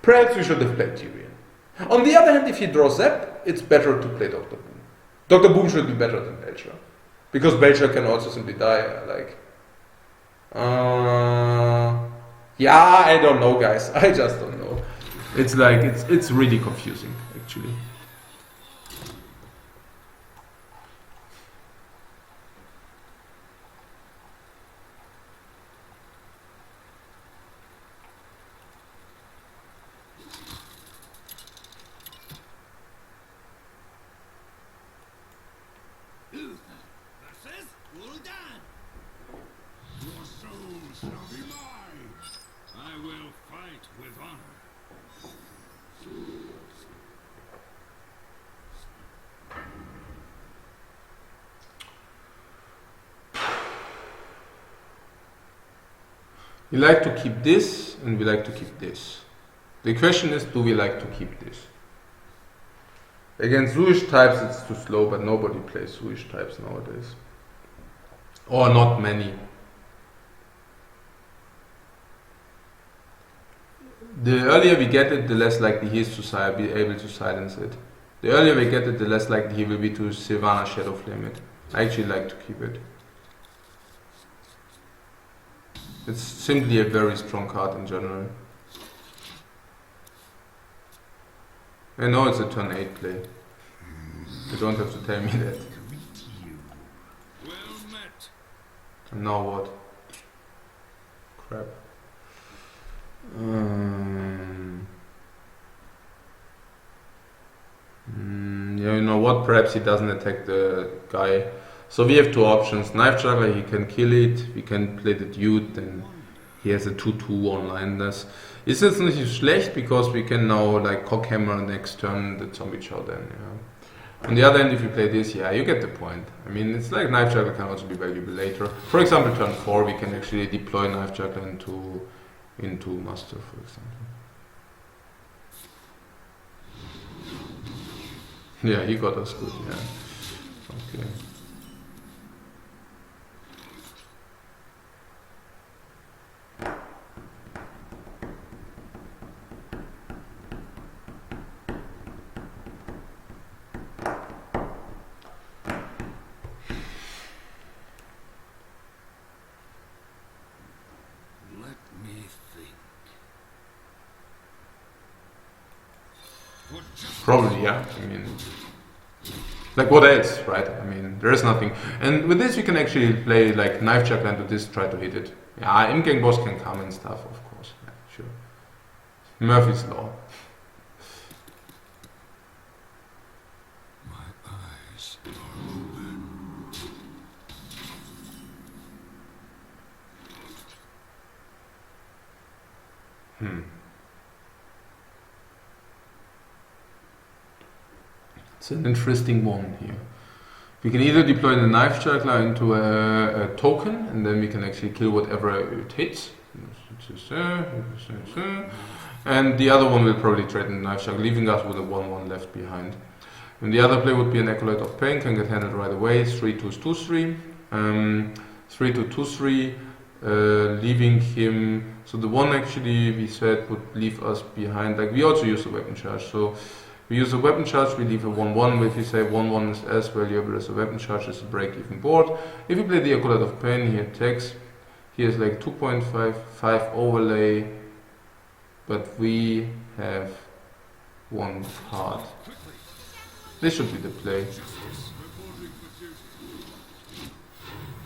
Speaker 2: Perhaps we should have played Tyrion. On the other hand, if he draws Zap, it's better to play Dr. Boom. Dr. Boom should be better than Belcher. Because Belcher can also simply die, like... yeah, I don't know, guys. I just don't know. It's like, it's really confusing, actually.
Speaker 3: will fight with honor.
Speaker 2: We like to keep this, and we like to keep this. The question is, do we like to keep this? Against Jewish types it's too slow, but nobody plays Jewish types nowadays. Or not many. The earlier we get it, the less likely he is to be able to silence it. The earlier we get it, the less likely he will be to Sylvana Shadow Flame it. I actually like to keep it. It's simply a very strong card in general. I know it's a turn 8 play. You don't have to tell me that.
Speaker 3: Well met.
Speaker 2: And now what? Crap. Yeah, you know what? Perhaps he doesn't attack the guy. So we have two options. Knife Juggler, he can kill it. We can play the Dude, then he has a 2-2 online. Das ist jetzt nicht schlecht, because we can now like Cockhammer next turn the Zombie Showdown. Yeah. On the other hand, if you play this, yeah, you get the point. I mean, it's like Knife Juggler can also be valuable later. For example, turn 4, we can actually deploy Knife Juggler into Master, for example. Yeah, he got us good, yeah. Okay.
Speaker 3: Let me think. What just
Speaker 2: Probably, yeah. I mean, like what else, right? I mean, there is nothing. And with this, you can actually play like Knife Juggler into this, try to hit it. Yeah, Imgang Boss can come and stuff, of course. Yeah, sure. Murphy's Law.
Speaker 3: my eyes are open.
Speaker 2: It's an interesting one here. We can either deploy the Knife Juggler into a token, and then we can actually kill whatever it hits. And the other one will probably trade in the Knife Juggler, leaving us with a 1-1 left behind. And the other play would be an Acolyte of Pain, can get handled right away. 3-2 is 2-3. 3-2, 2-3, leaving him. So the one actually we said would leave us behind. Like we also use a weapon charge. So we use a weapon charge, we leave a 1-1. If you say 1-1 is as valuable as a weapon charge, it's a break-even board. If you play the Acolyte of Pain, he attacks. He has like 2.5 overlay, but we have one card. This should be the play.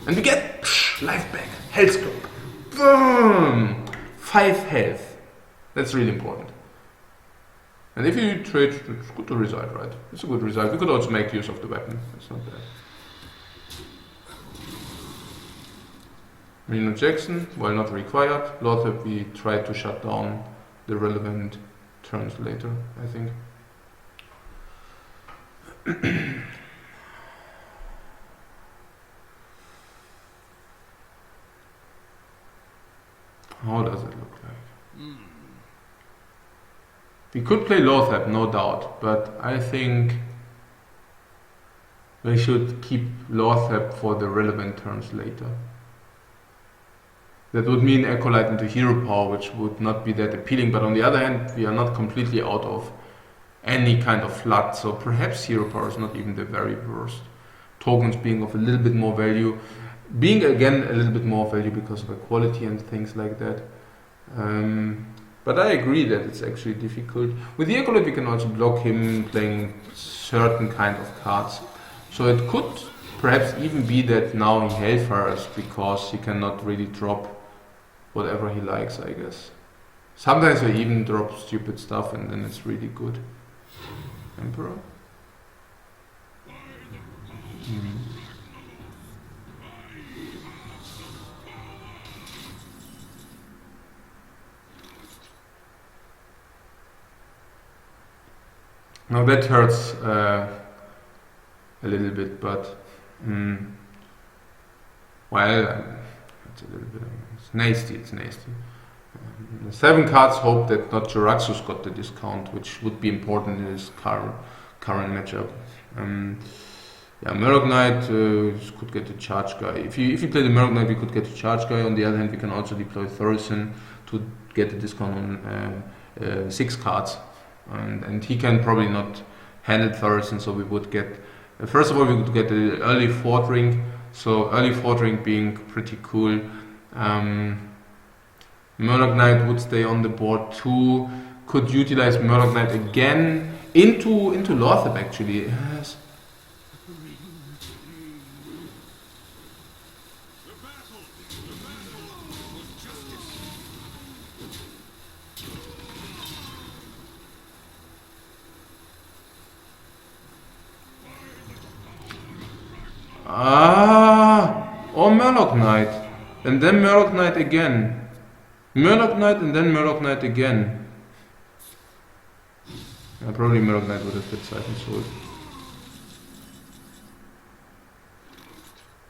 Speaker 2: And we get life back, health scope. Boom! 5 health. That's really important. And if you trade, it's good to result, right? It's a good result. We could also make use of the weapon. It's not bad. Reno Jackson, while not required. Lothrop, we try to shut down the relevant turns later, I think. How does it look like? We could play Lothrop, no doubt, but I think we should keep Lothrop for the relevant turns later. That would mean Acolyte into Hero Power, which would not be that appealing, but on the other hand, we are not completely out of any kind of flood, so perhaps Hero Power is not even the very worst. Tokens being of a little bit more value, being again a little bit more value because of equality and things like that. But I agree that it's actually difficult. With the Acolyte we can also block him playing certain kind of cards. So it could perhaps even be that now he Hellfires because he cannot really drop whatever he likes, I guess. Sometimes he even drops stupid stuff and then it's really good. Emperor? Now that hurts a little bit, but well, it's a little bit. It's nasty. It's nasty. 7 cards. Hope that not Jiraxus got the discount, which would be important in his current matchup. Yeah, Murloc Knight could get the charge guy. If you play the Murloc Knight, we could get the charge guy. On the other hand, we can also deploy Thorison to get the discount on 6 cards, and he can probably not handle Thorison, so we would get. First of all, we would get the early Fort Ring. So early Fort Ring being pretty cool. Murloc Knight would stay on the board too. Could utilize Murloc Knight again into Lothep actually. Yes. Or Murloc Knight. And then Murloc Knight again. Murloc Knight and then Murloc Knight again. Yeah, probably Murloc Knight would have fit Siphon Soul.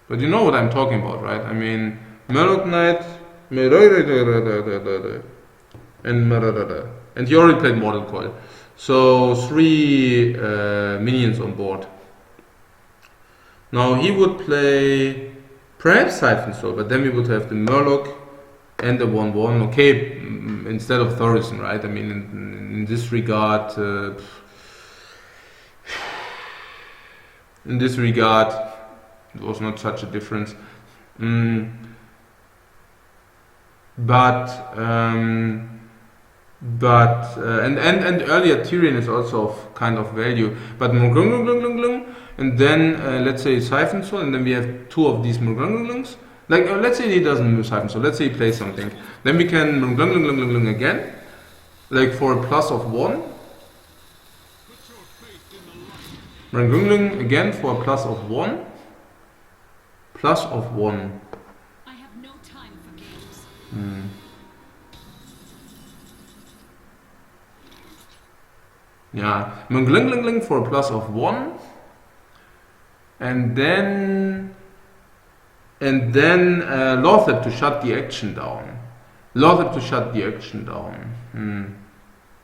Speaker 2: But you know what I'm talking about, right? I mean, Murloc Knight and he already played Mortal Coil. So 3 minions on board. Now he would play perhaps Siphon Soul, but then we would have the Murloc and the 1/1. Okay, instead of Thorison, right? I mean, in this regard, it was not such a difference. But earlier Tyrion is also of kind of value. But and then let's say Siphon Soul, and then we have 2 of these Murglunglunglungs. Like let's say he doesn't move Siphon Soul, let's say he plays something. Then we can Murglunglunglunglung again, like for a plus of 1. Murglunglung again for a plus of 1. Plus of 1.
Speaker 4: I have no time for games.
Speaker 2: Yeah, Murglunglunglung for a plus of 1. And then Lothep to shut the action down.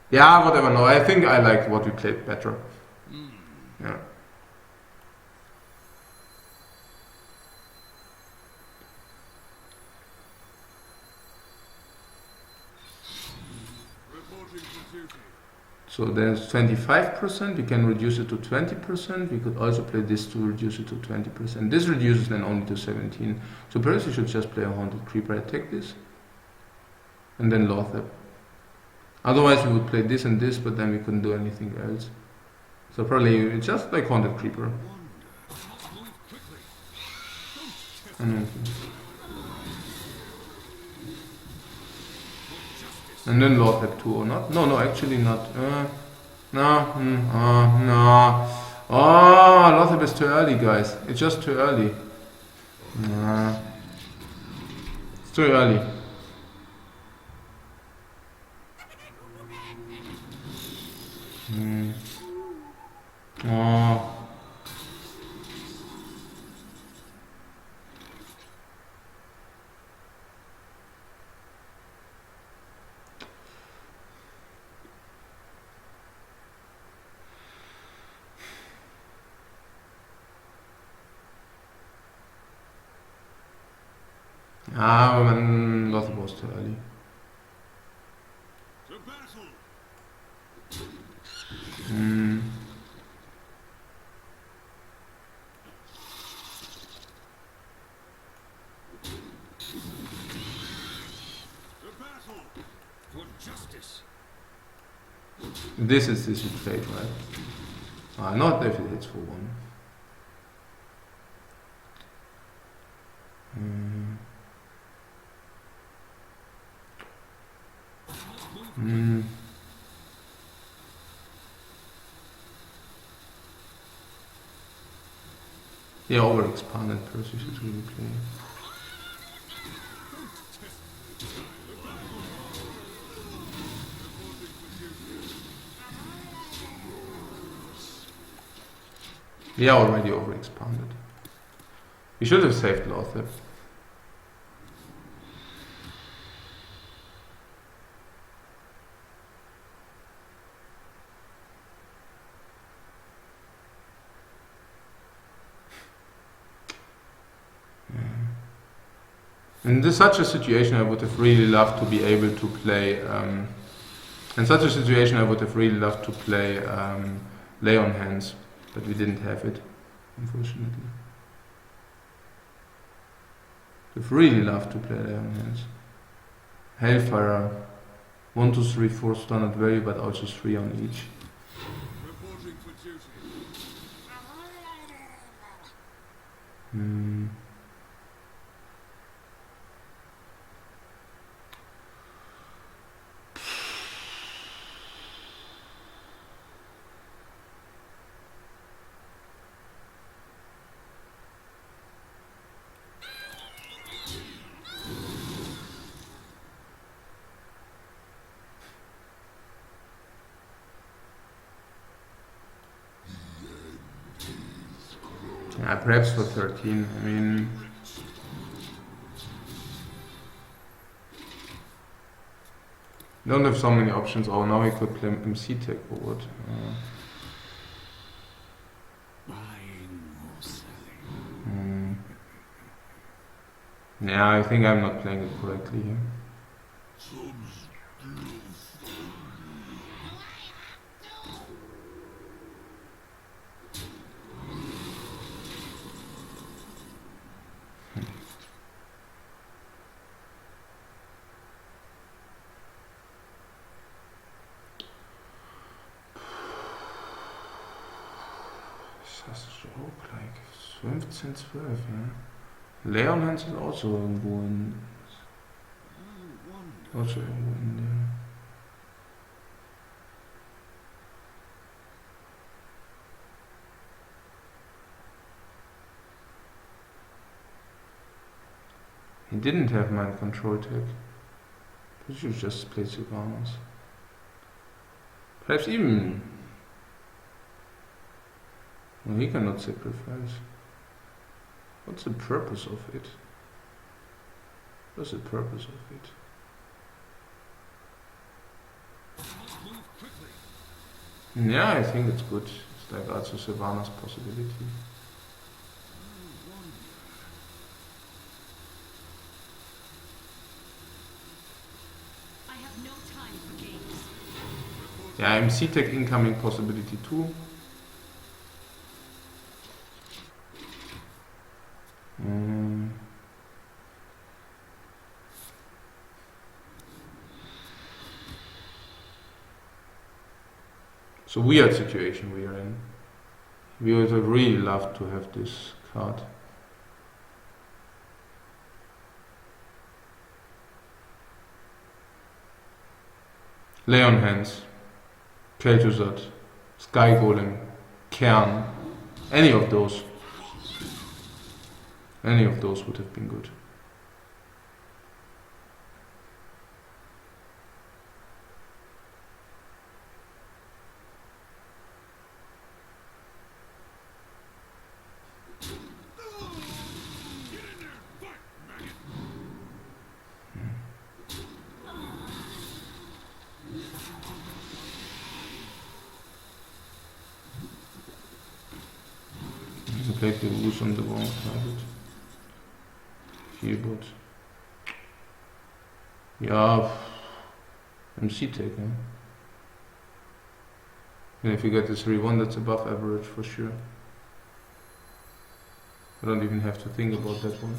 Speaker 2: Yeah, whatever. No, I think I liked what we played better. Yeah. So there's 25%, we can reduce it to 20%, we could also play this to reduce it to 20%. This reduces then only to 17. So perhaps you should just play a Haunted Creeper, I take this, and then Lothep. Otherwise we would play this and this, but then we couldn't do anything else. So probably it's just like Haunted Creeper. And then Lothep too, or not? No, actually not. No. Oh, Lothep is too early, guys. It's just too early. It's too early. Oh. Man, Lothep was too early.
Speaker 3: To battle. To battle for justice.
Speaker 2: This is fate, right? Not if it hits for 1. Yeah, overexpanded Percy should really play. We are already overexpanded. We should have saved Lothar. In such a situation, I would have really loved to be able to play. In such a situation, I would have really loved to play Lay on Hands, but we didn't have it, unfortunately. We've really loved to play Lay on Hands. Hellfire, 1, 2, 3, 4 standard value, but also 3 on each.
Speaker 3: Reporting for duty.
Speaker 2: Yeah, perhaps for 13. I mean, don't have so many options. Oh, now we could play MC Tech or what?
Speaker 3: Buying or selling.
Speaker 2: Yeah, I think I'm not playing it correctly here. Das ist auch like 15, 12, ja. Leonhands ist also irgendwo in. Also irgendwo in der. He didn't have mind control tech. He should just play Sylvanas. Perhaps even. No, he cannot sacrifice. What's the purpose of it? What's the purpose of it? Yeah, I think it's good. It's like also Sylvanas possibility.
Speaker 4: I have no time for games.
Speaker 2: Yeah, MC Tech incoming possibility too. So weird situation we are in. We would have really loved to have this card. Leon Hands, Kel'Thuzad, Sky Golem, Kern, any of those would have been good. Played the Woos on the wrong target. Healbot. Yeah, MC Tech, huh? And if you get this 3-1, that's above average for sure. I don't even have to think about that one.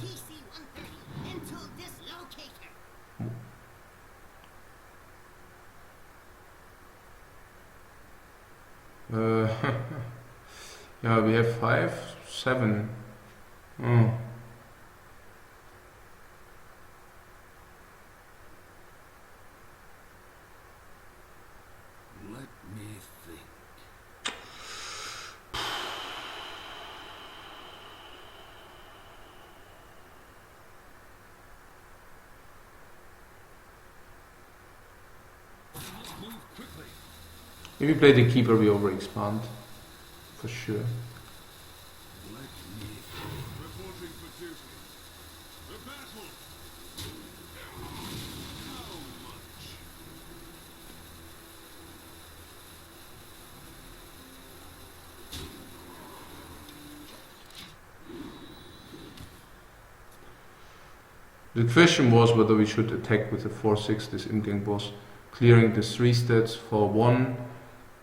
Speaker 2: Yeah, we have 5, 7. Oh.
Speaker 3: Let me think. Move quickly.
Speaker 2: If we play the keeper, we overexpand. For sure. The question was whether we should attack with the 4/6 this in-game boss, clearing the 3 stats for 1,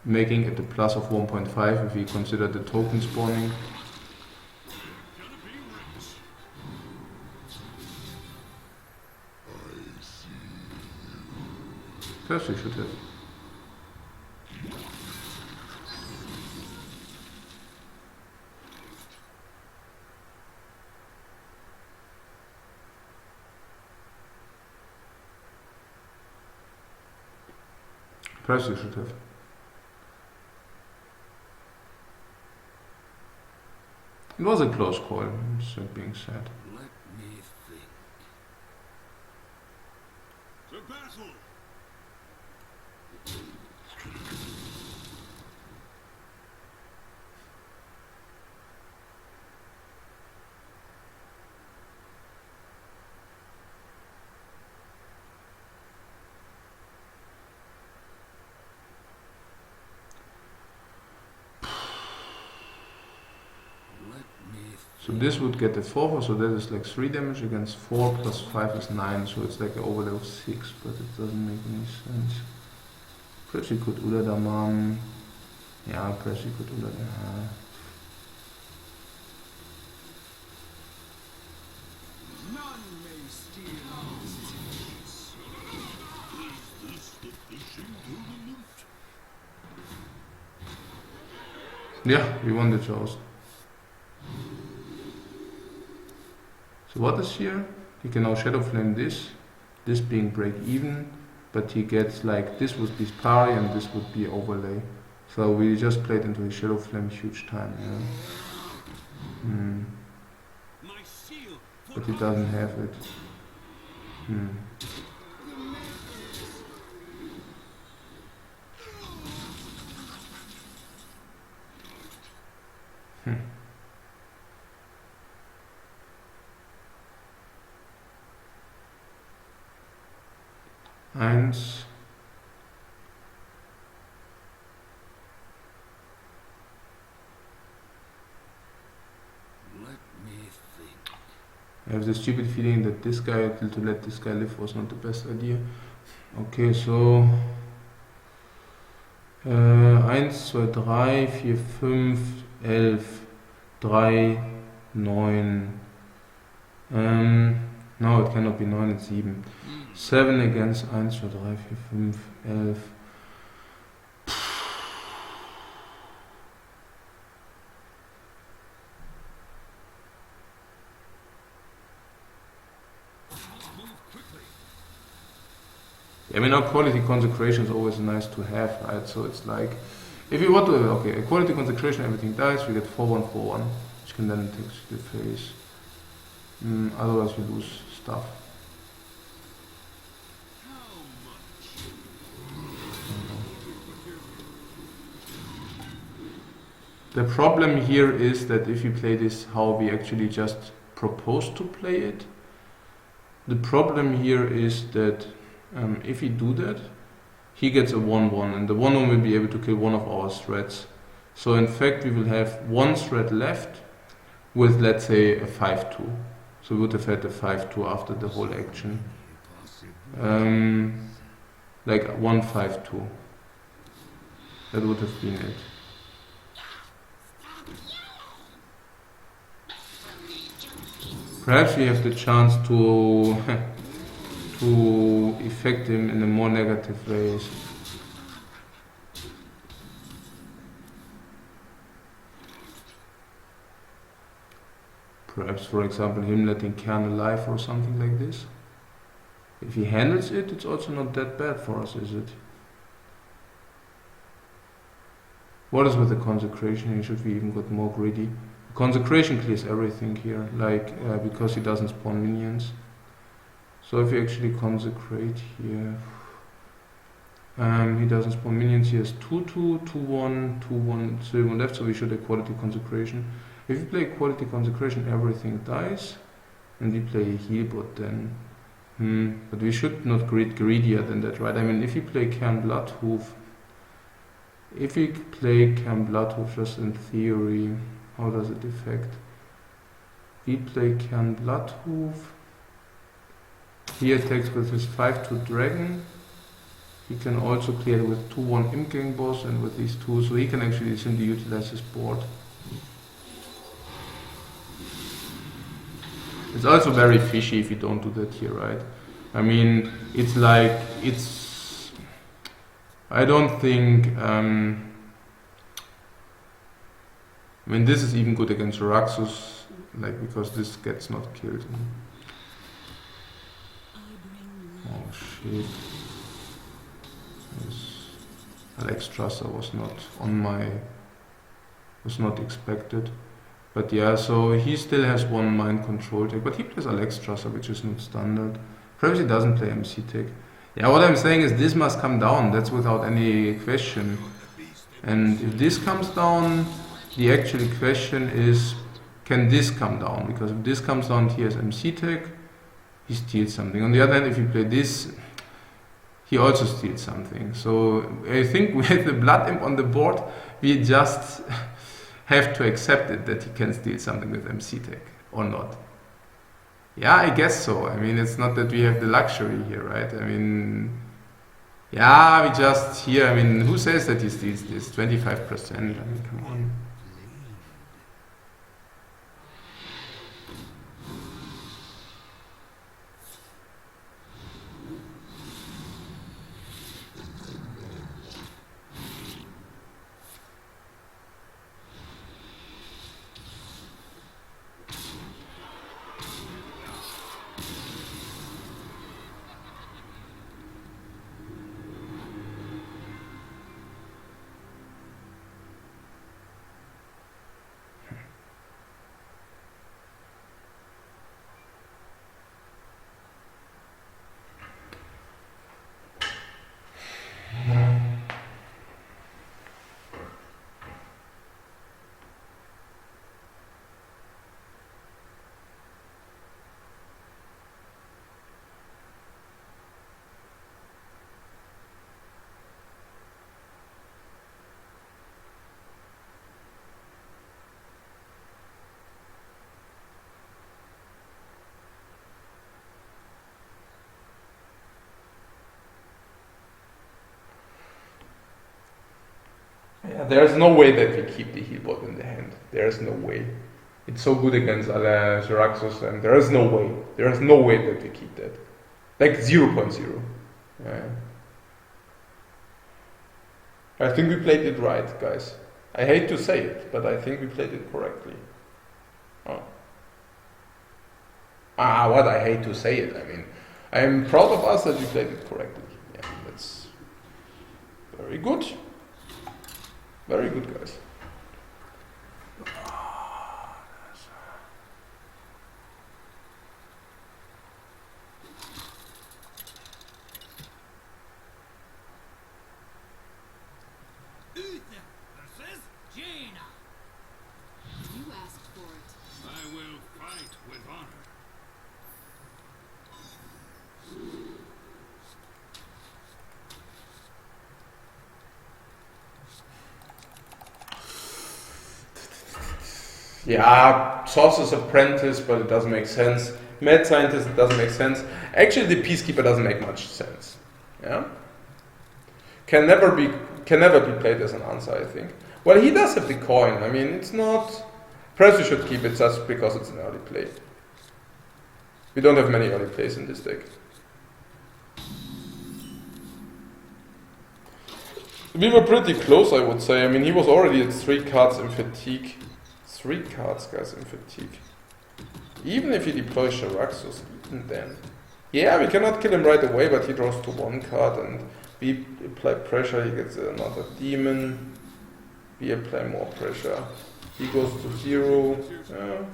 Speaker 2: making it a plus of 1.5 if we consider the token spawning. Perhaps we should have. Perhaps we should have. It was a close call, so being said.
Speaker 3: Let me think. To battle!
Speaker 2: So this would get a 4, so that is like 3 damage against 4 plus 5 is 9, so it's like an overlay of 6, but it doesn't make any sense. Perhaps we could Uladamam. Yeah, perhaps we could Uladamam.
Speaker 3: None may steal our secrets. Is this the fishing tournament?
Speaker 2: Yeah, we won the joust. So what is here? He can now Shadow Flame this being break even, but he gets like, this would be parry and this would be overlay. So we just played into his Shadow Flame huge time, yeah.
Speaker 3: My seal for
Speaker 2: But he doesn't have it. Eins.
Speaker 3: Let me think.
Speaker 2: I have the stupid feeling that this guy, to let this guy live, was not the best idea. Okay, so 1, 2, 3, 4, 5, 11, 3, 9. No, it cannot be 9, it's 7. 7 against 1, 2, 3, 4, 5, 11. I mean, our quality consecration is always nice to have, right? So it's like, if you want to, okay, a quality consecration, everything dies, we get 4-1, 4-1, which can then take the face. Otherwise we lose stuff. The problem here is that if you play this how we actually just propose to play it, the problem here is that if we do that, he gets a 1-1 and the 1-1 will be able to kill one of our threats. So in fact we will have one threat left with, let's say, a 5-2. So we would have had a 5-2 after the whole action. Like 1-5-2. That would have been it. Perhaps we have the chance to to affect him in a more negative ways. Perhaps, for example, him letting Kern alive or something like this. If he handles it, it's also not that bad for us, is it? What is with the consecration here? Should we even got more greedy? Consecration clears everything here, like because he doesn't spawn minions. So if we actually consecrate here, he doesn't spawn minions. He has 2-2, 2-1, 2-1, 3-1 left, so we should have quality consecration. If we play quality consecration, everything dies, and we play a heal bot then. But we should not get greedier than that, right? I mean, if we play Cairn Bloodhoof, just in theory, how does it affect? We play Cairn Bloodhoof. He attacks with his 5/2 dragon. He can also clear with 2/1 Imp boss and with these two, so he can actually simply utilize his board. It's also very fishy if you don't do that here, right? I mean, it's like, I don't think, I mean, this is even good against Raxus, like, because this gets not killed. Oh shit. Yes. Alex Trusser was not expected. But yeah, so he still has one mind control tech, but he plays Alex Trusser, which is not standard. Perhaps he doesn't play MC tech. Yeah, what I'm saying is this must come down, that's without any question. And if this comes down, the actual question is, can this come down? Because if this comes down, he has MC tech, he steals something. On the other hand, if you play this, he also steals something. So I think with the Blood Imp on the board, we just have to accept it that he can steal something with MC tech, or not. Yeah, I guess so. I mean, it's not that we have the luxury here, right? I mean, yeah, we just here, I mean, who says that he steals this? 25%, I mean, come on. Yeah, there's no way that we keep the heal bot in the hand. There's no way. It's so good against Xeraxus, and there is no way. There is no way that we keep that. Like 0.0. Yeah. I think we played it right, guys. I hate to say it, but I think we played it correctly. Oh. What I hate to say it. I mean, I am proud of us that we played it correctly. Yeah, that's very good. Very good, guys.
Speaker 1: Uther versus Jaina.
Speaker 4: You asked for it.
Speaker 3: I will fight with honor.
Speaker 2: Yeah, Sorcerer's Apprentice, but it doesn't make sense. Mad Scientist, it doesn't make sense. Actually, the Peacekeeper doesn't make much sense. Yeah, can never be played as an answer, I think. Well, he does have the coin. I mean, it's not. Perhaps we should keep it just because it's an early play. We don't have many early plays in this deck. We were pretty close, I would say. I mean, he was already at 3 cards in fatigue. 3 cards, guys, in fatigue. Even if he deploys Xeraxus, even then. Yeah, we cannot kill him right away, but he draws to 1 card, and we apply pressure, he gets another demon. We apply more pressure. He goes to 0. Yeah.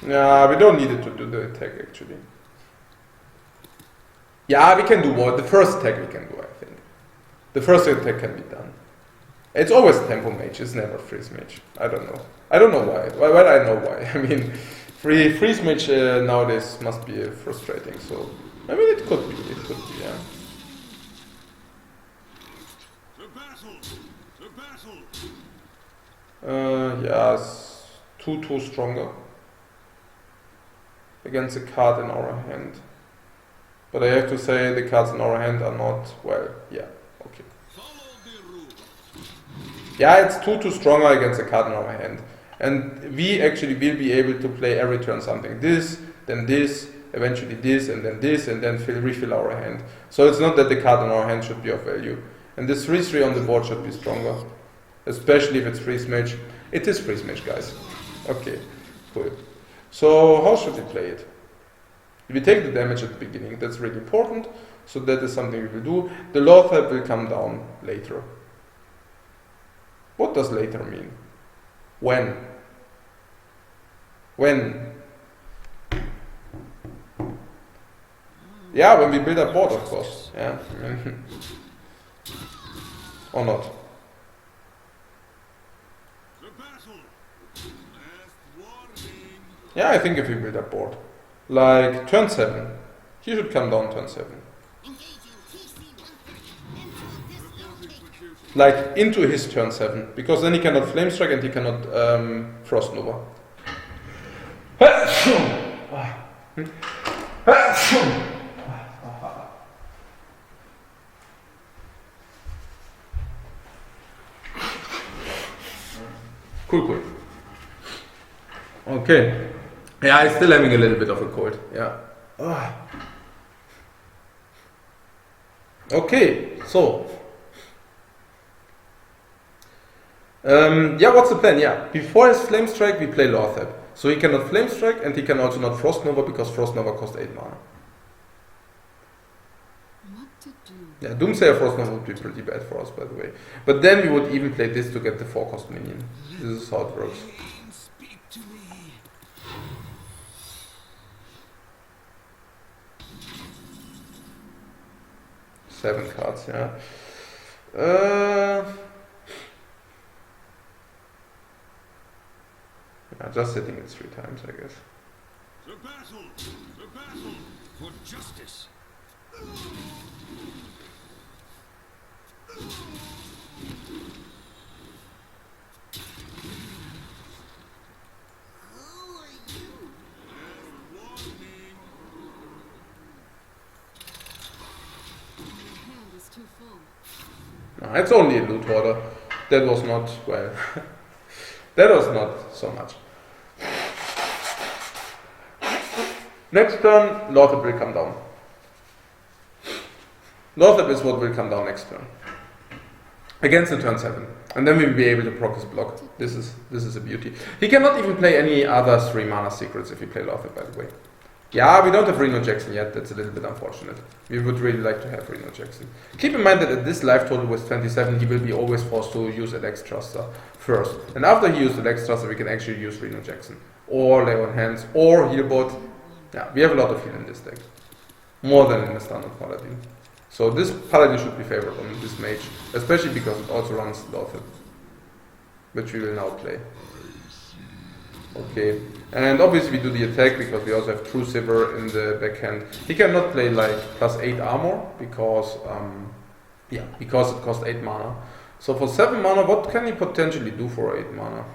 Speaker 2: Yeah, we don't need it to do the attack actually. Yeah, we can do what? The first attack we can do, I think. The first attack can be done. It's always tempo mage, it's never freeze mage. I don't know. I don't know why. Well, I know why. I mean, freeze mage nowadays must be frustrating, so... I mean, it could be, yeah.
Speaker 3: To battle! To battle!
Speaker 2: Yeah, it's 2/2 stronger. Against a card in our hand. But I have to say the cards in our hand are not, well, yeah, okay.
Speaker 3: Follow the rules.
Speaker 2: Yeah, it's 2/2 stronger against a card in our hand. And we actually will be able to play every turn something. This, then this, eventually this, and then refill our hand. So it's not that the card in our hand should be of value. And this 3/3 on the board should be stronger. Especially if it's freeze mage. It is freeze mage, guys. Okay, cool. So how should we play it? We take the damage at the beginning, that's really important. So that is something we will do. The Lothar will come down later. What does later mean? When? When? Yeah, when we build a board, of course. Yeah. Or not.
Speaker 3: To battle! Last warning!
Speaker 2: Yeah, I think if we build a board. Like turn 7. He should come down turn 7. Like into his turn 7. Because then he cannot flame strike and he cannot frost nova. Cool. Okay. Yeah, I'm still having a little bit of a cold. Yeah. Okay, so. Yeah, what's the plan? Yeah, before his Flame Strike, we play Lothar. So he cannot Flame Strike and he can also not Frost Nova because Frost Nova costs 8 mana.
Speaker 4: What to do?
Speaker 2: Yeah, Doomsayer Frost Nova would be pretty bad for us, by the way. But then we would even play this to get the 4-cost minion. This is how it works.
Speaker 3: Speak to me.
Speaker 2: 7 cards, yeah. Yeah, just hitting it 3 times, I guess.
Speaker 3: To battle! To battle! For justice!
Speaker 2: No, it's only a loot order. That was not, well, that was not so much. Next turn, Lothar will come down. Lothar is what will come down next turn. Against the turn 7. And then we will be able to proc his block. This is a beauty. He cannot even play any other 3 mana secrets if we play Lothar, by the way. Yeah, we don't have Reno Jackson yet, that's a little bit unfortunate. We would really like to have Reno Jackson. Keep in mind that at this life total with 27, he will be always forced to use Alex Thruster first. And after he used Alex Thruster, we can actually use Reno Jackson. Or Lay on Hands, or Healbot. Yeah, we have a lot of heal in this deck. More than in the standard Paladin. So this Paladin should be favored on this Mage, especially because it also runs Lothar, which we will now play. Okay, and obviously we do the attack because we also have True Silver in the backhand. He cannot play like plus 8 armor because because it costs 8 mana. So for 7 mana, what can he potentially do for 8 mana?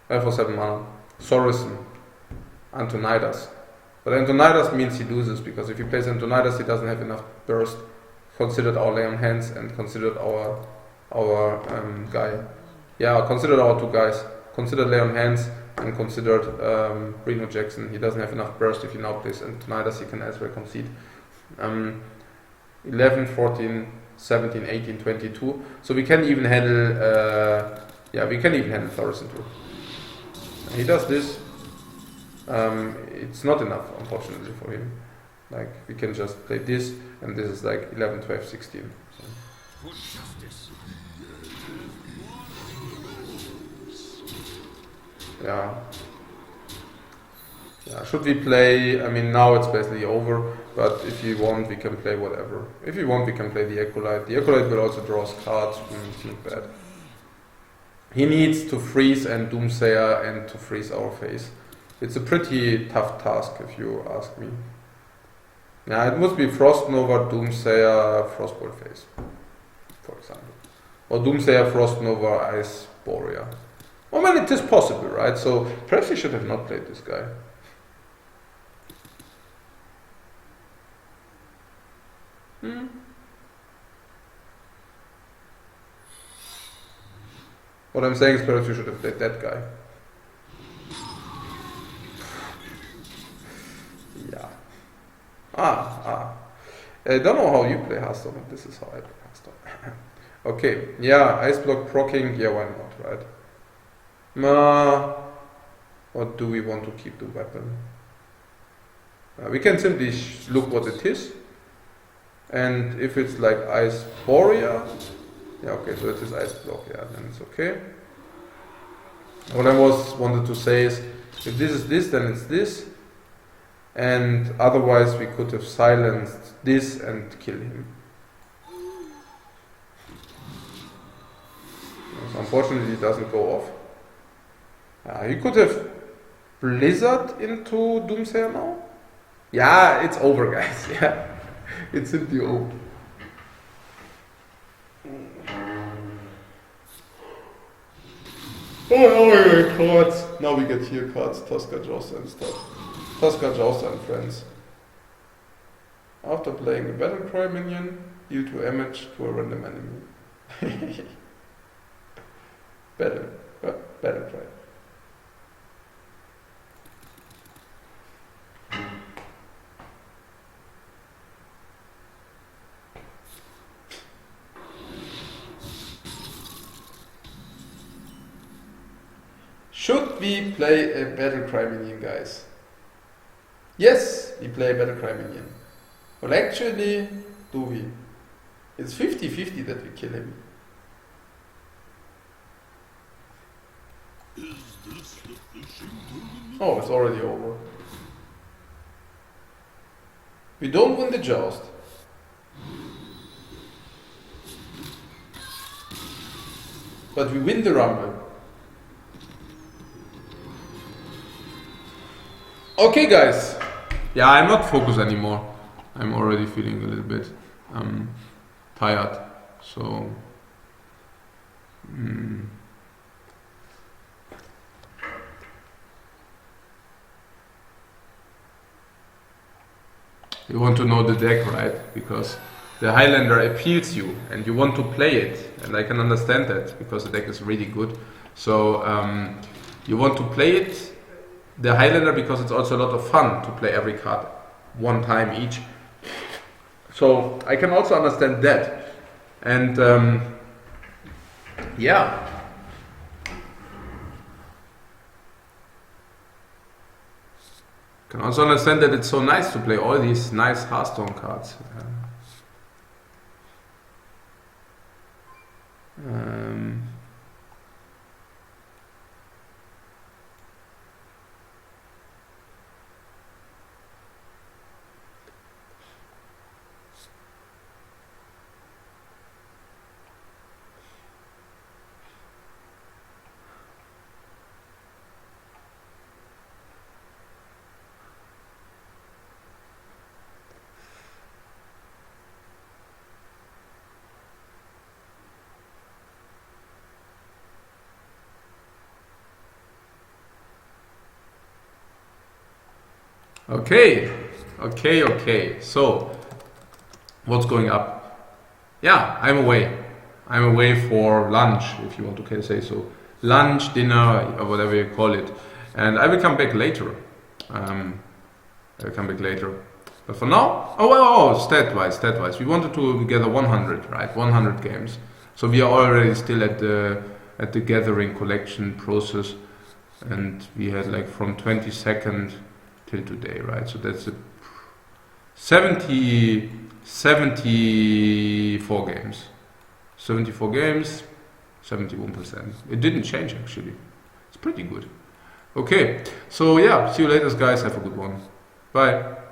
Speaker 2: For 7 mana, Sorrison, Antonidas. But Antonidas means he loses because if he plays Antonidas, he doesn't have enough burst. Considered our Lay on Hands and considered our guy. Yeah, considered our 2 guys. Considered Lay on Hands and considered Reno Jackson. He doesn't have enough burst if he now plays Antonidas, he can as well concede. 11, 14, 17, 18, 22. So we can even handle we can even handle Thorison too. He does this. It's not enough, unfortunately, for him. Like, we can just play this, and this is like 11, 12, 16. So.
Speaker 3: For justice!
Speaker 2: Yeah. Yeah, should we play? I mean, now it's basically over. But if you want, we can play whatever. If you want, we can play the Acolyte. The Acolyte will also draw us cards. It's not bad. He needs to freeze and Doomsayer and to freeze our face. It's a pretty tough task, if you ask me. Yeah, it must be Frost Nova, Doomsayer, Frostbolt face, for example, or Doomsayer, Frost Nova, Ice Warrior. Oh man, it is possible, right? So perhaps we should have not played this guy. What I'm saying is perhaps we should have played that guy. Yeah. I don't know how you play Hearthstone, but this is how I play Hearthstone. Okay, yeah, Ice Block proccing, yeah, why not, right? Or do we want to keep the weapon? We can simply look what it is. And if it's like Ice Warrior, yeah, okay, so it is Ice Block, yeah, then it's okay. What I wanted to say is, if this is this, then it's this. And otherwise we could have silenced this and kill him. So unfortunately it doesn't go off. You could have Blizzard into Doomsayer now. Yeah, it's over, guys. Yeah, it's simply over. Oh, cards. Now we get here cards, Tosca, Josta and stuff. Tosca, Josta and friends. After playing a Battlecry minion, deal 2 damage to a random enemy. Battlecry. Should we play a Battlecry minion, guys? Yes, we play a Battlecry minion. Well, actually, do we? It's 50-50 that we kill him. Oh, it's already over. We don't win the joust. But we win the rumble. Okay, guys. Yeah, I'm not focused anymore. I'm already feeling a little bit tired. So, you want to know the deck, right? Because the Highlander appeals you and you want to play it. And I can understand that because the deck is really good. So, you want to play it, the Highlander, because it's also a lot of fun to play every card one time each. So I can also understand that. And yeah. Can also understand that it's so nice to play all these nice Hearthstone cards. Okay. So, what's going up? Yeah, I'm away. I'm away for lunch, if you want to say so. Lunch, dinner, or whatever you call it. And I will come back later. But for now, stat-wise. We wanted to gather 100, right? 100 games. So we are already still at the gathering collection process. And we had like from 22nd till today, right? So that's 74 games. 74 games, 71%. It didn't change actually. It's pretty good. Okay, so yeah, see you later guys, have a good one. Bye.